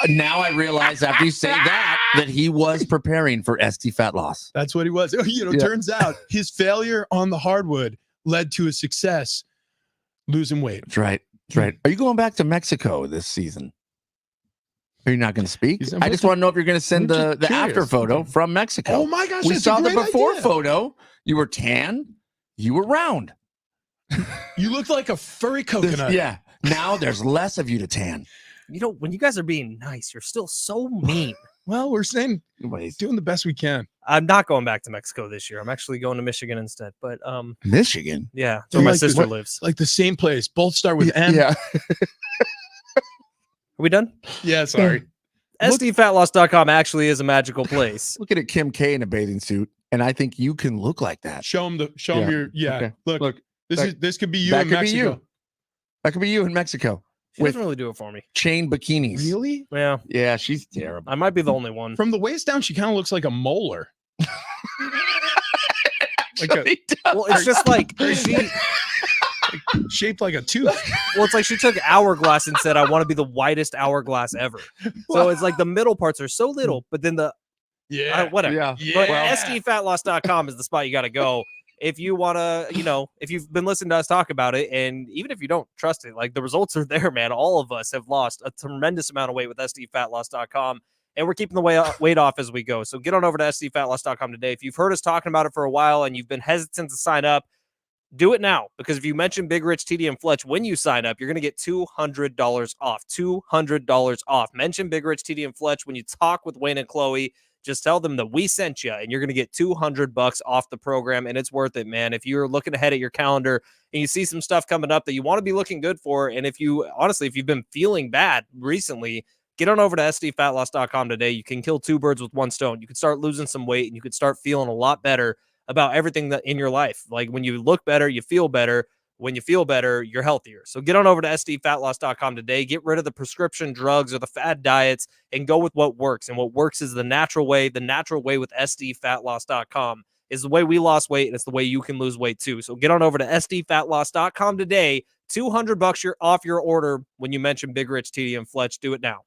[SPEAKER 2] Now I realize after you say that he was preparing for SD Fat Loss.
[SPEAKER 1] That's what he was. Turns out his failure on the hardwood led to his success losing weight.
[SPEAKER 2] That's right. That's right. Are you going back to Mexico this season? Are you not going to speak? I just want to know if you're going to send the after photo from Mexico.
[SPEAKER 1] Oh my gosh.
[SPEAKER 2] We saw the before photo. You were tan. You were round.
[SPEAKER 1] You looked like a furry coconut.
[SPEAKER 2] Yeah. Now there's less of you to tan.
[SPEAKER 3] You know, when you guys are being nice, you're still so mean.
[SPEAKER 1] Well, we're saying doing the best we can.
[SPEAKER 3] I'm not going back to Mexico this year. I'm actually going to Michigan instead. But
[SPEAKER 2] Michigan?
[SPEAKER 3] Yeah, where my sister lives.
[SPEAKER 1] Like the same place. Both start with M.
[SPEAKER 2] Yeah.
[SPEAKER 3] Are we done?
[SPEAKER 1] Yeah, sorry.
[SPEAKER 3] SDFatLoss.com actually is a magical place.
[SPEAKER 2] Looking at Kim K in a bathing suit, and I think you can look like that.
[SPEAKER 1] Show him your
[SPEAKER 2] Okay.
[SPEAKER 1] Look. This could be you in Mexico.
[SPEAKER 2] That could be you in Mexico.
[SPEAKER 3] She doesn't really do it for me.
[SPEAKER 2] Chain bikinis.
[SPEAKER 1] Really?
[SPEAKER 3] Yeah.
[SPEAKER 2] Yeah, she's terrible.
[SPEAKER 3] I might be the only one.
[SPEAKER 1] From the waist down, she kind of looks like a molar.
[SPEAKER 3] Well, it's just like she
[SPEAKER 1] shaped like a tooth.
[SPEAKER 3] Well, it's like she took hourglass and said, I want to be the whitest hourglass ever. So it's like the middle parts are so little, but then whatever.
[SPEAKER 2] Yeah.
[SPEAKER 3] But SDFatLoss.com is the spot you got to go. If you want to, if you've been listening to us talk about it, and even if you don't trust it, like the results are there, man. All of us have lost a tremendous amount of weight with SDFatLoss.com, and we're keeping the weight off as we go. So get on over to SDFatLoss.com today. If you've heard us talking about it for a while and you've been hesitant to sign up, do it now, because if you mention Big Rich, TD, and Fletch when you sign up, you're going to get $200 off. $200 off. Mention Big Rich, TD, and Fletch when you talk with Wayne and Chloe. Just tell them that we sent you, and you're going to get $200 off the program, and it's worth it, man. If you're looking ahead at your calendar and you see some stuff coming up that you want to be looking good for, and if you've been feeling bad recently, get on over to SDFatLoss.com today. You can kill two birds with one stone. You can start losing some weight, and you can start feeling a lot better about everything that in your life. Like when you look better, you feel better. when you feel better, you're healthier. So get on over to sdfatloss.com today. Get rid of the prescription drugs or the fad diets and go with what works. And what works is the natural way. The natural way with sdfatloss.com is the way we lost weight, and it's the way you can lose weight too. So get on over to sdfatloss.com today. $200 off your order when you mention Big Rich, TD, and Fletch. Do it now.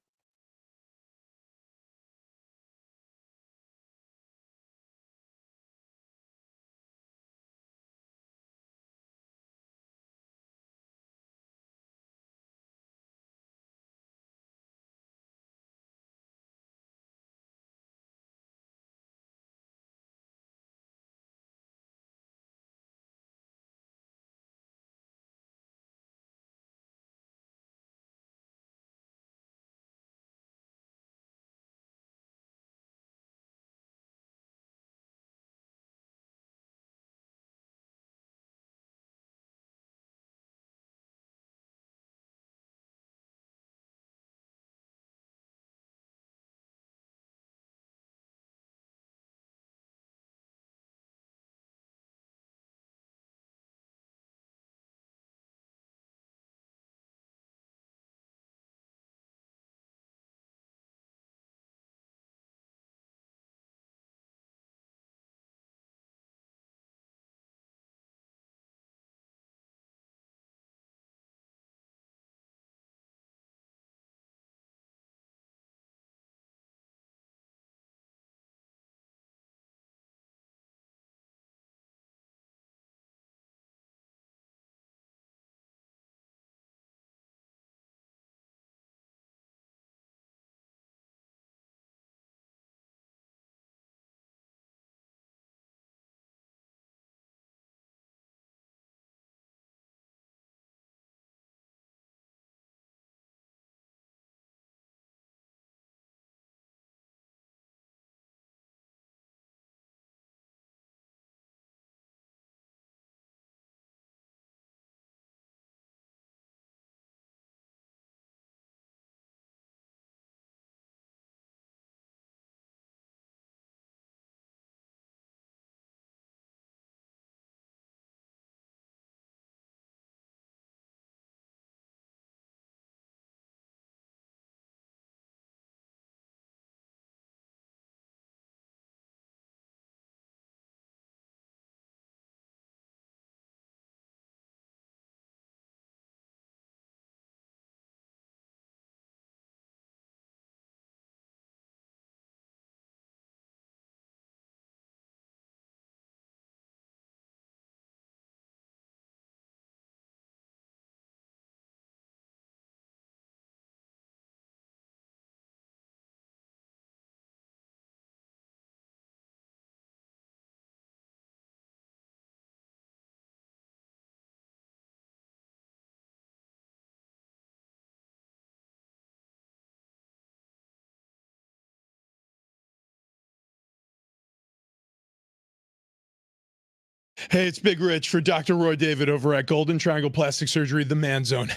[SPEAKER 1] Hey, it's Big Rich for Dr. Roy David over at Golden Triangle Plastic Surgery, the Man Zone.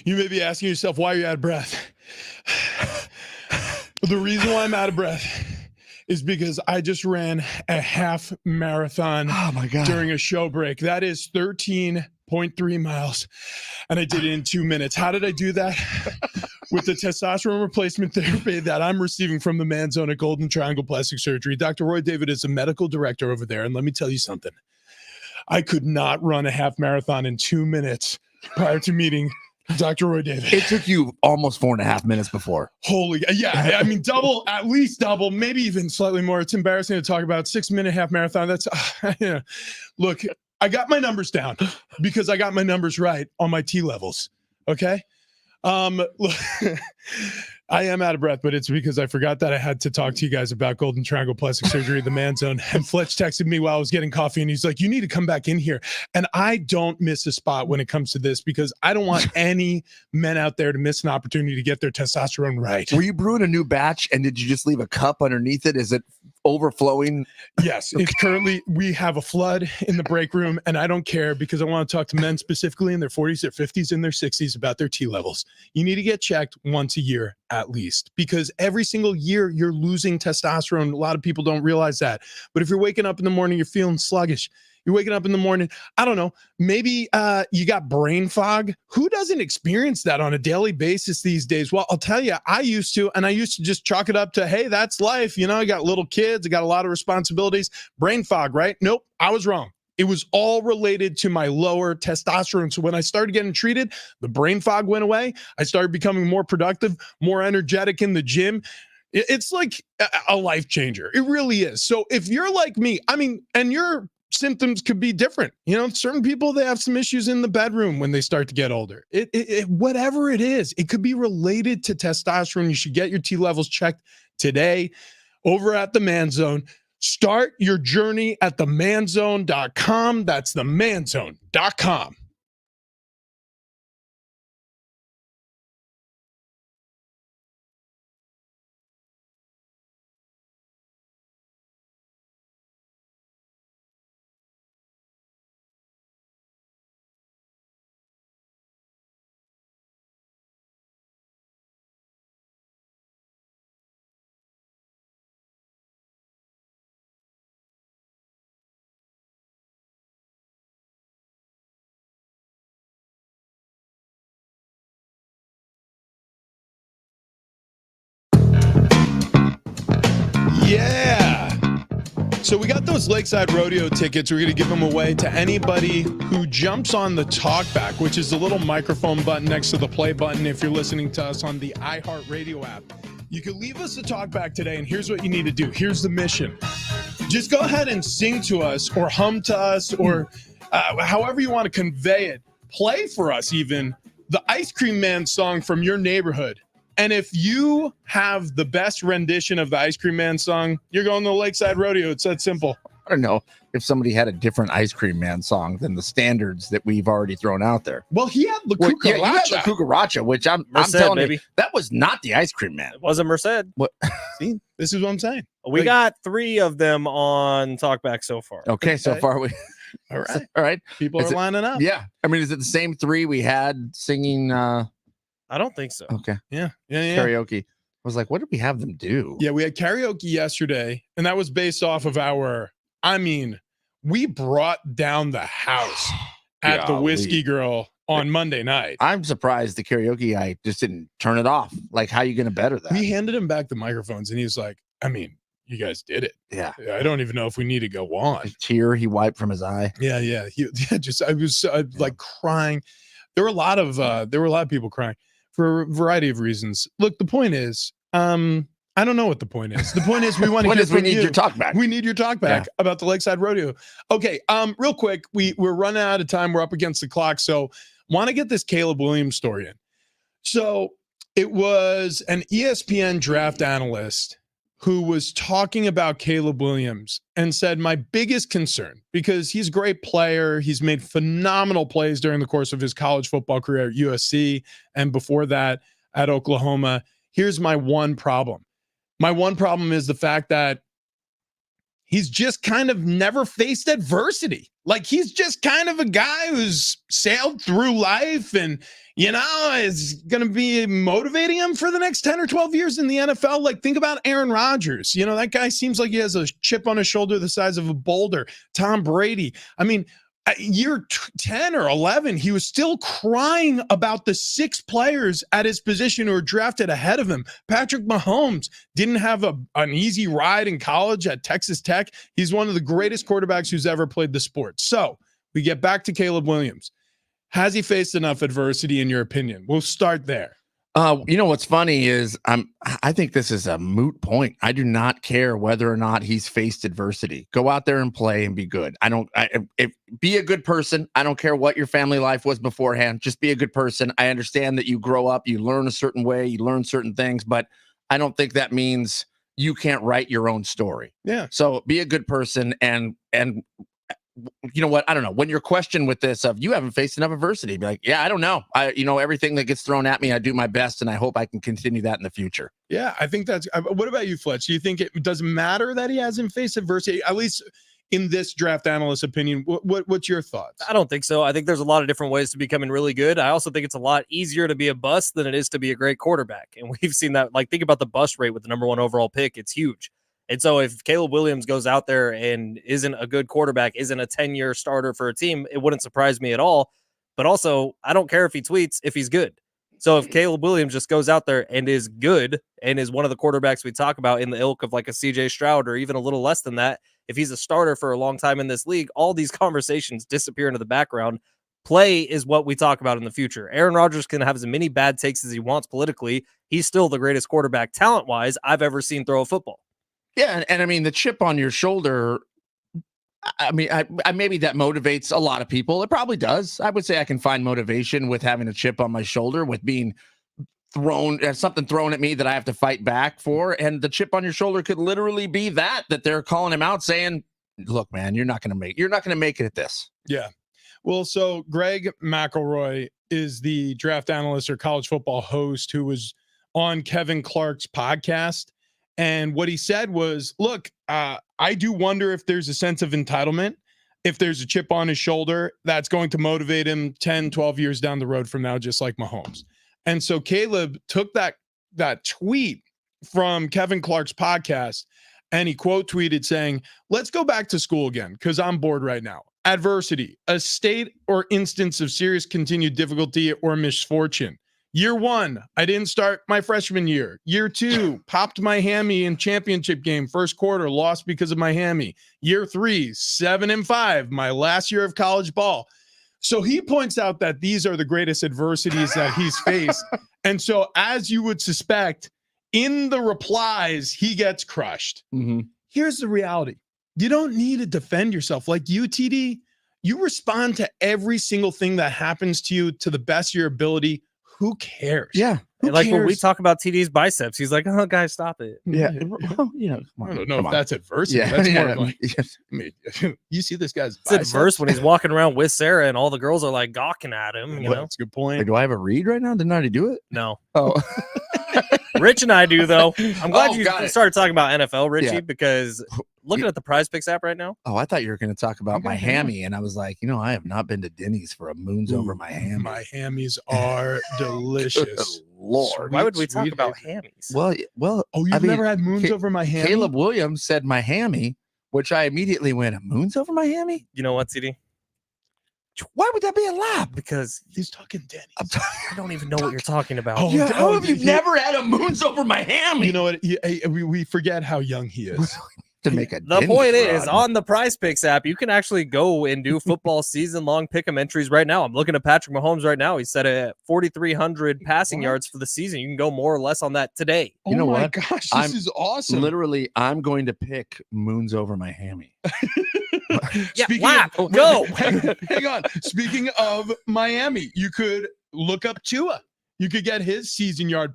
[SPEAKER 1] You may be asking yourself why you're out of breath. The reason why I'm out of breath is because I just ran a half marathon during a show break. That is 13.3 miles, and I did it in 2 minutes. How did I do that? With the testosterone replacement therapy that I'm receiving from the Man Zone at Golden Triangle Plastic Surgery. Dr. Roy David is a medical director over there, and let me tell you something. I could not run a half marathon in 2 minutes prior to meeting Dr. Roy David.
[SPEAKER 2] It took you almost 4.5 minutes before.
[SPEAKER 1] Holy, yeah. I mean, double, at least double, maybe even slightly more. It's embarrassing to talk about 6 minute half marathon. That's, yeah. Look, I got my numbers down because I got my numbers right on my T levels. Okay. Look, I am out of breath, but it's because I forgot that I had to talk to you guys about Golden Triangle Plastic Surgery, the Man Zone. And Fletch texted me while I was getting coffee, and he's like, you need to come back in here. And I don't miss a spot when it comes to this because I don't want any men out there to miss an opportunity to get their testosterone right.
[SPEAKER 2] Were you brewing a new batch, and did you just leave a cup underneath it? Is it overflowing?
[SPEAKER 1] Yes, it's currently, we have a flood in the break room, and I don't care because I want to talk to men specifically in their 40s, their 50s, and their 60s about their T levels. You need to get checked once a year at least, because every single year you're losing testosterone. A lot of people don't realize that. But if you're waking up in the morning, you're feeling sluggish, You're waking up in the morning. I don't know. Maybe you got brain fog. Who doesn't experience that on a daily basis these days? Well, I'll tell you, I used to just chalk it up to, hey, that's life. You know, I got little kids. I got a lot of responsibilities. Brain fog, right? Nope, I was wrong. It was all related to my lower testosterone. So when I started getting treated, the brain fog went away. I started becoming more productive, more energetic in the gym. It's like a life changer. It really is. So if you're like me, I mean, and your symptoms could be different. You know, certain people, they have some issues in the bedroom when they start to get older. Whatever it is, it could be related to testosterone. You should get your T levels checked today over at the Man Zone. Start your journey at themanzone.com. That's themanzone.com. Yeah. So we got those Lakeside Rodeo tickets. We're going to give them away to anybody who jumps on the talkback, which is the little microphone button next to the play button if you're listening to us on the iHeartRadio app. You can leave us a talkback today, and here's what you need to do. Here's the mission. Just go ahead and sing to us or hum to us or however you want to convey it. Play for us even the Ice Cream Man song from your neighborhood. And if you have the best rendition of the Ice Cream Man song, you're going to the Lakeside Rodeo. It's that simple.
[SPEAKER 2] I don't know if somebody had a different Ice Cream Man song than the standards that we've already thrown out there.
[SPEAKER 1] Well, he had La Cucaracha.
[SPEAKER 2] Yeah, you had La Cucaracha, which I'm telling you, that was not the Ice Cream Man.
[SPEAKER 3] It wasn't Merced.
[SPEAKER 2] What?
[SPEAKER 1] See, this is what I'm saying.
[SPEAKER 3] We got 3 of them on Talkback so far.
[SPEAKER 2] Okay, so far we.
[SPEAKER 1] All right.
[SPEAKER 2] All right.
[SPEAKER 1] People are lining up.
[SPEAKER 2] Yeah. I mean, is it the same 3 we had singing?
[SPEAKER 3] I don't think so.
[SPEAKER 2] Okay.
[SPEAKER 1] Yeah.
[SPEAKER 2] Karaoke. I was like, what did we have them do?
[SPEAKER 1] Yeah, we had karaoke yesterday, and that was based off of we brought down the house at the Whiskey Girl on Monday night.
[SPEAKER 2] I'm surprised the karaoke guy just didn't turn it off. Like, how are you going to better that?
[SPEAKER 1] We handed him back the microphones, and he was like, you guys did it.
[SPEAKER 2] Yeah.
[SPEAKER 1] I don't even know if we need to go on.
[SPEAKER 2] A tear he wiped from his eye.
[SPEAKER 1] Yeah. I was like crying. There were a lot of people crying for a variety of reasons. Look, the point is, I don't know what the point is. The point is we want to
[SPEAKER 2] we need your talk back.
[SPEAKER 1] We need your talk back about the Lakeside Rodeo. Okay, real quick, we're running out of time. We're up against the clock, so want to get this Caleb Williams story in. So it was an ESPN draft analyst who was talking about Caleb Williams and said, my biggest concern, because he's a great player, he's made phenomenal plays during the course of his college football career at USC and before that at Oklahoma. Here's my one problem. My one problem is the fact that he's just kind of never faced adversity. Like, he's just kind of a guy who's sailed through life and, is going to be motivating him for the next 10 or 12 years in the NFL. Like, think about Aaron Rodgers. That guy seems like he has a chip on his shoulder the size of a boulder. Tom Brady. Year 10 or 11, he was still crying about the 6 players at his position who were drafted ahead of him. Patrick Mahomes didn't have an easy ride in college at Texas Tech. He's one of the greatest quarterbacks who's ever played the sport. So we get back to Caleb Williams. Has he faced enough adversity in your opinion? We'll start there.
[SPEAKER 2] What's funny is I think this is a moot point. I do not care whether or not he's faced adversity. Go out there and play and be good. Be a good person. I don't care what your family life was beforehand. Just be a good person. I understand that you grow up, you learn a certain way, you learn certain things, but I don't think that means you can't write your own story.
[SPEAKER 1] Yeah.
[SPEAKER 2] So be a good person and you know what? I don't know. When you're questioned with this of you haven't faced enough adversity, be like, yeah, I don't know. Everything that gets thrown at me, I do my best, and I hope I can continue that in the future.
[SPEAKER 1] Yeah, I think that's. What about you, Fletch? Do you think it doesn't matter that he hasn't faced adversity, at least in this draft analyst opinion? What's your thoughts?
[SPEAKER 3] I don't think so. I think there's a lot of different ways to becoming really good. I also think it's a lot easier to be a bust than it is to be a great quarterback, and we've seen that. Like, think about the bust rate with the number 1 overall pick; it's huge. And so if Caleb Williams goes out there and isn't a good quarterback, isn't a 10-year starter for a team, it wouldn't surprise me at all. But also, I don't care if he tweets if he's good. So if Caleb Williams just goes out there and is good and is one of the quarterbacks we talk about in the ilk of like a CJ Stroud or even a little less than that, if he's a starter for a long time in this league, all these conversations disappear into the background. Play is what we talk about in the future. Aaron Rodgers can have as many bad takes as he wants politically. He's still the greatest quarterback talent-wise I've ever seen throw a football.
[SPEAKER 2] Yeah, and I mean, the chip on your shoulder, I mean, I maybe that motivates a lot of people. It probably does. I would say I can find motivation with having a chip on my shoulder, with being something thrown at me that I have to fight back for. And the chip on your shoulder could literally be that they're calling him out saying, look, man, you're not going to make it at this.
[SPEAKER 1] Yeah. Well, so Greg McElroy is the draft analyst or college football host who was on Kevin Clark's podcast. And what he said was, look, I do wonder if there's a sense of entitlement, if there's a chip on his shoulder that's going to motivate him 10, 12 years down the road from now, just like Mahomes. And so Caleb took that tweet from Kevin Clark's podcast and he quote tweeted saying, let's go back to school again because I'm bored right now. Adversity, a state or instance of serious continued difficulty or misfortune. Year 1, I didn't start my freshman year. Year 2, popped my hammy in championship game. First quarter, lost because of my hammy. Year 3, 7-5, my last year of college ball. So he points out that these are the greatest adversities that he's faced. And so as you would suspect, in the replies, he gets crushed.
[SPEAKER 2] Mm-hmm.
[SPEAKER 1] Here's the reality. You don't need to defend yourself. Like you, TD, you respond to every single thing that happens to you to the best of your ability. Who cares?
[SPEAKER 2] Yeah.
[SPEAKER 1] Who
[SPEAKER 3] like
[SPEAKER 1] cares?
[SPEAKER 3] when we talk about TD's biceps, he's like, "Oh, guys, stop it."
[SPEAKER 2] Yeah. Well,
[SPEAKER 1] I don't know if that's adversity.
[SPEAKER 2] Yeah.
[SPEAKER 1] That's more like, I mean, you see this guy's
[SPEAKER 3] It's adverse when he's walking around with Sarah and all the girls are like gawking at him. You know,
[SPEAKER 1] That's a good point.
[SPEAKER 2] Like, do I have a read right now? Didn't I already do it?
[SPEAKER 3] no.
[SPEAKER 2] Oh.
[SPEAKER 3] Rich and I do though. I'm glad you
[SPEAKER 2] got it.
[SPEAKER 3] started talking about NFL, Richie,
[SPEAKER 2] Yeah.
[SPEAKER 3] because looking at the Prize Picks app right now.
[SPEAKER 2] Oh, I thought you were going to talk about
[SPEAKER 1] Okay,
[SPEAKER 2] my
[SPEAKER 1] hang on.
[SPEAKER 2] hammy, and I was like, I have not been to Denny's for a moon's over my hammy.
[SPEAKER 1] My hammies are delicious.
[SPEAKER 2] Good Lord.
[SPEAKER 3] Why would we talk
[SPEAKER 1] Sweet
[SPEAKER 3] about
[SPEAKER 1] baby.
[SPEAKER 3] hammies?
[SPEAKER 2] Well.
[SPEAKER 1] Oh, you've
[SPEAKER 2] I mean,
[SPEAKER 1] never had moons over my hammy?
[SPEAKER 2] Caleb Williams said my hammy, which I immediately went, a moon's over my hammy?
[SPEAKER 3] You know what, CD?
[SPEAKER 2] Why would that be a lap?
[SPEAKER 3] Because
[SPEAKER 1] He's talking Denny's.
[SPEAKER 3] I don't even know what you're talking about.
[SPEAKER 1] Oh,
[SPEAKER 2] Yeah, how have you
[SPEAKER 1] he-
[SPEAKER 2] never had a moon's over my hammy?
[SPEAKER 1] You know what? We forget how young he is.
[SPEAKER 2] To make a
[SPEAKER 3] The
[SPEAKER 2] Denny's
[SPEAKER 3] point is,
[SPEAKER 2] run.
[SPEAKER 3] on the Prize Picks app, you can actually go and do football season-long pick'em entries right now. I'm looking at Patrick Mahomes right now. He's set at 4,300 passing
[SPEAKER 1] What?
[SPEAKER 3] yards for the season. You can go more or less on that today.
[SPEAKER 2] You know
[SPEAKER 1] oh my
[SPEAKER 2] what?
[SPEAKER 1] gosh, this
[SPEAKER 2] I'm
[SPEAKER 1] is awesome.
[SPEAKER 2] Literally, I'm going to pick moons over my hammy.
[SPEAKER 3] Yeah,
[SPEAKER 1] Speaking
[SPEAKER 3] lap,
[SPEAKER 1] of,
[SPEAKER 3] go.
[SPEAKER 1] Hang on. Speaking of Miami, you could look up Tua. You could get his season-long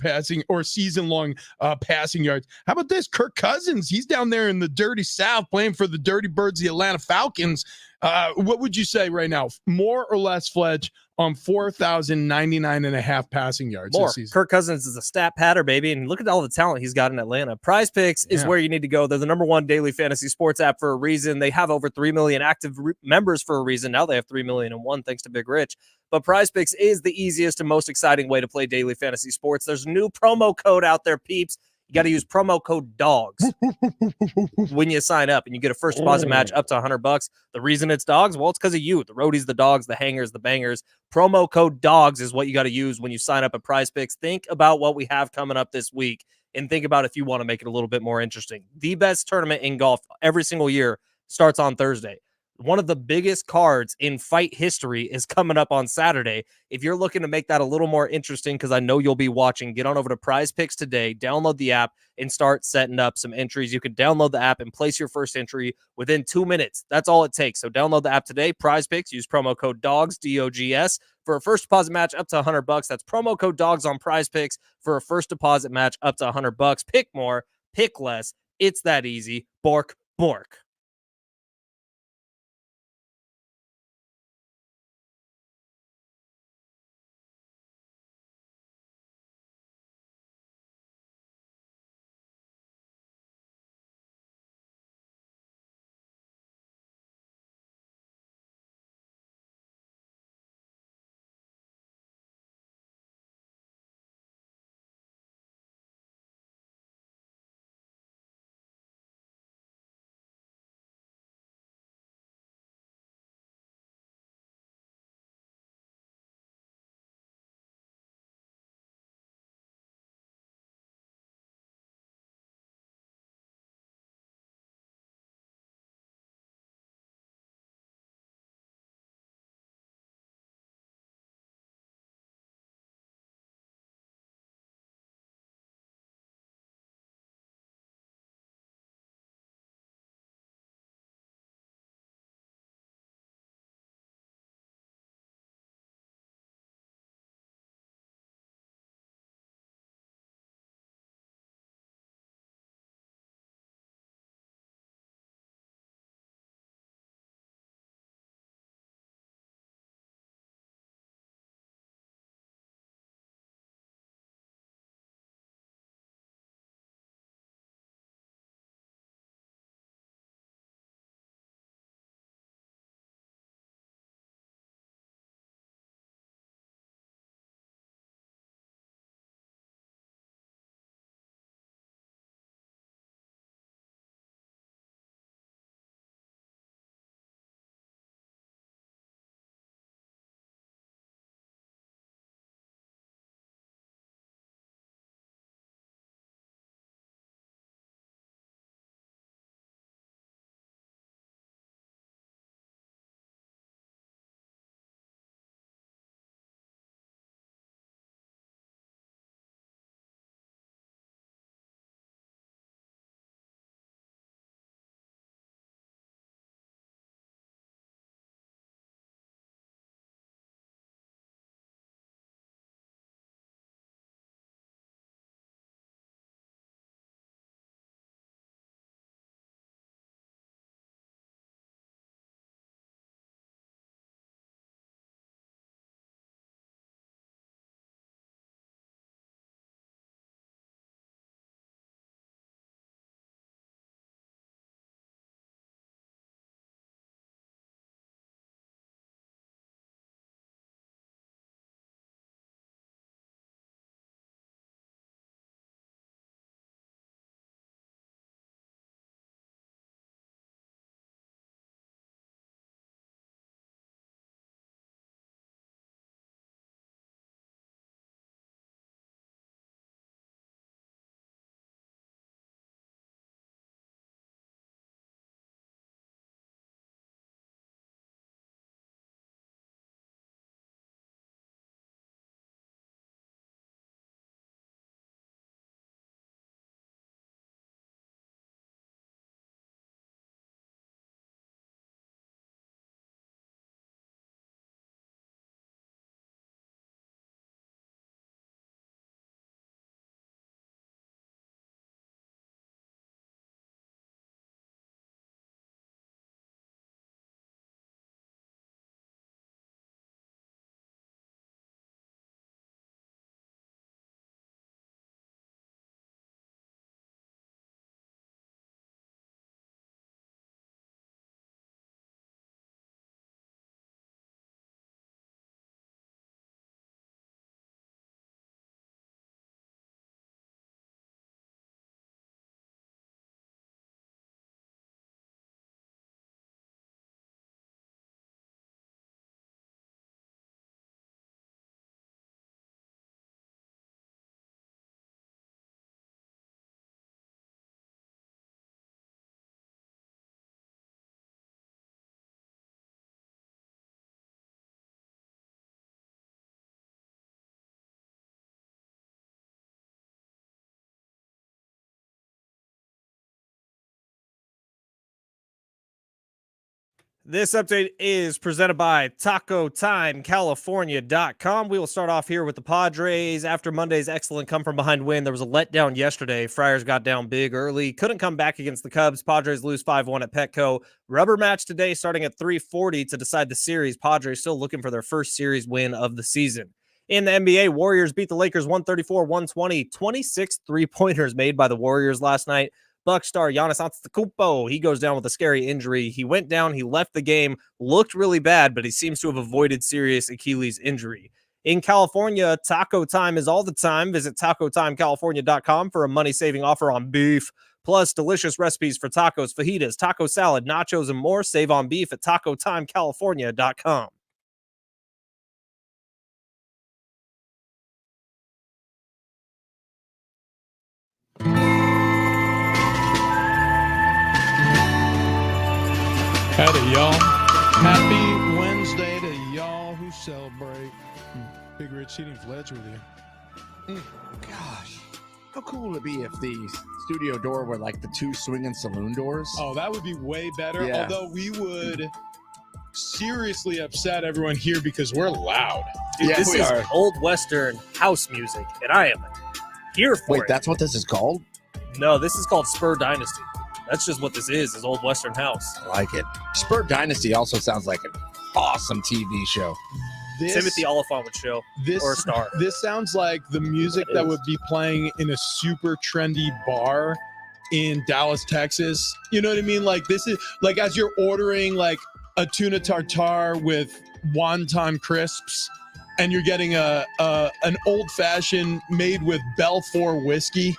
[SPEAKER 1] passing yards. How about this? Kirk Cousins. He's down there in the dirty South playing for the Dirty Birds, the Atlanta Falcons. What would you say right now? More or less, Fledge, on 4,099.5 passing yards
[SPEAKER 3] More.
[SPEAKER 1] this season?
[SPEAKER 3] Kirk Cousins is a stat patter, baby, and look at all the talent he's got in Atlanta. Prize Picks is
[SPEAKER 1] Yeah.
[SPEAKER 3] where you need to go. They're the #1 daily fantasy sports app for a reason. They have over 3 million active members for a reason. Now they have 3,000,001 thanks to Big Rich. But Prize Picks is the easiest and most exciting way to play daily fantasy sports. There's a new promo code out there, peeps. You got to use promo code DOGS when you sign up, and you get a first deposit match up to $100. The reason it's DOGS, well, it's because of you. The roadies, the dogs, the hangers, the bangers. Promo code DOGS is what you got to use when you sign up at Prize Picks. Think about what we have coming up this week, and think about if you want to make it a little bit more interesting. The best tournament in golf every single year starts on Thursday. One of the biggest cards in fight history is coming up on Saturday. If you're looking to make that a little more interesting, because I know you'll be watching, get on over to Prize Picks today, download the app, and start setting up some entries. You can download the app and place your first entry within 2 minutes. That's all it takes. So download the app today, Prize Picks, use promo code DOGS, DOGS, for a first deposit match up to $100. That's promo code DOGS on Prize Picks for a first deposit match up to $100. Pick more, pick less. It's that easy. Bork, bork. This update is presented by TacoTimeCalifornia.com. We will start off here with the Padres. After Monday's excellent come-from-behind win, there was a letdown yesterday. Friars got down big early. Couldn't come back against the Cubs. Padres lose 5-1 at Petco. Rubber match today starting at 3:40 to decide the series. Padres still looking for their first series win of the season. In the NBA, Warriors beat the Lakers 134-120. 26 three-pointers made by the Warriors last night. Bucks star Giannis Antetokounmpo, he goes down with a scary injury. He went down, he left the game, looked really bad, but he seems to have avoided serious Achilles injury. In California, Taco Time is all the time. Visit TacoTimeCalifornia.com for a money-saving offer on beef, plus delicious recipes for tacos, fajitas, taco salad, nachos, and more. Save on beef at TacoTimeCalifornia.com.
[SPEAKER 1] Howdy, y'all. Happy Wednesday to y'all who celebrate. Big Rich Seating Fletcher with you.
[SPEAKER 2] Gosh, how cool would it be if the studio door were like the two swinging saloon doors?
[SPEAKER 1] Oh, that would be way better.
[SPEAKER 2] Yeah.
[SPEAKER 1] Although we would seriously upset everyone here because we're loud.
[SPEAKER 3] Dude,
[SPEAKER 2] Yeah,
[SPEAKER 3] this
[SPEAKER 2] we
[SPEAKER 3] is
[SPEAKER 2] are.
[SPEAKER 3] old Western house music, and I am here for
[SPEAKER 2] Wait,
[SPEAKER 3] it.
[SPEAKER 2] that's what this is called?
[SPEAKER 3] No, this is called Spur Dynasty. That's just what this is old Western house.
[SPEAKER 2] I like it. Spur Dynasty also sounds like an awesome TV show.
[SPEAKER 3] Timothy Oliphant would show, or a star.
[SPEAKER 1] This sounds like the music that would be playing in a super trendy bar in Dallas, Texas. You know what I mean? Like this is like as you're ordering like a tuna tartare with wonton crisps, and you're getting an old fashioned made with Belfour whiskey.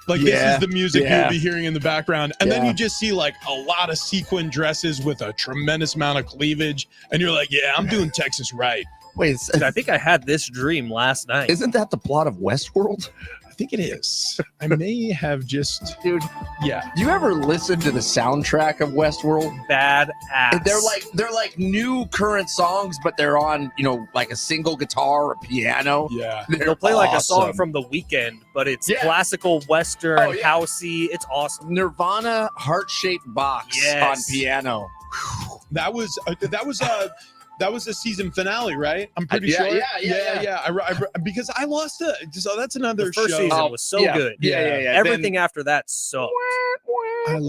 [SPEAKER 1] Like this is the music you'll be hearing in the background. And then you just see like a lot of sequin dresses with a tremendous amount of cleavage. And you're like, yeah, I'm doing Texas right.
[SPEAKER 2] Wait,
[SPEAKER 3] Dude, I think I had this dream last night.
[SPEAKER 2] isn't that the plot of Westworld?
[SPEAKER 1] I think it is. I may have just,
[SPEAKER 2] Dude,
[SPEAKER 1] yeah.
[SPEAKER 2] do you ever listen to the soundtrack of Westworld?
[SPEAKER 3] Bad ass.
[SPEAKER 2] They're like new current songs, but they're on, like a single guitar or piano.
[SPEAKER 1] Yeah.
[SPEAKER 3] They'll play like a song from The Weeknd, but it's classical Western, housey. It's awesome.
[SPEAKER 2] Nirvana Heart-Shaped Box on piano.
[SPEAKER 1] That was the season finale, right? I'm pretty
[SPEAKER 2] Yeah,
[SPEAKER 1] sure.
[SPEAKER 2] yeah.
[SPEAKER 1] I because I lost it. So that's another
[SPEAKER 3] The first
[SPEAKER 1] show.
[SPEAKER 3] season was so good.
[SPEAKER 2] Yeah.
[SPEAKER 3] Everything after that sucked.
[SPEAKER 1] I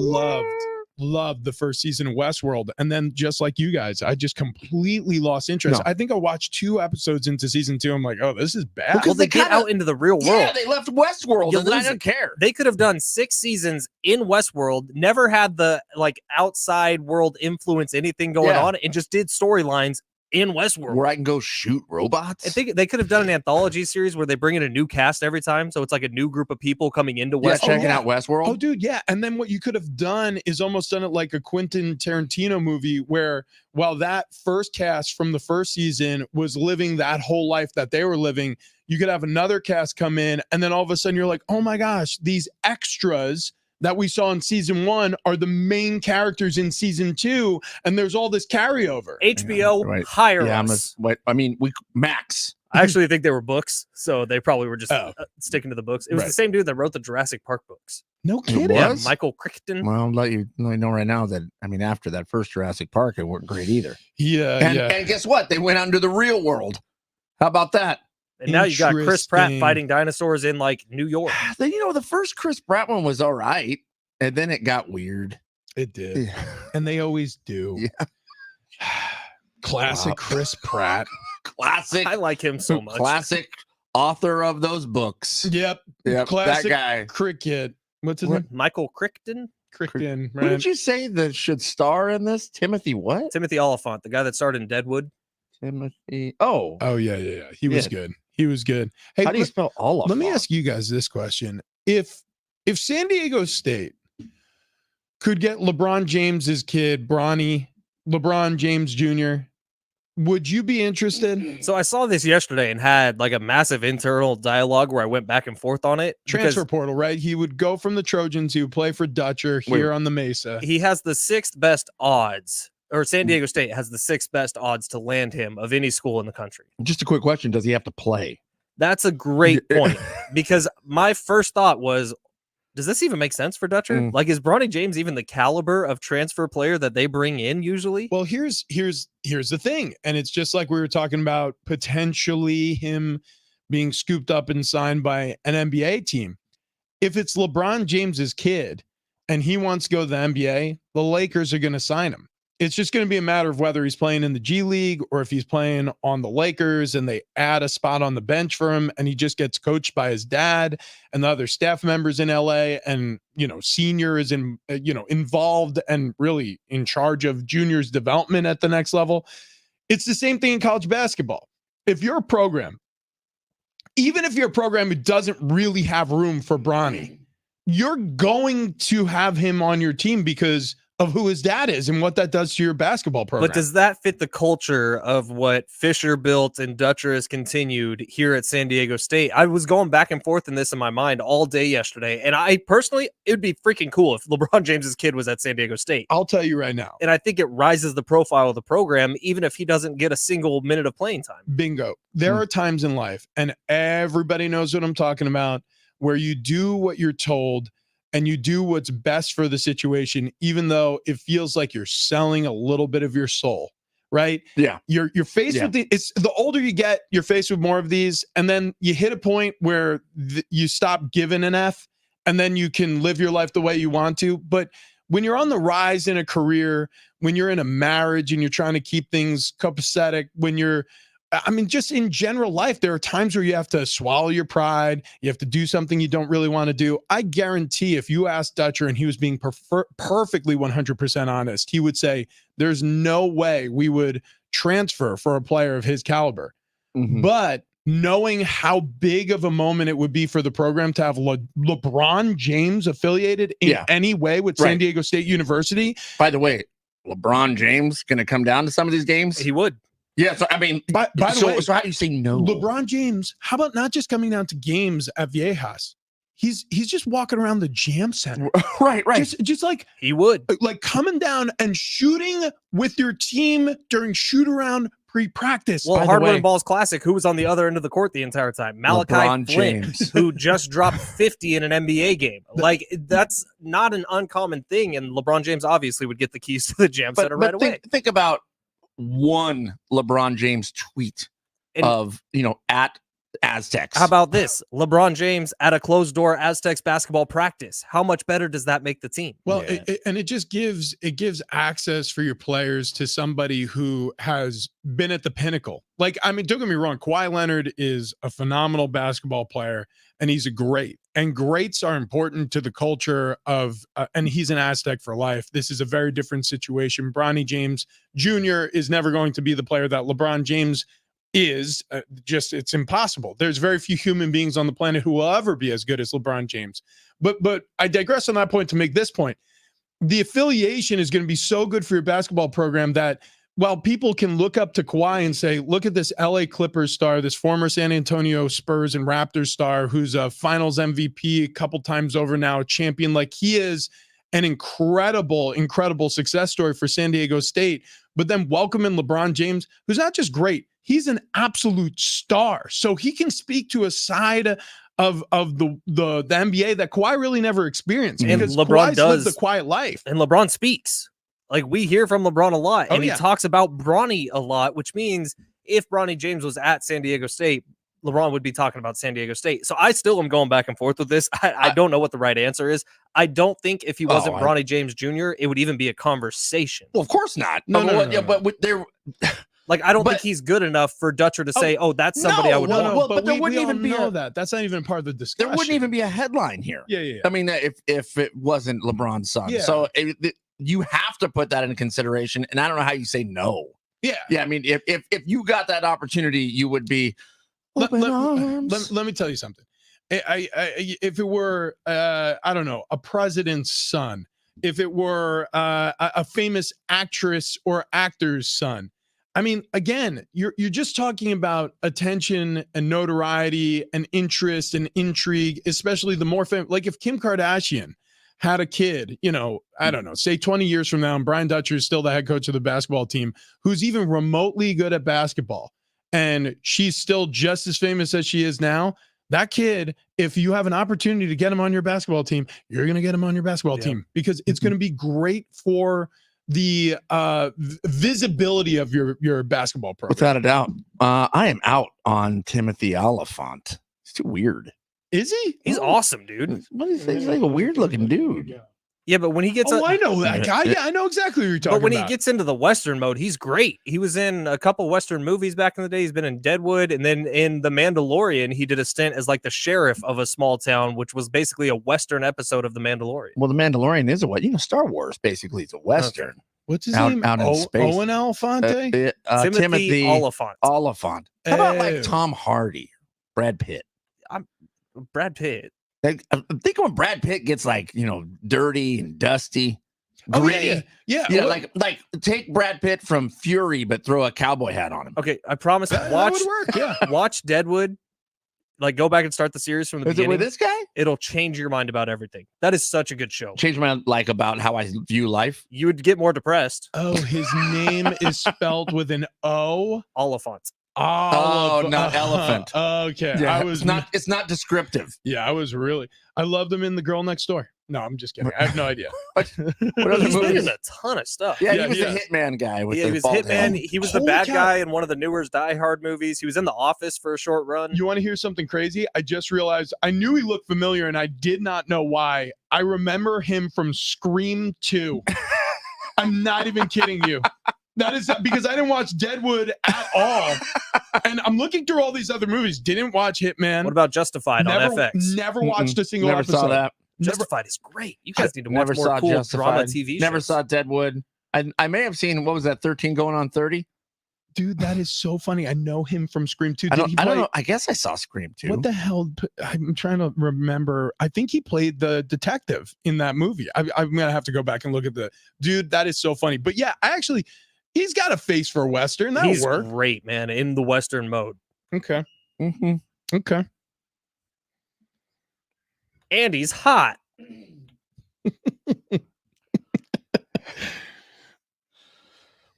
[SPEAKER 1] loved the first season of Westworld. And then just like you guys, I just completely lost interest.
[SPEAKER 2] No.
[SPEAKER 1] I think I watched 2 episodes into season 2. I'm like, oh, this is bad.
[SPEAKER 3] Well, they get out into the real world.
[SPEAKER 2] Yeah, they left Westworld,
[SPEAKER 3] You
[SPEAKER 2] and I
[SPEAKER 3] lose
[SPEAKER 2] don't
[SPEAKER 3] it.
[SPEAKER 2] care.
[SPEAKER 3] They could have done 6 seasons in Westworld, never had the like outside world influence anything going on, and just did storylines in Westworld.
[SPEAKER 2] Where I can go shoot robots?
[SPEAKER 3] I think they could have done an anthology series where they bring in a new cast every time, so it's like a new group of people coming into Westworld.
[SPEAKER 2] checking out Westworld.
[SPEAKER 1] Oh, dude, yeah. And then what you could have done is almost done it like a Quentin Tarantino movie where while that first cast from the first season was living that whole life that they were living, you could have another cast come in and then all of a sudden you're like, oh my gosh, these extras that we saw in season 1 are the main characters in season 2, and there's all this carryover.
[SPEAKER 3] HBO hire us.
[SPEAKER 2] Max.
[SPEAKER 3] I actually think they were books, so they probably were just sticking to the books. It was the same dude that wrote the Jurassic Park books.
[SPEAKER 1] No kidding.
[SPEAKER 3] Yeah, Michael Crichton.
[SPEAKER 2] Well, I'll let you know right now that, after that first Jurassic Park, it weren't great either. And guess what? They went onto the real world. How about that?
[SPEAKER 3] And now you got Chris Pratt fighting dinosaurs in like New York.
[SPEAKER 2] Then, the first Chris Pratt one was all right. And then it got weird.
[SPEAKER 1] It did. Yeah. And they always do.
[SPEAKER 2] Yeah.
[SPEAKER 1] Classic Chris Pratt.
[SPEAKER 2] Classic.
[SPEAKER 3] I like him so much.
[SPEAKER 2] Classic author of those books.
[SPEAKER 1] Yep.
[SPEAKER 2] that
[SPEAKER 1] Classic
[SPEAKER 2] guy.
[SPEAKER 1] Cricket. What's his name?
[SPEAKER 3] Michael Crichton?
[SPEAKER 1] Crichton.
[SPEAKER 2] Right? Who did you say that should star in this? Timothy what?
[SPEAKER 3] Timothy Oliphant, the guy that starred in Deadwood.
[SPEAKER 2] Timothy.
[SPEAKER 1] Oh, yeah. He was good. He was good. Hey,
[SPEAKER 2] how do you spell Oliphant?
[SPEAKER 1] Let me ask you guys this question. If San Diego State could get LeBron James's kid, LeBron James Jr., would you be interested?
[SPEAKER 3] So I saw this yesterday and had like a massive internal dialogue where I went back and forth on it.
[SPEAKER 1] Transfer portal, right? He would go from the Trojans. He would play for Dutcher here on the Mesa.
[SPEAKER 3] He has the 6th best odds, or San Diego State has the 6th best odds to land him of any school in the country.
[SPEAKER 2] Just a quick question. Does he have to play?
[SPEAKER 3] That's a great point because my first thought was, does this even make sense for Dutcher?
[SPEAKER 2] Mm.
[SPEAKER 3] Like, is Bronny James even the caliber of transfer player that they bring in usually?
[SPEAKER 1] Well, here's the thing, and it's just like we were talking about potentially him being scooped up and signed by an NBA team. If it's LeBron James's kid and he wants to go to the NBA, the Lakers are going to sign him. It's just going to be a matter of whether he's playing in the G League or if he's playing on the Lakers and they add a spot on the bench for him and he just gets coached by his dad and the other staff members in LA, and, senior is involved and really in charge of juniors development at the next level. It's the same thing in college basketball. If you're a program, even if you're a program who doesn't really have room for Bronny, you're going to have him on your team because of who his dad is and what that does to your basketball program.
[SPEAKER 3] But does that fit the culture of what Fisher built and Dutcher has continued here at San Diego State? I was going back and forth in this in my mind all day yesterday, and I personally, it would be freaking cool if LeBron James's kid was at San Diego State.
[SPEAKER 1] I'll tell you right now.
[SPEAKER 3] And I think it rises the profile of the program, even if he doesn't get a single minute of playing time.
[SPEAKER 1] Bingo. There are times in life, and everybody knows what I'm talking about, where you do what you're told and you do what's best for the situation, even though it feels like you're selling a little bit of your soul, right?
[SPEAKER 2] Yeah.
[SPEAKER 1] You're faced with the older you get, you're faced with more of these. And then you hit a point where you stop giving an F, and then you can live your life the way you want to. But when you're on the rise in a career, when you're in a marriage and you're trying to keep things copacetic, just in general life, there are times where you have to swallow your pride. You have to do something you don't really want to do. I guarantee if you asked Dutcher and he was being perfectly 100% honest, he would say, there's no way we would transfer for a player of his caliber. Mm-hmm. But knowing how big of a moment it would be for the program to have LeBron James affiliated in any way with San Diego State University.
[SPEAKER 2] By the way, LeBron James going to come down to some of these games?
[SPEAKER 3] He would.
[SPEAKER 2] Yeah, so I mean,
[SPEAKER 1] by the way,
[SPEAKER 2] so how do you say no?
[SPEAKER 1] LeBron James, how about not just coming down to games at Viejas? He's just walking around the Jam Center.
[SPEAKER 2] Right.
[SPEAKER 1] Just like
[SPEAKER 3] he would.
[SPEAKER 1] Like coming down and shooting with your team during shoot-around pre-practice.
[SPEAKER 3] Well, Hardwood and Balls Classic, who was on the other end of the court the entire time? Malachi Flynn, who just dropped 50 in an NBA game. Like, that's not an uncommon thing, and LeBron James obviously would get the keys to the Jam Center right away.
[SPEAKER 2] Think about one LeBron James tweet at Aztecs.
[SPEAKER 3] How about this? LeBron James at a closed door Aztecs basketball practice. How much better does that make the team?
[SPEAKER 1] Well, it just gives access for your players to somebody who has been at the pinnacle. Like, I mean, don't get me wrong, Kawhi Leonard is a phenomenal basketball player and he's a great. And greats are important to the culture of, and he's an Aztec for life. This is a very different situation. Bronny James Jr. is never going to be the player that LeBron James is. It's impossible. There's very few human beings on the planet who will ever be as good as LeBron James. But I digress on that point to make this point. The affiliation is going to be so good for your basketball program that while people can look up to Kawhi and say, look at this LA Clippers star, this former San Antonio Spurs and Raptors star who's a finals MVP a couple times over now, a champion, like he is an incredible success story for San Diego State. But then welcome in LeBron James, who's not just great, he's an absolute star. So he can speak to a side of the NBA that Kawhi really never experienced.
[SPEAKER 3] And
[SPEAKER 1] because
[SPEAKER 3] LeBron
[SPEAKER 1] Kawhi's lived the quiet life.
[SPEAKER 3] And LeBron speaks. Like, we hear from LeBron a lot, and he talks about Bronny a lot, which means if Bronny James was at San Diego State, LeBron would be talking about San Diego State. So I still am going back and forth with this. I don't know what the right answer is. I don't think if he wasn't Bronny James Jr., it would even be a conversation.
[SPEAKER 2] Well, of course not.
[SPEAKER 1] No.
[SPEAKER 2] But they're
[SPEAKER 3] like, I don't think he's good enough for Dutcher to say, that's somebody I would want.
[SPEAKER 2] But there wouldn't even be
[SPEAKER 1] that. That's not even part of the discussion.
[SPEAKER 2] There wouldn't even be a headline here.
[SPEAKER 1] Yeah.
[SPEAKER 2] I mean, if it wasn't LeBron's son.
[SPEAKER 1] Yeah.
[SPEAKER 2] So you have to put that in consideration. And I don't know how you say no.
[SPEAKER 1] Yeah.
[SPEAKER 2] I mean, if you got that opportunity, you would be
[SPEAKER 1] let me tell you something. If it were, I don't know, a president's son, if it were a famous actress or actor's son, I mean, again, you're just talking about attention and notoriety and interest and intrigue, especially the more like if Kim Kardashian had a kid, I don't know, say 20 years from now, and Brian Dutcher is still the head coach of the basketball team, who's even remotely good at basketball, and she's still just as famous as she is now, That kid, if you have an opportunity to get him on your basketball team, you're going to get him on your basketball team because it's going to be great for the visibility of your basketball program.
[SPEAKER 2] Without a doubt. I am out on Timothy Oliphant. It's too weird.
[SPEAKER 1] Is he?
[SPEAKER 3] He's awesome, dude.
[SPEAKER 2] What is he's like a weird looking dude.
[SPEAKER 3] Yeah, but when he gets
[SPEAKER 1] I know that guy. Yeah, I know exactly who you're talking about.
[SPEAKER 3] But when he gets into the Western mode, he's great. He was in a couple Western movies back in the day. He's been in Deadwood, and then in The Mandalorian, he did a stint as like the sheriff of a small town, which was basically a Western episode of The Mandalorian.
[SPEAKER 2] Well, The Mandalorian is a what? Star Wars basically is a Western.
[SPEAKER 1] Okay. What's his name?
[SPEAKER 2] Out in space.
[SPEAKER 1] Owen Alphonte?
[SPEAKER 2] Timothy
[SPEAKER 3] Oliphant.
[SPEAKER 2] Oliphant. How about like Tom Hardy, Brad Pitt?
[SPEAKER 3] Brad Pitt.
[SPEAKER 2] Like, I think when Brad Pitt gets like, dirty and dusty, gritty.
[SPEAKER 1] Yeah.
[SPEAKER 2] Like take Brad Pitt from Fury, but throw a cowboy hat on him.
[SPEAKER 3] Okay, I promise.
[SPEAKER 1] That would work. Yeah.
[SPEAKER 3] Watch Deadwood. Like, go back and start the series from the beginning.
[SPEAKER 2] Is it with this guy?
[SPEAKER 3] It'll change your mind about everything. That is such a good show.
[SPEAKER 2] Change my mind, like, about how I view life.
[SPEAKER 3] You would get more depressed.
[SPEAKER 1] Oh, his name is spelled with an O.
[SPEAKER 3] Oliphant.
[SPEAKER 2] Oh, not elephant.
[SPEAKER 1] Okay.
[SPEAKER 2] Yeah, it's not descriptive.
[SPEAKER 1] Yeah, I loved him in The Girl Next Door. No, I'm just kidding. I have no idea.
[SPEAKER 2] What other
[SPEAKER 3] He's been
[SPEAKER 2] movies?
[SPEAKER 3] in a ton of stuff.
[SPEAKER 2] Yeah, he was the hitman guy. With
[SPEAKER 3] he
[SPEAKER 2] the
[SPEAKER 3] was
[SPEAKER 2] bald
[SPEAKER 3] Hitman.
[SPEAKER 2] head.
[SPEAKER 3] He was the
[SPEAKER 1] Holy
[SPEAKER 3] bad
[SPEAKER 1] cow.
[SPEAKER 3] guy in one of the newer Die Hard movies. He was in The Office for a short run.
[SPEAKER 1] You want to hear something crazy? I just realized I knew he looked familiar and I did not know why. I remember him from Scream 2. I'm not even kidding you. That is because I didn't watch Deadwood at all. And I'm looking through all these other movies. Didn't watch Hitman.
[SPEAKER 3] What about Justified on FX?
[SPEAKER 1] Never watched a single
[SPEAKER 2] Never
[SPEAKER 1] episode.
[SPEAKER 2] saw that.
[SPEAKER 3] Justified is great. You guys need to watch
[SPEAKER 2] Never
[SPEAKER 3] more
[SPEAKER 2] saw
[SPEAKER 3] cool
[SPEAKER 2] Justified.
[SPEAKER 3] drama TV shows.
[SPEAKER 2] Never saw Deadwood. I may have seen, what was that, 13 going on 30?
[SPEAKER 1] Dude, that is so funny. I know him from Scream 2.
[SPEAKER 2] I don't know. I guess I saw Scream 2.
[SPEAKER 1] What the hell? I'm trying to remember. I think he played the detective in that movie. I'm going to have to go back and look at the dude. That is so funny. But yeah, he's got a face for a Western. That'll work.
[SPEAKER 3] He's great, man, in the Western mode.
[SPEAKER 1] Okay.
[SPEAKER 2] Mm-hmm.
[SPEAKER 1] Okay.
[SPEAKER 3] And he's hot.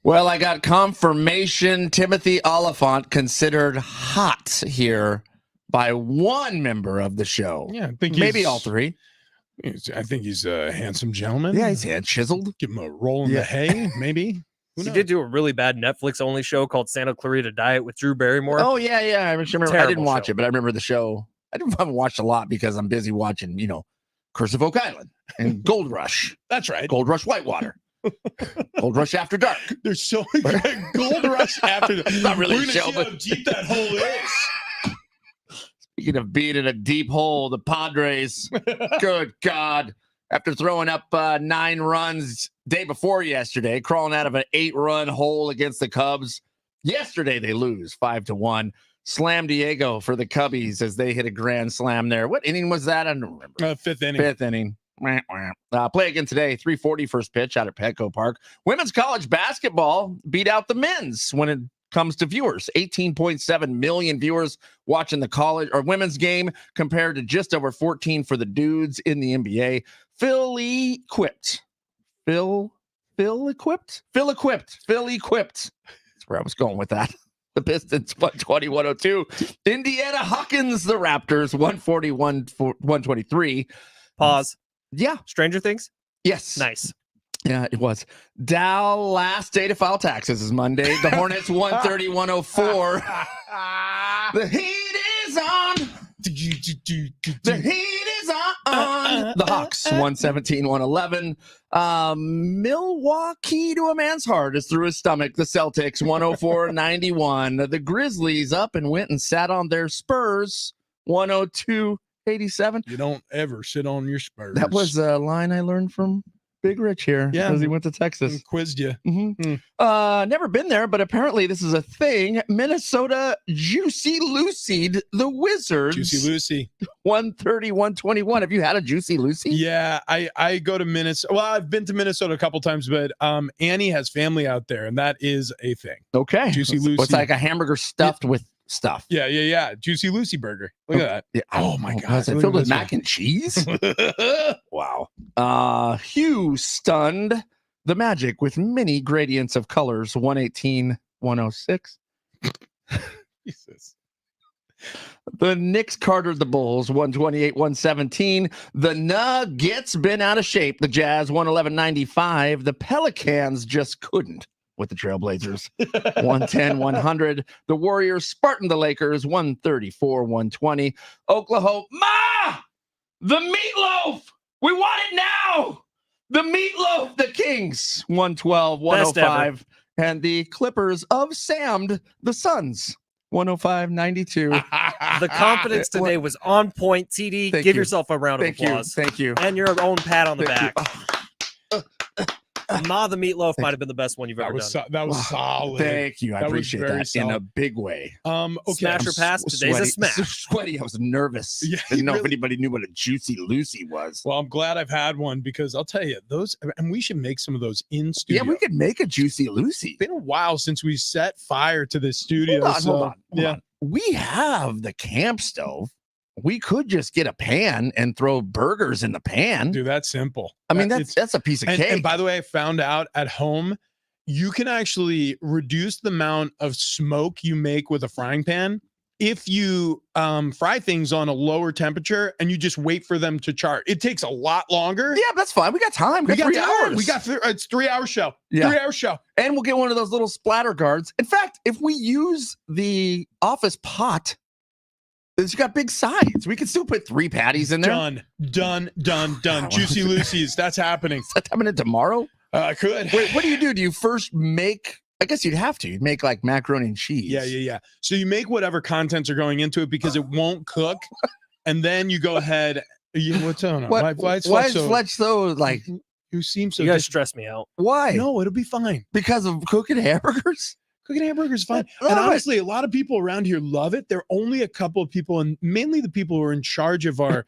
[SPEAKER 2] Well, I got confirmation. Timothy Oliphant considered hot here by one member of the show.
[SPEAKER 1] Yeah, I think
[SPEAKER 2] maybe all three.
[SPEAKER 1] I think he's a handsome gentleman.
[SPEAKER 2] Yeah, he's hand chiseled.
[SPEAKER 1] Give him a roll in the hay, maybe.
[SPEAKER 3] He did do a really bad Netflix-only show called Santa Clarita Diet with Drew Barrymore.
[SPEAKER 2] Oh, yeah. I remember. I didn't watch
[SPEAKER 3] show.
[SPEAKER 2] it, but I remember the show. I haven't watched a lot because I'm busy watching, Curse of Oak Island and Gold Rush.
[SPEAKER 1] That's right.
[SPEAKER 2] Gold Rush Whitewater. Gold Rush After Dark.
[SPEAKER 1] There's so Gold Rush After Dark.
[SPEAKER 2] Not really
[SPEAKER 1] We're
[SPEAKER 2] a show,
[SPEAKER 1] see how
[SPEAKER 2] but
[SPEAKER 1] deep that hole is.
[SPEAKER 2] Speaking of being in a deep hole, the Padres, good God, after throwing up 9 runs day before yesterday, crawling out of an 8-run hole against the Cubs. Yesterday they lose 5-1. Slam Diego for the Cubbies as they hit a grand slam there. What inning was that? I don't remember.
[SPEAKER 1] 5th inning.
[SPEAKER 2] 5th inning. Play again today. 3:40 first pitch out at Petco Park. Women's college basketball beat out the men's when it comes to viewers. 18.7 million viewers watching the college or women's game compared to just over 14 for the dudes in the NBA. Phil equipped. That's where I was going with that. The Pistons 120-102. Indiana Hawkins, the Raptors 141-123.
[SPEAKER 3] Pause.
[SPEAKER 2] Yeah.
[SPEAKER 3] Stranger Things?
[SPEAKER 2] Yes.
[SPEAKER 3] Nice.
[SPEAKER 2] Yeah, it was. Dow last day to file taxes is Monday. The Hornets 130-104. The heat is on. The heat is on. The Hawks 117-111. Milwaukee to a man's heart is through his stomach. The Celtics 104-91. The Grizzlies up and went and sat on their Spurs 102-87.
[SPEAKER 1] You don't ever sit on your Spurs.
[SPEAKER 2] That was a line I learned from Big Rich here.
[SPEAKER 1] Yeah.
[SPEAKER 2] Because he went to Texas.
[SPEAKER 1] Quizzed you.
[SPEAKER 2] Never been there, but apparently this is a thing. Minnesota Juicy Lucy'd the Wizards.
[SPEAKER 1] Juicy Lucy.
[SPEAKER 2] 130-121. Have you had a Juicy Lucy?
[SPEAKER 1] Yeah, I go to Minnesota. Well, I've been to Minnesota a couple times, but Annie has family out there, and that is a thing.
[SPEAKER 2] Okay.
[SPEAKER 1] Juicy Lucy.
[SPEAKER 2] It's like a hamburger stuffed with stuff.
[SPEAKER 1] Yeah. Juicy Lucy burger. Look at that.
[SPEAKER 2] Yeah.
[SPEAKER 1] Oh my God.
[SPEAKER 2] Is it filled with mac and cheese? Wow. Hugh stunned the Magic with many gradients of colors. 118-106.
[SPEAKER 1] Jesus.
[SPEAKER 2] The Knicks cartered the Bulls 128-117. The Nuggets been out of shape. The Jazz 111-95. The Pelicans just couldn't with the Trailblazers 110-100. The Warriors Spartan the Lakers 134-120. Oklahoma, the meatloaf. We want it now. The meatloaf, the Kings 112-105. And the Clippers of Sammed the Suns 105-92.
[SPEAKER 3] The confidence today was on point. TD, give yourself a round of applause.
[SPEAKER 2] Thank you.
[SPEAKER 3] And your own pat on the back.
[SPEAKER 2] You.
[SPEAKER 3] Ma the Meatloaf might have been the best one you've ever done.
[SPEAKER 1] That was solid.
[SPEAKER 2] Thank you. I appreciate that in a big way.
[SPEAKER 1] Okay.
[SPEAKER 3] Smash or pass? Today's a smash.
[SPEAKER 2] So sweaty. I was nervous.
[SPEAKER 1] Yeah,
[SPEAKER 2] Didn't know if
[SPEAKER 1] really-
[SPEAKER 2] anybody knew what a Juicy Lucy was.
[SPEAKER 1] Well, I'm glad I've had one because I'll tell you those, and we should make some of those in studio.
[SPEAKER 2] Yeah, we could make a Juicy Lucy.
[SPEAKER 1] It's been a while since we set fire to this studio.
[SPEAKER 2] Hold on.
[SPEAKER 1] Yeah.
[SPEAKER 2] We have the camp stove. We could just get a pan and throw burgers in the pan.
[SPEAKER 1] Dude, that's simple.
[SPEAKER 2] I mean,
[SPEAKER 1] It's-
[SPEAKER 2] that's a piece of cake.
[SPEAKER 1] And by the way, I found out at home, you can actually reduce the amount of smoke you make with a frying pan if you fry things on a lower temperature and you just wait for them to char. It takes a lot longer.
[SPEAKER 2] Yeah, that's fine. We got time. We got 3 hours.
[SPEAKER 1] We got it's 3 hour show.
[SPEAKER 2] Yeah.
[SPEAKER 1] 3 hour show.
[SPEAKER 2] And we'll get one of those little splatter guards. In fact, if we use the office pot, it's got big sides. We can still put 3 patties in there.
[SPEAKER 1] Done. Juicy Lucy's. That's happening.
[SPEAKER 2] Is that happening tomorrow?
[SPEAKER 1] I could.
[SPEAKER 2] Wait, what do you do? Do you first make? I guess you'd have to. You'd make like macaroni and cheese.
[SPEAKER 1] Yeah. So you make whatever contents are going into it because it won't cook, and then you go ahead. What's on?
[SPEAKER 2] Why is Fletch so like?
[SPEAKER 1] You seem so.
[SPEAKER 3] You guys stress me out.
[SPEAKER 2] Why?
[SPEAKER 1] No, it'll be fine.
[SPEAKER 2] Because of cooking hamburgers.
[SPEAKER 1] Cooking hamburgers is fine.
[SPEAKER 2] No,
[SPEAKER 1] And
[SPEAKER 2] but-
[SPEAKER 1] honestly, a lot of people around here love it. There are only a couple of people, and mainly the people who are in charge of our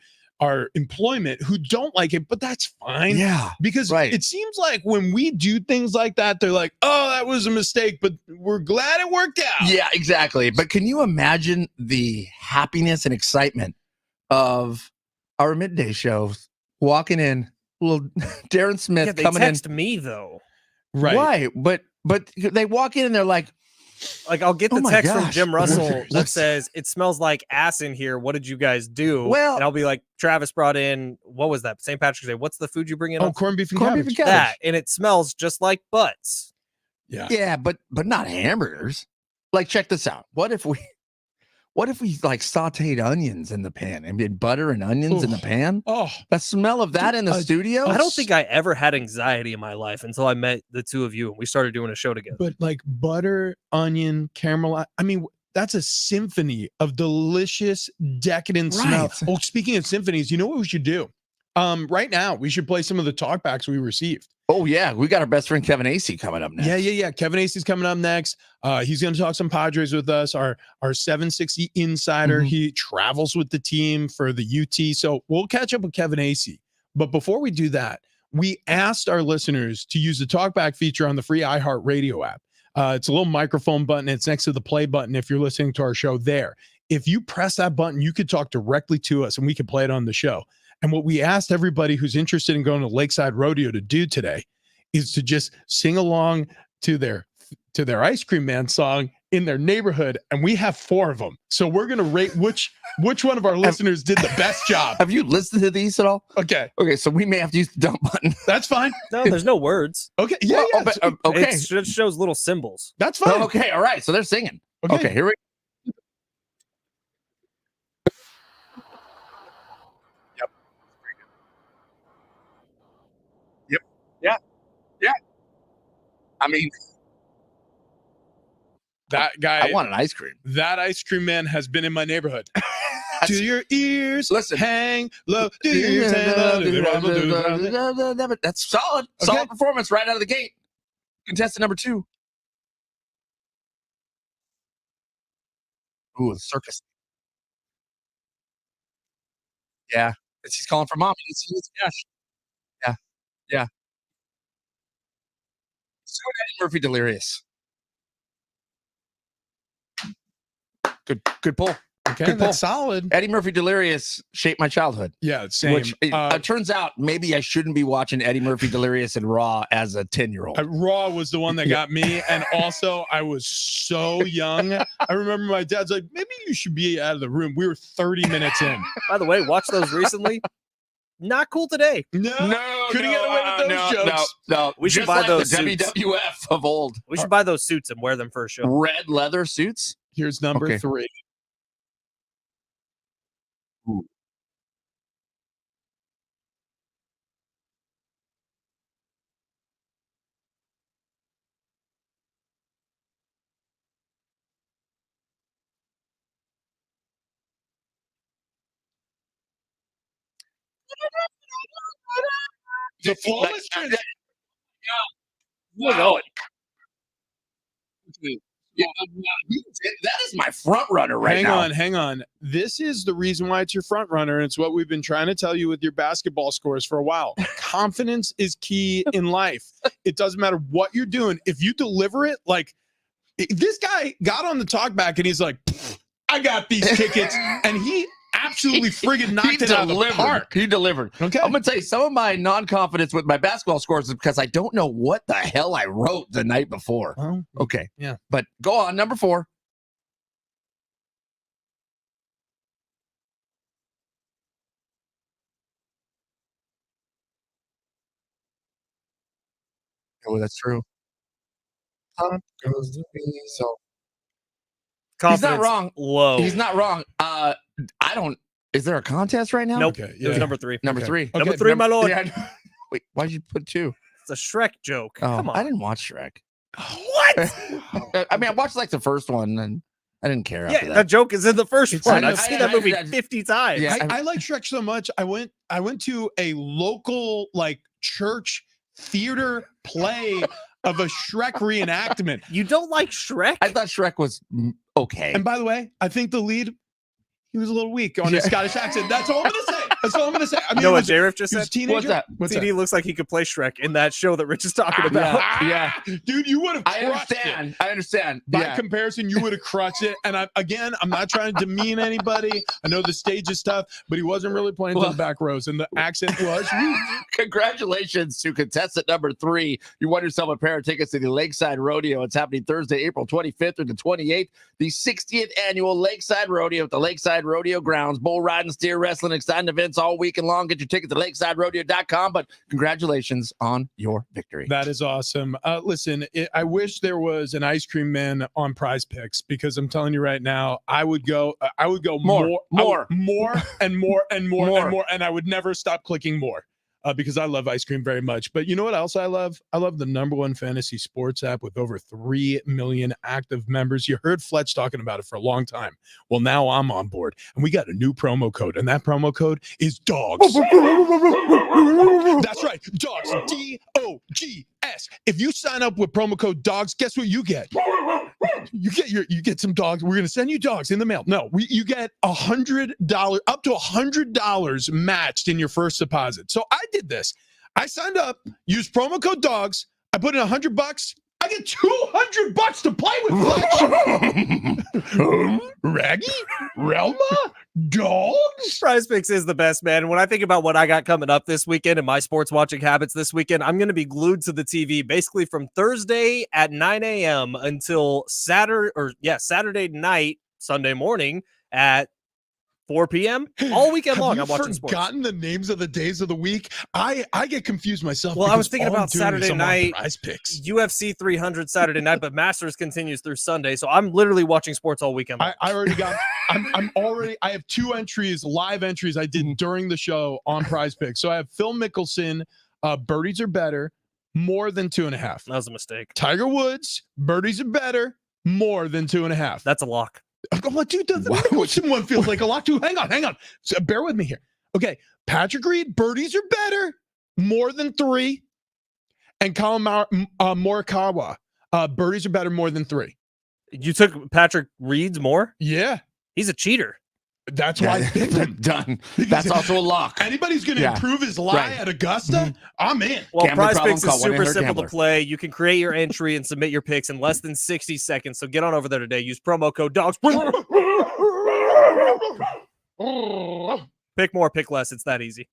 [SPEAKER 1] employment, who don't like it, but that's fine.
[SPEAKER 2] Yeah.
[SPEAKER 1] Because
[SPEAKER 2] Right.
[SPEAKER 1] it seems like when we do things like that, they're like, oh, that was a mistake, but we're glad it worked out.
[SPEAKER 2] Yeah, exactly. But can you imagine the happiness and excitement of our midday shows walking in, little Darren Smith
[SPEAKER 3] Yeah, they
[SPEAKER 2] coming in?
[SPEAKER 3] text me though.
[SPEAKER 1] Right.
[SPEAKER 2] Why? But they walk in and they're like,
[SPEAKER 3] Like I'll get
[SPEAKER 2] Oh
[SPEAKER 3] the
[SPEAKER 2] my
[SPEAKER 3] text from
[SPEAKER 2] gosh.
[SPEAKER 3] Jim Russell
[SPEAKER 1] Burgers.
[SPEAKER 3] that says it smells like ass in here. What did you guys do?
[SPEAKER 2] Well-
[SPEAKER 3] and I'll be like, Travis brought in, what was that? St. Patrick's Day. What's the food you bring in?
[SPEAKER 1] Oh,
[SPEAKER 3] on
[SPEAKER 1] corned beef and
[SPEAKER 2] Corned beef
[SPEAKER 1] cabbage.
[SPEAKER 2] and cabbage.
[SPEAKER 3] that? And it smells just like butts.
[SPEAKER 1] Yeah.
[SPEAKER 2] yeah, but not hamburgers. Like, check this out. What if we like sauteed onions in the pan and did butter and onions in the
[SPEAKER 1] Oof.
[SPEAKER 2] pan?
[SPEAKER 1] Oh,
[SPEAKER 2] The smell of that in the studio?
[SPEAKER 3] I don't think I ever had anxiety in my life until I met the two of you and we started doing a show together.
[SPEAKER 1] but like butter, onion, caramel. I mean, that's a symphony of delicious, decadent smell.
[SPEAKER 2] Right.
[SPEAKER 1] Oh, speaking of symphonies, you know what we should do? Right now, we should play some of the talkbacks we received.
[SPEAKER 2] Oh, yeah. We got our best friend Kevin Acee coming up next.
[SPEAKER 1] Yeah. Kevin Acee's coming up next. He's going to talk some Padres with us. Our 760 insider.
[SPEAKER 2] Mhm.
[SPEAKER 1] He travels with the team for the UT. So we'll catch up with Kevin Acee. But before we do that, we asked our listeners to use the talkback feature on the free iHeartRadio app. It's a little microphone button. It's next to the play button if you're listening to our show there. If you press that button, you could talk directly to us and we could play it on the show. And what we asked everybody who's interested in going to Lakeside Rodeo to do today is to just sing along to their Ice Cream Man song in their neighborhood. And we have 4 of them. So we're going to rate which one of our listeners did the best job.
[SPEAKER 2] Have you listened to these at all?
[SPEAKER 1] Okay,
[SPEAKER 2] Okay, so we may have to use the dump button.
[SPEAKER 1] that's fine.
[SPEAKER 3] No, there's no words.
[SPEAKER 1] Okay, yeah,
[SPEAKER 2] Well,
[SPEAKER 1] yeah,
[SPEAKER 2] but, okay.
[SPEAKER 3] It just shows little symbols.
[SPEAKER 1] that's fine.
[SPEAKER 2] Oh, okay, all right. So they're singing.
[SPEAKER 1] Okay.
[SPEAKER 2] Okay, here we I mean,
[SPEAKER 1] That guy,
[SPEAKER 2] I want an ice cream.
[SPEAKER 1] that Ice Cream Man has been in my neighborhood. Do your ears
[SPEAKER 2] Listen.
[SPEAKER 1] hang low? Do your ears hang low?
[SPEAKER 2] That's solid.
[SPEAKER 1] Okay.
[SPEAKER 2] Solid performance right out of the gate. Contestant number 2. Ooh, the circus. Yeah. She's calling for mom. He needs cash. Yeah. Yeah. Sue and Eddie Murphy delirious. Good pull.
[SPEAKER 1] Okay,
[SPEAKER 2] Good pull.
[SPEAKER 1] that's solid.
[SPEAKER 2] Eddie Murphy Delirious shaped my childhood.
[SPEAKER 1] Yeah, same.
[SPEAKER 2] Which it turns out maybe I shouldn't be watching Eddie Murphy Delirious and Raw as a 10-year-old.
[SPEAKER 1] Raw was the one that got me, and also I was so young. I remember my dad's like, maybe you should be out of the room. We were 30 minutes in.
[SPEAKER 3] By the way, watch those recently. Not cool today.
[SPEAKER 1] No, couldn't get away with those jokes.
[SPEAKER 2] No.
[SPEAKER 3] We should
[SPEAKER 2] Just
[SPEAKER 3] buy
[SPEAKER 2] like
[SPEAKER 3] those
[SPEAKER 2] the
[SPEAKER 3] suits.
[SPEAKER 2] WWF of old.
[SPEAKER 3] We should buy those suits and wear them for a show.
[SPEAKER 2] Red leather suits.
[SPEAKER 1] Here's number
[SPEAKER 2] Okay.
[SPEAKER 1] 3.
[SPEAKER 2] Ooh.
[SPEAKER 1] The flawless transition.
[SPEAKER 2] Wow. Yeah, that is my front runner right now.
[SPEAKER 1] Hang on. This is the reason why it's your front runner. And it's what we've been trying to tell you with your basketball scores for a while. Confidence is key in life. It doesn't matter what you're doing. If you deliver it, like this guy got on the talkback and he's like, I got these tickets. And he absolutely friggin' knocked it out of the park.
[SPEAKER 2] He delivered.
[SPEAKER 1] Okay.
[SPEAKER 2] I'm going to tell you, some of my non-confidence with my basketball scores is because I don't know what the hell I wrote the night before.
[SPEAKER 1] Well,
[SPEAKER 2] Okay.
[SPEAKER 1] yeah.
[SPEAKER 2] But go on, number 4. Oh, that's true. So
[SPEAKER 3] Confidence
[SPEAKER 2] he's not wrong.
[SPEAKER 3] Low.
[SPEAKER 2] He's not wrong. I don't. Is there a contest right now?
[SPEAKER 3] Nope.
[SPEAKER 1] Okay,
[SPEAKER 3] It was
[SPEAKER 1] yeah.
[SPEAKER 3] number 3.
[SPEAKER 2] Number
[SPEAKER 1] Okay.
[SPEAKER 2] 3.
[SPEAKER 1] Okay,
[SPEAKER 3] Number 3, my lord.
[SPEAKER 2] Yeah. Wait, why'd you put 2?
[SPEAKER 3] It's a Shrek joke.
[SPEAKER 2] Oh,
[SPEAKER 3] Come on.
[SPEAKER 2] I didn't watch Shrek.
[SPEAKER 3] What?
[SPEAKER 2] I mean, I watched like the first one and I didn't care after
[SPEAKER 3] Yeah,
[SPEAKER 2] that.
[SPEAKER 3] that joke is in the first
[SPEAKER 1] It's
[SPEAKER 3] one.
[SPEAKER 1] in
[SPEAKER 3] I've
[SPEAKER 1] the-
[SPEAKER 3] seen that movie
[SPEAKER 2] I-
[SPEAKER 3] 50 times.
[SPEAKER 2] Yeah.
[SPEAKER 1] I like Shrek so much. I went to a local like church theater play of a Shrek reenactment.
[SPEAKER 3] You don't like Shrek?
[SPEAKER 2] I thought Shrek was okay.
[SPEAKER 1] And by the way, I think the lead, he was a little weak on his
[SPEAKER 2] Yeah.
[SPEAKER 1] Scottish accent. That's all I'm gonna say. That's all I'm gonna say. I
[SPEAKER 3] You
[SPEAKER 1] mean,
[SPEAKER 3] know
[SPEAKER 1] it
[SPEAKER 3] what
[SPEAKER 1] was,
[SPEAKER 3] J-Riff just
[SPEAKER 1] he was
[SPEAKER 3] said?
[SPEAKER 1] a teenager.
[SPEAKER 2] What's that?
[SPEAKER 1] What's
[SPEAKER 3] TD looks like he could play Shrek in that show that Rich is talking about.
[SPEAKER 2] Yeah.
[SPEAKER 1] Dude, you would have
[SPEAKER 2] I
[SPEAKER 1] crushed
[SPEAKER 2] understand.
[SPEAKER 1] it.
[SPEAKER 2] I understand.
[SPEAKER 1] By
[SPEAKER 2] Yeah.
[SPEAKER 1] comparison, you would have crushed it. And I'm not trying to demean anybody. I know the stage is tough, but he wasn't really playing to the back rows, and the accent was.
[SPEAKER 2] Congratulations to contestant number 3. You won yourself a pair of tickets to the Lakeside Rodeo. It's happening Thursday, April 25th through the 28th. The 60th annual Lakeside Rodeo at the Lakeside Rodeo Grounds. Bull riding, steer wrestling, exciting events all weekend long. Get your tickets at lakesiderodeo.com. But congratulations on your victory.
[SPEAKER 1] That is awesome. Listen, I wish there was an ice cream man on Prize Picks, because I'm telling you right now, I would go more, and I would never stop clicking more. Because I love ice cream very much. But you know what else I love? I love the #1 fantasy sports app with over 3 million active members. You heard Fletch talking about it for a long time. Well, now I'm on board, and we got a new promo code, and that promo code is DOGS. That's right, DOGS, DOGS. If you sign up with promo code DOGS, guess what you get? You get some dogs. We're gonna send you dogs in the mail. No, you get $100, up to $100 matched in your first deposit. So I did this. I signed up, used promo code DOGS. I put in $100. I get $200 to play with. Raggy, Relma, dogs.
[SPEAKER 3] Prize Picks is the best, man. When I think about what I got coming up this weekend and my sports watching habits this weekend, I'm going to be glued to the TV basically from Thursday at 9 a.m. until Saturday night, Sunday morning at 4 p.m. all weekend long. I'm watching sports.
[SPEAKER 1] Forgotten the names of the days of the week. I get confused myself.
[SPEAKER 3] Well, I was
[SPEAKER 1] because
[SPEAKER 3] thinking
[SPEAKER 1] all I'm
[SPEAKER 3] about
[SPEAKER 1] doing is
[SPEAKER 3] Saturday
[SPEAKER 1] I'm on
[SPEAKER 3] night.
[SPEAKER 1] Prize Picks.
[SPEAKER 3] UFC 300 Saturday night, but Masters continues through Sunday. So I'm literally watching sports all weekend.
[SPEAKER 1] I already got. I have 2 entries, live entries I did during the show on Prize Picks. So I have Phil Mickelson, birdies are better, more than 2.5.
[SPEAKER 3] That was a mistake.
[SPEAKER 1] Tiger Woods, birdies are better, more than 2.5.
[SPEAKER 3] That's a lock.
[SPEAKER 1] What, dude? The Mickelson one feels like a lot too. Hang on. So bear with me here. Okay, Patrick Reed, birdies are better, more than 3, and Colin Morikawa, birdies are better, more than 3.
[SPEAKER 3] You took Patrick Reed's more?
[SPEAKER 1] Yeah,
[SPEAKER 3] He's a cheater.
[SPEAKER 1] that's why I picked him.
[SPEAKER 2] Done. That's also a lock.
[SPEAKER 1] Anybody's going to
[SPEAKER 2] Yeah.
[SPEAKER 1] improve his lie
[SPEAKER 2] Right.
[SPEAKER 1] at Augusta, I'm in.
[SPEAKER 3] Well,
[SPEAKER 2] Gambling
[SPEAKER 3] Prize
[SPEAKER 2] problem,
[SPEAKER 3] Picks
[SPEAKER 2] call
[SPEAKER 3] is super
[SPEAKER 2] 1-800
[SPEAKER 3] simple
[SPEAKER 2] Gambler.
[SPEAKER 3] to play. You can create your entry and submit your picks in less than 60 seconds. So get on over there today. Use promo code DOGS. Pick more, pick less. It's that easy.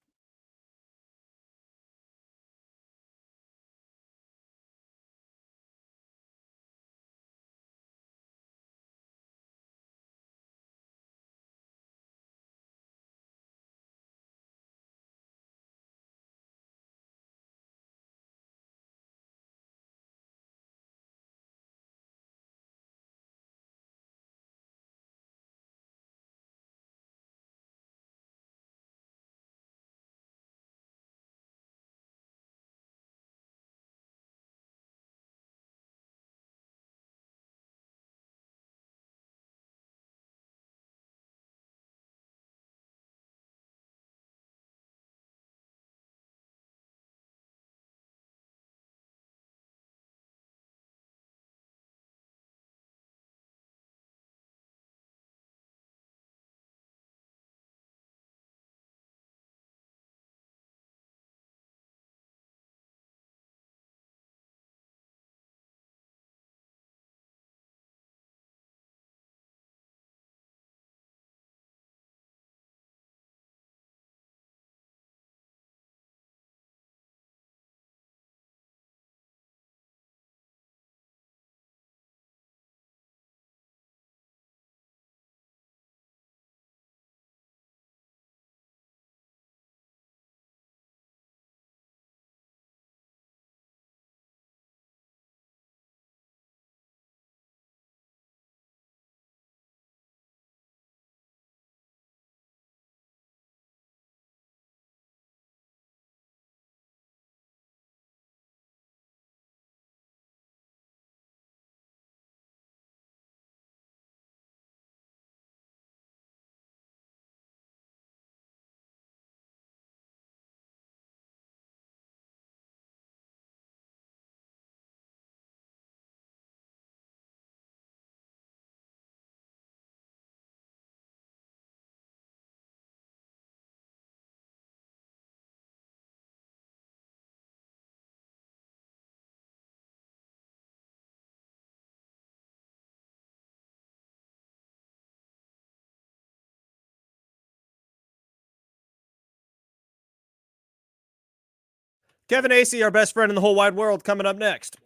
[SPEAKER 3] Kevin Acee, our best friend in the whole wide world, coming up next.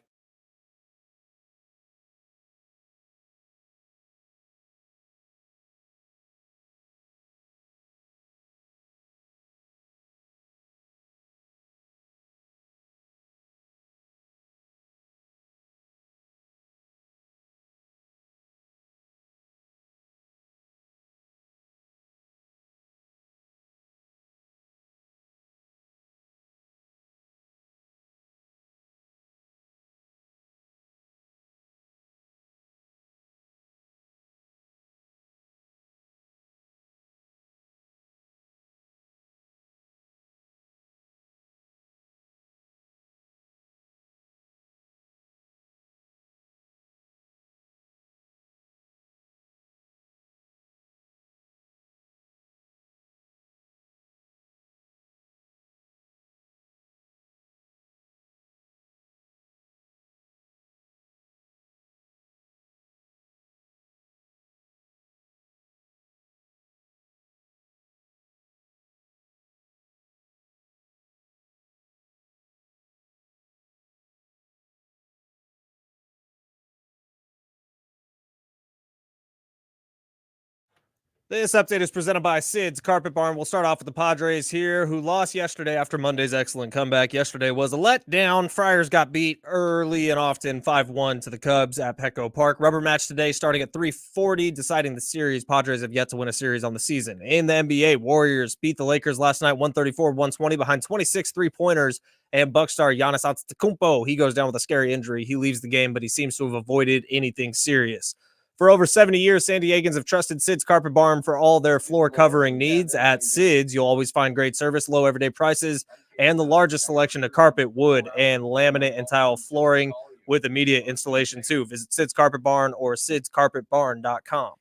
[SPEAKER 3] This update is presented by Sid's Carpet Barn. We'll start off with the Padres here, who lost yesterday after Monday's excellent comeback. Yesterday was a letdown. Friars got beat early and often 5-1 to the Cubs at Petco Park. Rubber match today starting at 3:40, deciding the series. Padres have yet to win a series on the season. In the NBA, Warriors beat the Lakers last night 134-120 behind 26 three-pointers. And Buck star Giannis Antetokounmpo, he goes down with a scary injury. He leaves the game, but he seems to have avoided anything serious. For over 70 years, San Diegans have trusted Sid's Carpet Barn for all their floor covering needs. At Sid's, you'll always find great service, low everyday prices, and the largest selection of carpet, wood, and laminate and tile flooring with immediate installation, too. Visit Sid's Carpet Barn or sidscarpetbarn.com.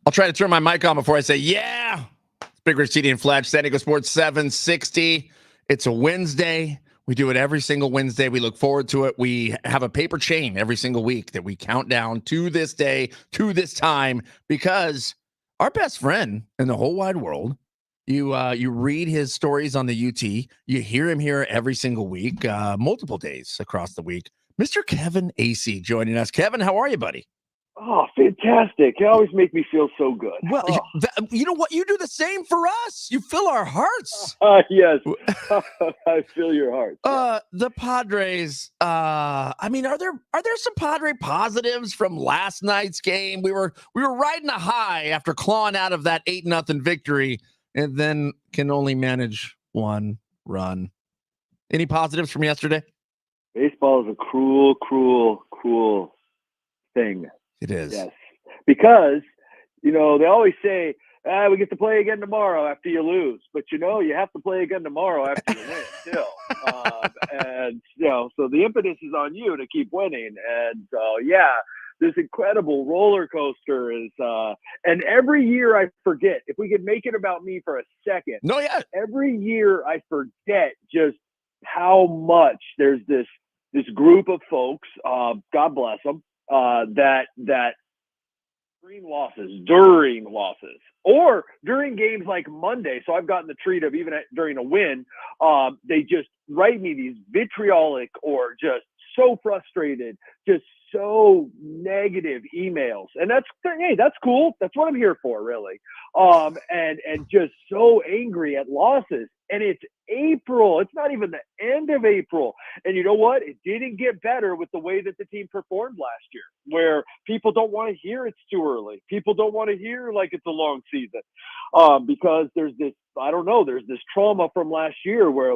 [SPEAKER 2] I'll try to turn my mic on before I say, yeah, it's Big Rich City and Fletch, San Diego Sports 760. It's a Wednesday. We do it every single Wednesday. We look forward to it. We have a paper chain every single week that we count down to this day, to this time, because our best friend in the whole wide world, you read his stories on the UT. You hear him here every single week, multiple days across the week. Mr. Kevin Acee joining us. Kevin, how are you, buddy?
[SPEAKER 4] Oh, fantastic. You always make me feel so good.
[SPEAKER 2] Well, you know what? You do the same for us. You fill our hearts.
[SPEAKER 4] Yes. I feel your heart.
[SPEAKER 2] The Padres, I mean, are there some Padre positives from last night's game? We were riding a high after clawing out of that 8-0 victory and then can only manage one run. Any positives from yesterday?
[SPEAKER 4] Baseball is a cruel, cruel, cruel thing.
[SPEAKER 2] It is.
[SPEAKER 4] Yes. Because, they always say, we get to play again tomorrow after you lose. But, you have to play again tomorrow after you win still. So the impetus is on you to keep winning. And so, this incredible roller coaster is and every year I forget, if we could make it about me for a second.
[SPEAKER 2] No, yeah. Every
[SPEAKER 4] year I forget just how much there's this group of folks, God bless them, that during losses or during games like Monday. So I've gotten the treat of even during a win, they just write me these vitriolic or just so frustrated, just so negative emails. And that's cool. That's what I'm here for, really. And just so angry at losses. And it's April. It's not even the end of April. And you know what? It didn't get better with the way that the team performed last year, where people don't want to hear it's too early. People don't want to hear like it's a long season, because there's this trauma from last year where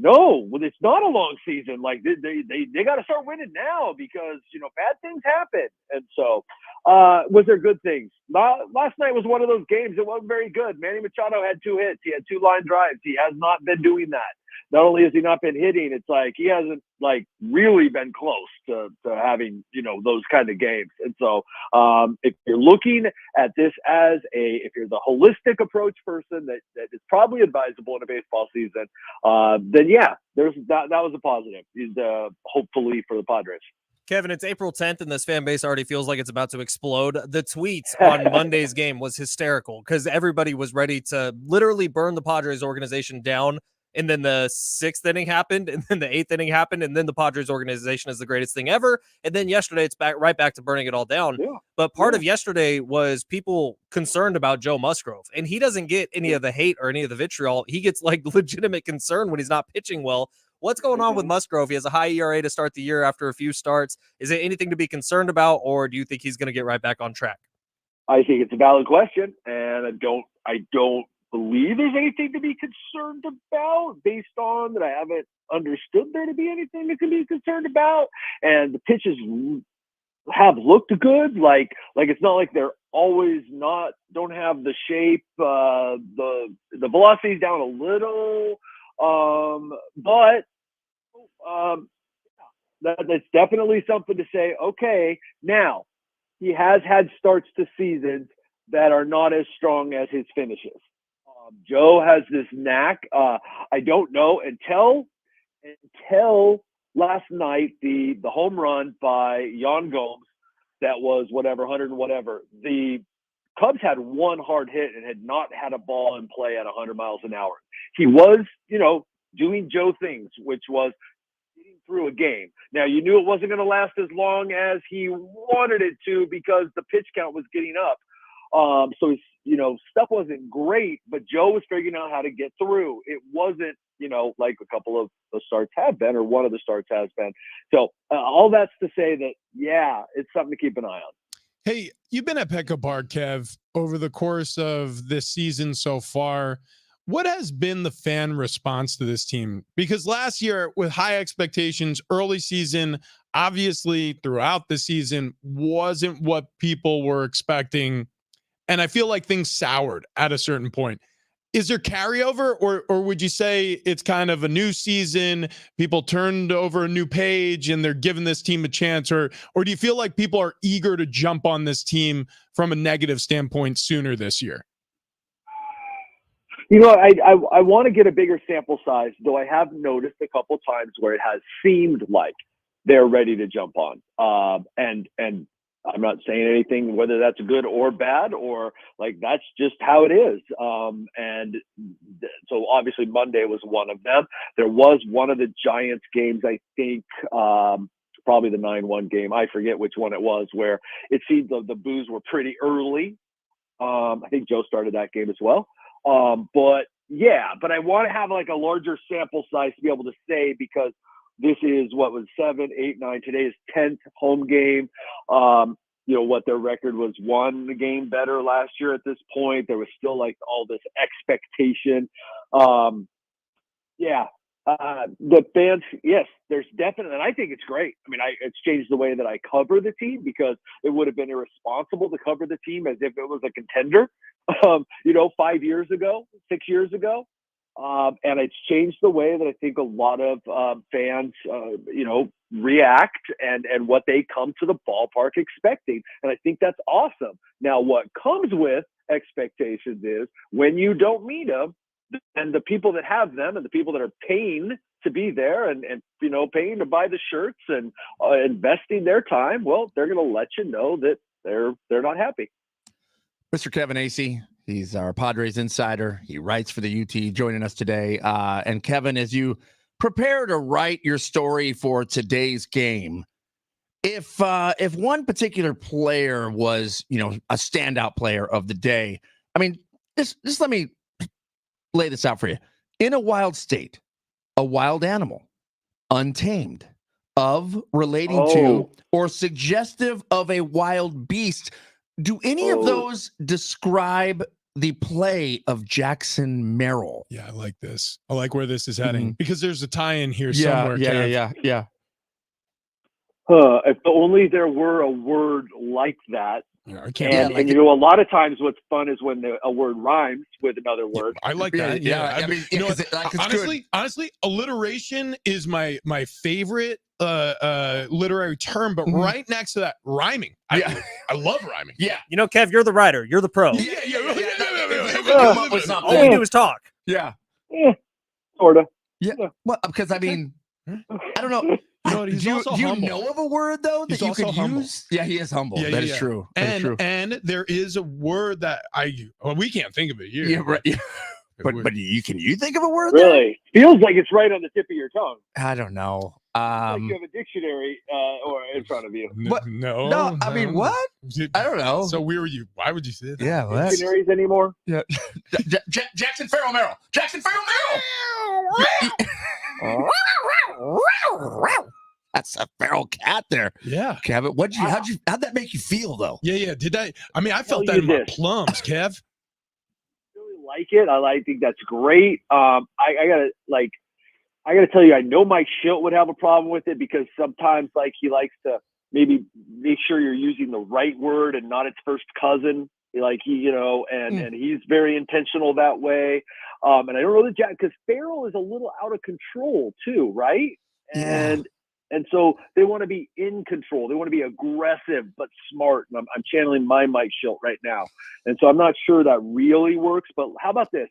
[SPEAKER 4] no, it's not a long season. Like they got to start winning now because bad things happen. And so, was there good things? Last night was one of those games that wasn't very good. Manny Machado had 2 hits. He had 2 line drives. He has not been doing that. Not only has he not been hitting, it's like he hasn't really been close to having those kind of games. And so, if you're looking at this if you're the holistic approach person that is probably advisable in a baseball season, then that was a positive. Hopefully for the Padres.
[SPEAKER 3] Kevin, it's April 10th, and this fan base already feels like it's about to explode. The tweets on Monday's game was hysterical because everybody was ready to literally burn the Padres organization down. And then the 6th inning happened, and then the 8th inning happened, and then the Padres organization is the greatest thing ever. And then yesterday, it's right back to burning it all down. Yeah. But part of yesterday was people concerned about Joe Musgrove, and he doesn't get any of the hate or any of the vitriol. He gets legitimate concern when he's not pitching well. What's going on with Musgrove? He has a high ERA to start the year after a few starts. Is it anything to be concerned about, or do you think he's going to get right back on track?
[SPEAKER 4] I think it's a valid question, and I don't believe there's anything to be concerned about based on that. I haven't understood there to be anything that can be concerned about. And the pitches have looked good. Like it's not like they're always don't have the shape, the velocity's down a little. But that's definitely something to say, okay, now he has had starts to seasons that are not as strong as his finishes. Joe has this knack. I don't know until last night, the home run by Yan Gomes, that was 100 and whatever. The Cubs had one hard hit and had not had a ball in play at 100 miles an hour. He was, doing Joe things, which was getting through a game. Now, you knew it wasn't going to last as long as he wanted it to because the pitch count was getting up. So stuff wasn't great, but Joe was figuring out how to get through. It wasn't, like a couple of the starts have been, or one of the starts has been. So all that's to say that, it's something to keep an eye on.
[SPEAKER 1] Hey, you've been at Petco Park, Kev, over the course of this season so far. What has been the fan response to this team? Because last year, with high expectations, early season, obviously throughout the season, wasn't what people were expecting. And I feel like things soured at a certain point. Is there carryover, or would you say it's kind of a new season, people turned over a new page and they're giving this team a chance, or do you feel like people are eager to jump on this team from a negative standpoint sooner this year?
[SPEAKER 4] I want to get a bigger sample size, though I have noticed a couple times where it has seemed like they're ready to jump on. And I'm not saying anything, whether that's good or bad, or like, that's just how it is. So obviously Monday was one of them. There was one of the Giants games, I think, probably the 9-1 game. I forget which one it was, where it seemed the boos were pretty early. I think Joe started that game as well. But I want to have like a larger sample size to be able to say, because this is what was 7, 8, 9. Today is 10th home game. What their record was, one game better last year at this point. There was still like all this expectation. The fans, yes, there's definitely, and I think it's great. I mean, it's changed the way that I cover the team, because it would have been irresponsible to cover the team as if it was a contender, 5 years ago, 6 years ago. And it's changed the way that I think a lot of fans, react and what they come to the ballpark expecting. And I think that's awesome. Now, what comes with expectations is when you don't meet them, and the people that have them and the people that are paying to be there and paying to buy the shirts and investing their time, well, they're going to let you know that they're not happy.
[SPEAKER 2] Mr. Kevin Acee, he's our Padres insider. He writes for the UT, joining us today. And Kevin, as you prepare to write your story for today's game, if one particular player was, a standout player of the day, I mean, just let me lay this out for you. In a wild state, a wild animal, untamed, of, relating to, or suggestive of a wild beast. Do any of those describe the play of Jackson Merrill?
[SPEAKER 1] Yeah, I like this. I like where this is heading, because there's a tie-in here somewhere.
[SPEAKER 2] Yeah.
[SPEAKER 4] If only there were a word like that.
[SPEAKER 1] Yeah, I can't.
[SPEAKER 4] And a lot of times what's fun is when a word rhymes with another word.
[SPEAKER 1] I like that.
[SPEAKER 2] Yeah.
[SPEAKER 1] Honestly, alliteration is my favorite literary term, but right next to that, ryming. I love rhyming.
[SPEAKER 2] Yeah.
[SPEAKER 3] Kev, you're the writer. You're the pro. All we do is talk.
[SPEAKER 2] Yeah.
[SPEAKER 4] Sort of.
[SPEAKER 2] Yeah. Well, because I mean, I don't know.
[SPEAKER 1] He's
[SPEAKER 2] do
[SPEAKER 1] also
[SPEAKER 2] you
[SPEAKER 1] humble.
[SPEAKER 2] know of a word though that you could
[SPEAKER 1] humble.
[SPEAKER 2] use? Yeah, he is humble.
[SPEAKER 1] Yeah,
[SPEAKER 2] that is true.
[SPEAKER 1] And there is a word that we can't think of it here.
[SPEAKER 2] Yeah, right. But can you think of a word?
[SPEAKER 4] Really? Feels like it's right on the tip of your tongue.
[SPEAKER 2] I don't know.
[SPEAKER 4] Like you have a dictionary or in front of you.
[SPEAKER 1] No.
[SPEAKER 2] I mean, what? I don't know.
[SPEAKER 1] So where were you? Why would you say that?
[SPEAKER 2] Yeah, well,
[SPEAKER 4] dictionaries anymore?
[SPEAKER 2] Yeah. Jackson Farrell Merrill. Jackson Farrell Merrill. That's a feral cat there.
[SPEAKER 1] Yeah.
[SPEAKER 2] Kevin, how'd that make you feel though?
[SPEAKER 1] Yeah. I felt that in my plums, Kev.
[SPEAKER 4] Really like it. I think that's great. I gotta tell you, I know Mike Schilt would have a problem with it, because sometimes he likes to maybe make sure you're using the right word and not its first cousin. And he's very intentional that way. And I don't know because Farrell is a little out of control too, right?
[SPEAKER 2] Yeah.
[SPEAKER 4] And so they want to be in control. They want to be aggressive but smart. And I'm channeling my Mike Schilt right now. And so I'm not sure that really works. But how about this?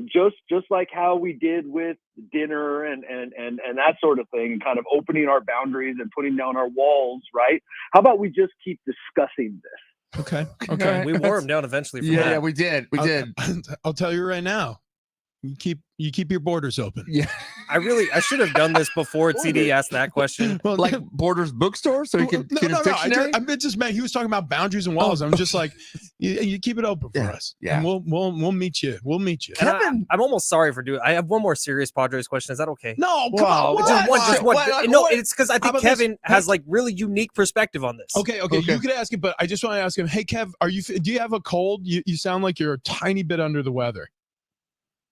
[SPEAKER 4] Just like how we did with dinner and that sort of thing, and kind of opening our boundaries and putting down our walls, right? How about we just keep discussing this?
[SPEAKER 1] Okay.
[SPEAKER 3] We wore him down eventually.
[SPEAKER 2] Yeah, we did.
[SPEAKER 1] I'll tell you right now. You keep your borders open.
[SPEAKER 2] Yeah.
[SPEAKER 3] I should have done this before CD asked that question.
[SPEAKER 1] Well,
[SPEAKER 2] like Borders bookstore, so he could get his dictionary.
[SPEAKER 1] I just meant he was talking about boundaries and walls. I'm just like, you keep it open for us.
[SPEAKER 2] Yeah.
[SPEAKER 1] And we'll meet you. We'll meet you.
[SPEAKER 3] Kevin, I'm almost sorry for doing. I have one more serious Padres question. Is that okay?
[SPEAKER 1] No, come on.
[SPEAKER 3] Just one. No, it's because I think Kevin has really unique perspective on this.
[SPEAKER 1] Okay. You could ask it, but I just want to ask him. Hey, Kev, do you have a cold? You sound like you're a tiny bit under the weather.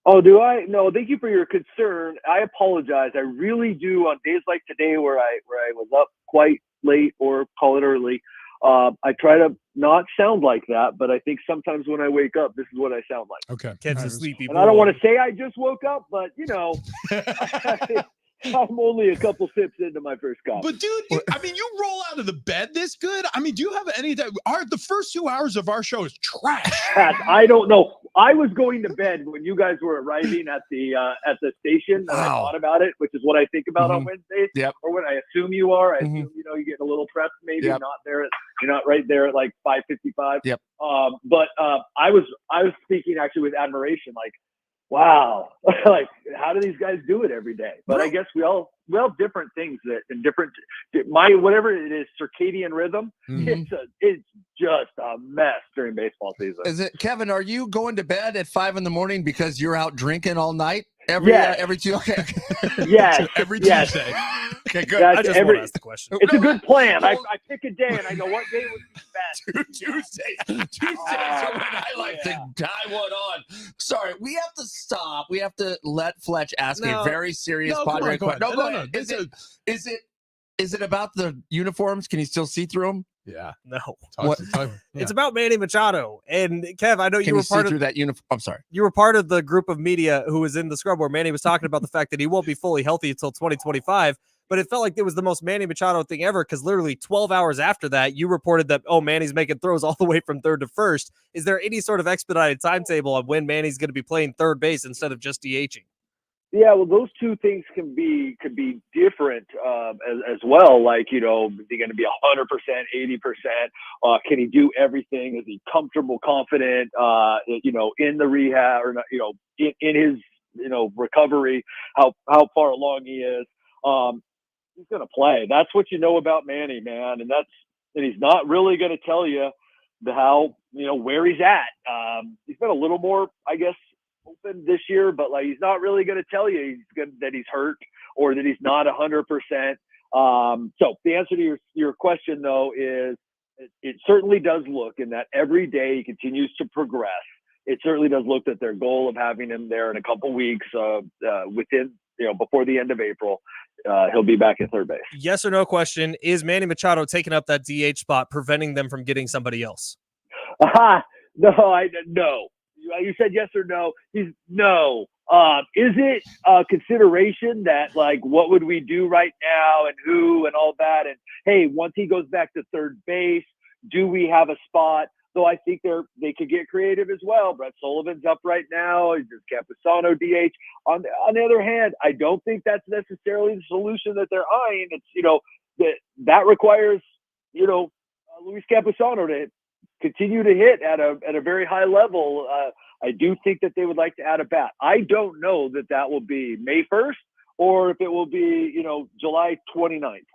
[SPEAKER 4] Oh, do I? No, thank you for your concern. I apologize. I really do. On days like today where I was up quite late or call it early, I try to not sound like that, but I think sometimes when I wake up, this is what I sound like.
[SPEAKER 1] Okay.
[SPEAKER 3] Kev's a sleepy boy.
[SPEAKER 4] And I don't want to say I just woke up, but I'm only a couple sips into my first coffee.
[SPEAKER 1] But dude, I mean, you roll out of the bed this good? I mean, do you have any that the first 2 hours of our show is trash?
[SPEAKER 4] I don't know. I was going to bed when you guys were arriving at the station, and I thought about it, which is what I think about on Wednesdays.
[SPEAKER 2] Yep.
[SPEAKER 4] Or when I assume you are. I assume you get a little prep, maybe not there. You're not right there at like 5:55.
[SPEAKER 2] Yep.
[SPEAKER 4] But I was speaking actually with admiration, like, wow, like how do these guys do it every day? But I guess we all different things that in different whatever it is, circadian rhythm. It's just a mess during baseball season.
[SPEAKER 2] Is it, Kevin? Are you going to bed at 5 a.m. because you're out drinking all night? Every Tuesday. Okay.
[SPEAKER 4] Yes.
[SPEAKER 1] Every Tuesday.
[SPEAKER 2] Okay, good.
[SPEAKER 3] I just want to ask the question.
[SPEAKER 4] It's a good plan. I pick a day and I go, what day would be best?
[SPEAKER 2] Tuesdays are when I like to tie one on. Sorry, we have to stop. We have to let Fletch ask a very serious Padre question. No, go ahead. Is it about the uniforms? Can you still see through them?
[SPEAKER 1] Yeah.
[SPEAKER 3] No. It's about Manny Machado. And Kev, I know you were part of
[SPEAKER 2] that uniform. I'm sorry.
[SPEAKER 3] You were part of the group of media who was in the scrub where Manny was talking about the fact that he won't be fully healthy until 2025. But it felt like it was the most Manny Machado thing ever because literally 12 hours after that, you reported that, Manny's making throws all the way from third to first. Is there any sort of expedited timetable on when Manny's going to be playing third base instead of just DHing?
[SPEAKER 4] Yeah, well, those two things could be different as well. Like, is he going to be 100%, 80%? Can he do everything? Is he comfortable, confident? In the rehab or not? In his recovery, how far along he is. He's going to play. That's what you know about Manny, man, and he's not really going to tell you where he's at. He's been a little more, I guess, open this year, but like he's not really going to tell you that he's hurt or that he's not 100%. So the answer to your question though is it certainly does look in that every day he continues to progress. It certainly does look that their goal of having him there in a couple weeks within before the end of April, he'll be back at third base.
[SPEAKER 3] Yes or no question: is Manny Machado taking up that DH spot, preventing them from getting somebody else?
[SPEAKER 4] No. You said yes or no. No. Is it a consideration that like what would we do right now and who and all that? And hey, once he goes back to third base, do we have a spot? So I think they could get creative as well. Brett Sullivan's up right now. There's Campusano DH. On the other hand, I don't think that's necessarily the solution that they're eyeing. It's that requires Luis Campusano to continue to hit at a very high level. I do think that they would like to add a bat. I don't know that will be May 1st or if it will be, July 29th.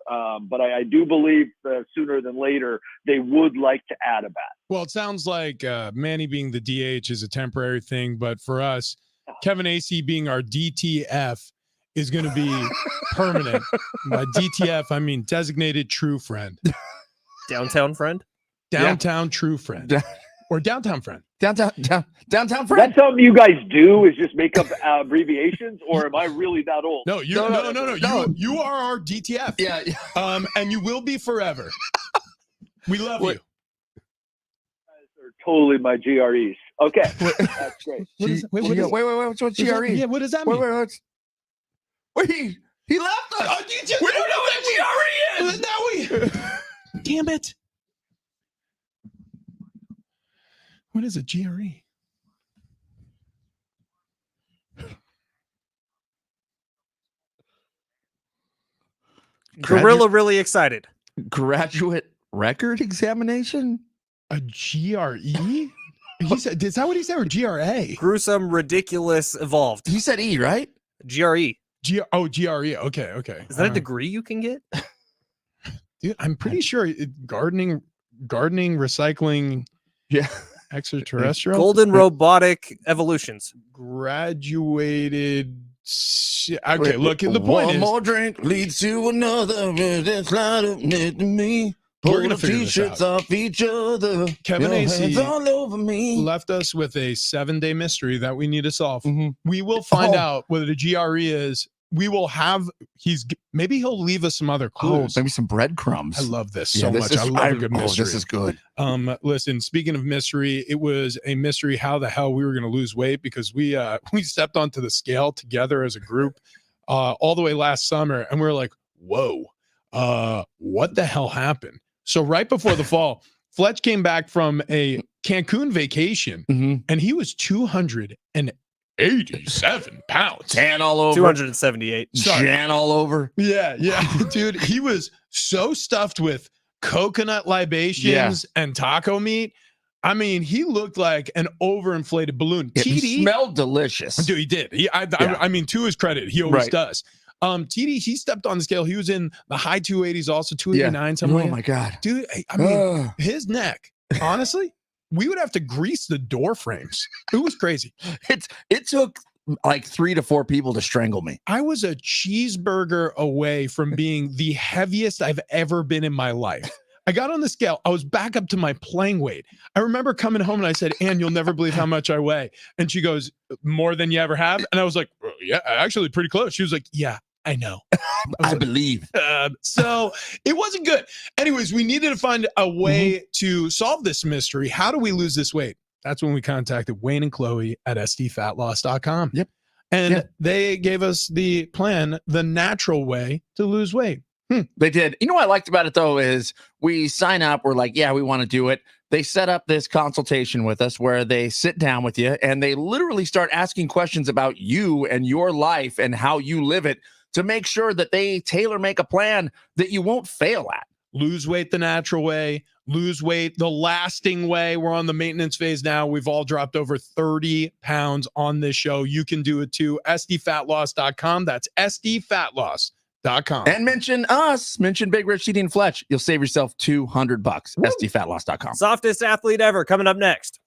[SPEAKER 4] But I do believe sooner than later, they would like to add a bat.
[SPEAKER 1] Well, it sounds like Manny being the DH is a temporary thing, but for us, Kevin Acee being our DTF is going to be permanent. By DTF, I mean designated true friend.
[SPEAKER 3] Downtown friend?
[SPEAKER 1] Downtown true friend. Or downtown friend.
[SPEAKER 2] Downtown friend.
[SPEAKER 4] That's something you guys do is just make up abbreviations, or am I really that old?
[SPEAKER 1] No. You are our DTF.
[SPEAKER 2] Yeah.
[SPEAKER 1] And you will be forever. We love you.
[SPEAKER 4] You guys are totally my GREs. Okay. That's great.
[SPEAKER 2] Wait. What's GRE?
[SPEAKER 1] Yeah, what does that mean?
[SPEAKER 2] Wait. He left us. We don't know what GRE is.
[SPEAKER 1] Now damn it. What is a GRE?
[SPEAKER 3] Gorilla really excited.
[SPEAKER 2] Graduate record examination?
[SPEAKER 1] A GRE? He said, is that what he said, or GRA?
[SPEAKER 3] Gruesome, ridiculous, evolved.
[SPEAKER 2] He said E, right?
[SPEAKER 3] GRE.
[SPEAKER 1] GRE. Okay.
[SPEAKER 3] Is that a degree you can get?
[SPEAKER 1] Dude, I'm pretty sure gardening, recycling.
[SPEAKER 2] Yeah.
[SPEAKER 1] Extraterrestrial.
[SPEAKER 3] Golden robotic evolutions.
[SPEAKER 1] Graduated. Okay, look, the point
[SPEAKER 2] one
[SPEAKER 1] is.
[SPEAKER 2] One more drink leads to another. Me.
[SPEAKER 1] We're gonna figure this out.
[SPEAKER 2] Off each other.
[SPEAKER 1] Kevin Acee
[SPEAKER 2] all over me.
[SPEAKER 1] Left us with a 7-day mystery that we need to solve. We will find out whether the GRE is. We will have. Maybe he'll leave us some other clues.
[SPEAKER 2] Maybe some breadcrumbs.
[SPEAKER 1] I love this so much. I love a good mystery.
[SPEAKER 2] This is good.
[SPEAKER 1] Listen. Speaking of mystery, it was a mystery how the hell we were going to lose weight because we stepped onto the scale together as a group. all the way last summer, and we were like, whoa, what the hell happened? So right before the fall, Fletch came back from a Cancun vacation, and he was 287 pounds.
[SPEAKER 2] Tan all over.
[SPEAKER 3] 278.
[SPEAKER 2] Jan all over.
[SPEAKER 1] Yeah, dude, he was so stuffed with coconut libations and taco meat. I mean, he looked like an overinflated balloon.
[SPEAKER 2] He
[SPEAKER 1] TD
[SPEAKER 2] smelled delicious.
[SPEAKER 1] Dude, he did. I mean, to his credit, he always does. TD, he stepped on the scale. He was in the high 280s, also 289 somewhere.
[SPEAKER 2] Oh my God.
[SPEAKER 1] Dude, I mean, his neck, honestly, we would have to grease the door frames. It was crazy.
[SPEAKER 2] It took like 3 to 4 people to strangle me.
[SPEAKER 1] I was a cheeseburger away from being the heaviest I've ever been in my life. I got on the scale. I was back up to my playing weight. I remember coming home and I said, Ann, you'll never believe how much I weigh. And she goes, more than you ever have? And I was like, oh, yeah, actually pretty close. She was like, yeah, I know.
[SPEAKER 2] I believe.
[SPEAKER 1] So it wasn't good. Anyways, we needed to find a way to solve this mystery. How do we lose this weight? That's when we contacted Wayne and Chloe at sdfatloss.com.
[SPEAKER 2] Yep.
[SPEAKER 1] And they gave us the plan, the natural way to lose weight.
[SPEAKER 2] They did. You know what I liked about it, though, is we sign up. We're like, yeah, we want to do it. They set up this consultation with us where they sit down with you and they literally start asking questions about you and your life and how you live it to make sure that they tailor make a plan that you won't fail at.
[SPEAKER 1] Lose weight the natural way, lose weight the lasting way. We're on the maintenance phase now. We've all dropped over 30 pounds on this show. You can do it too. sdfatloss.com. That's sdfatloss.com.
[SPEAKER 2] And mention us, mention Big Rich, TD, and Fletch. You'll save yourself $200. sdfatloss.com.
[SPEAKER 3] Softest athlete ever coming up next.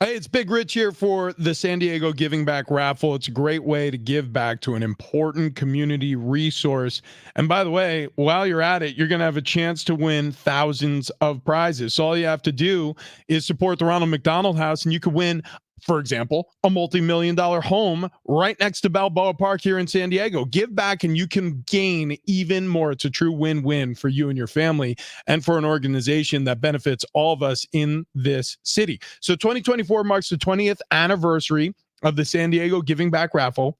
[SPEAKER 1] Hey, it's Big Rich here for the San Diego Giving Back raffle. It's a great way to give back to an important community resource. And by the way, while you're at it, you're going to have a chance to win thousands of prizes. So all you have to do is support the Ronald McDonald House, and you could win, for example, a multi-million-dollar home right next to Balboa Park here in San Diego. Give back and you can gain even more. It's a true win-win for you and your family and for an organization that benefits all of us in this city. So 2024 marks the 20th anniversary of the San Diego Giving Back raffle.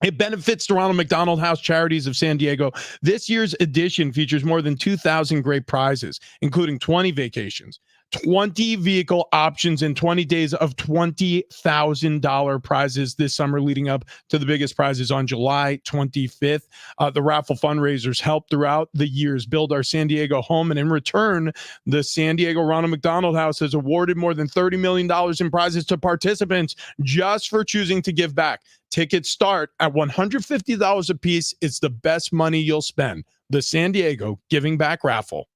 [SPEAKER 1] It benefits the Ronald McDonald House Charities of San Diego. This year's edition features more than 2,000 great prizes, including 20 vacations, 20 vehicle options, and 20 days of $20,000 prizes this summer, leading up to the biggest prizes on July 25th. The raffle fundraisers help throughout the years build our San Diego home, and in return, the San Diego Ronald McDonald House has awarded more than $30 million in prizes to participants just for choosing to give back. Tickets start at $150 a piece. It's the best money you'll spend. The San Diego Giving Back raffle.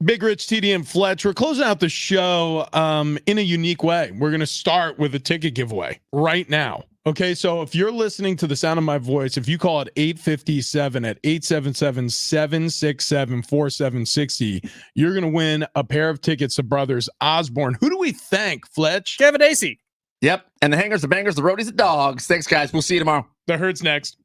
[SPEAKER 1] Big Rich, TD, and Fletch. We're closing out the show in a unique way. We're going to start with a ticket giveaway right now. Okay, so if you're listening to the sound of my voice, if you call it 857 at 877-767-4760, you're going to win a pair of tickets to Brothers Osborne. Who do we thank, Fletch?
[SPEAKER 3] Kevin Acee.
[SPEAKER 2] Yep. And the hangers, the bangers, the roadies, the dogs. Thanks, guys. We'll see you tomorrow.
[SPEAKER 1] The Herd's next.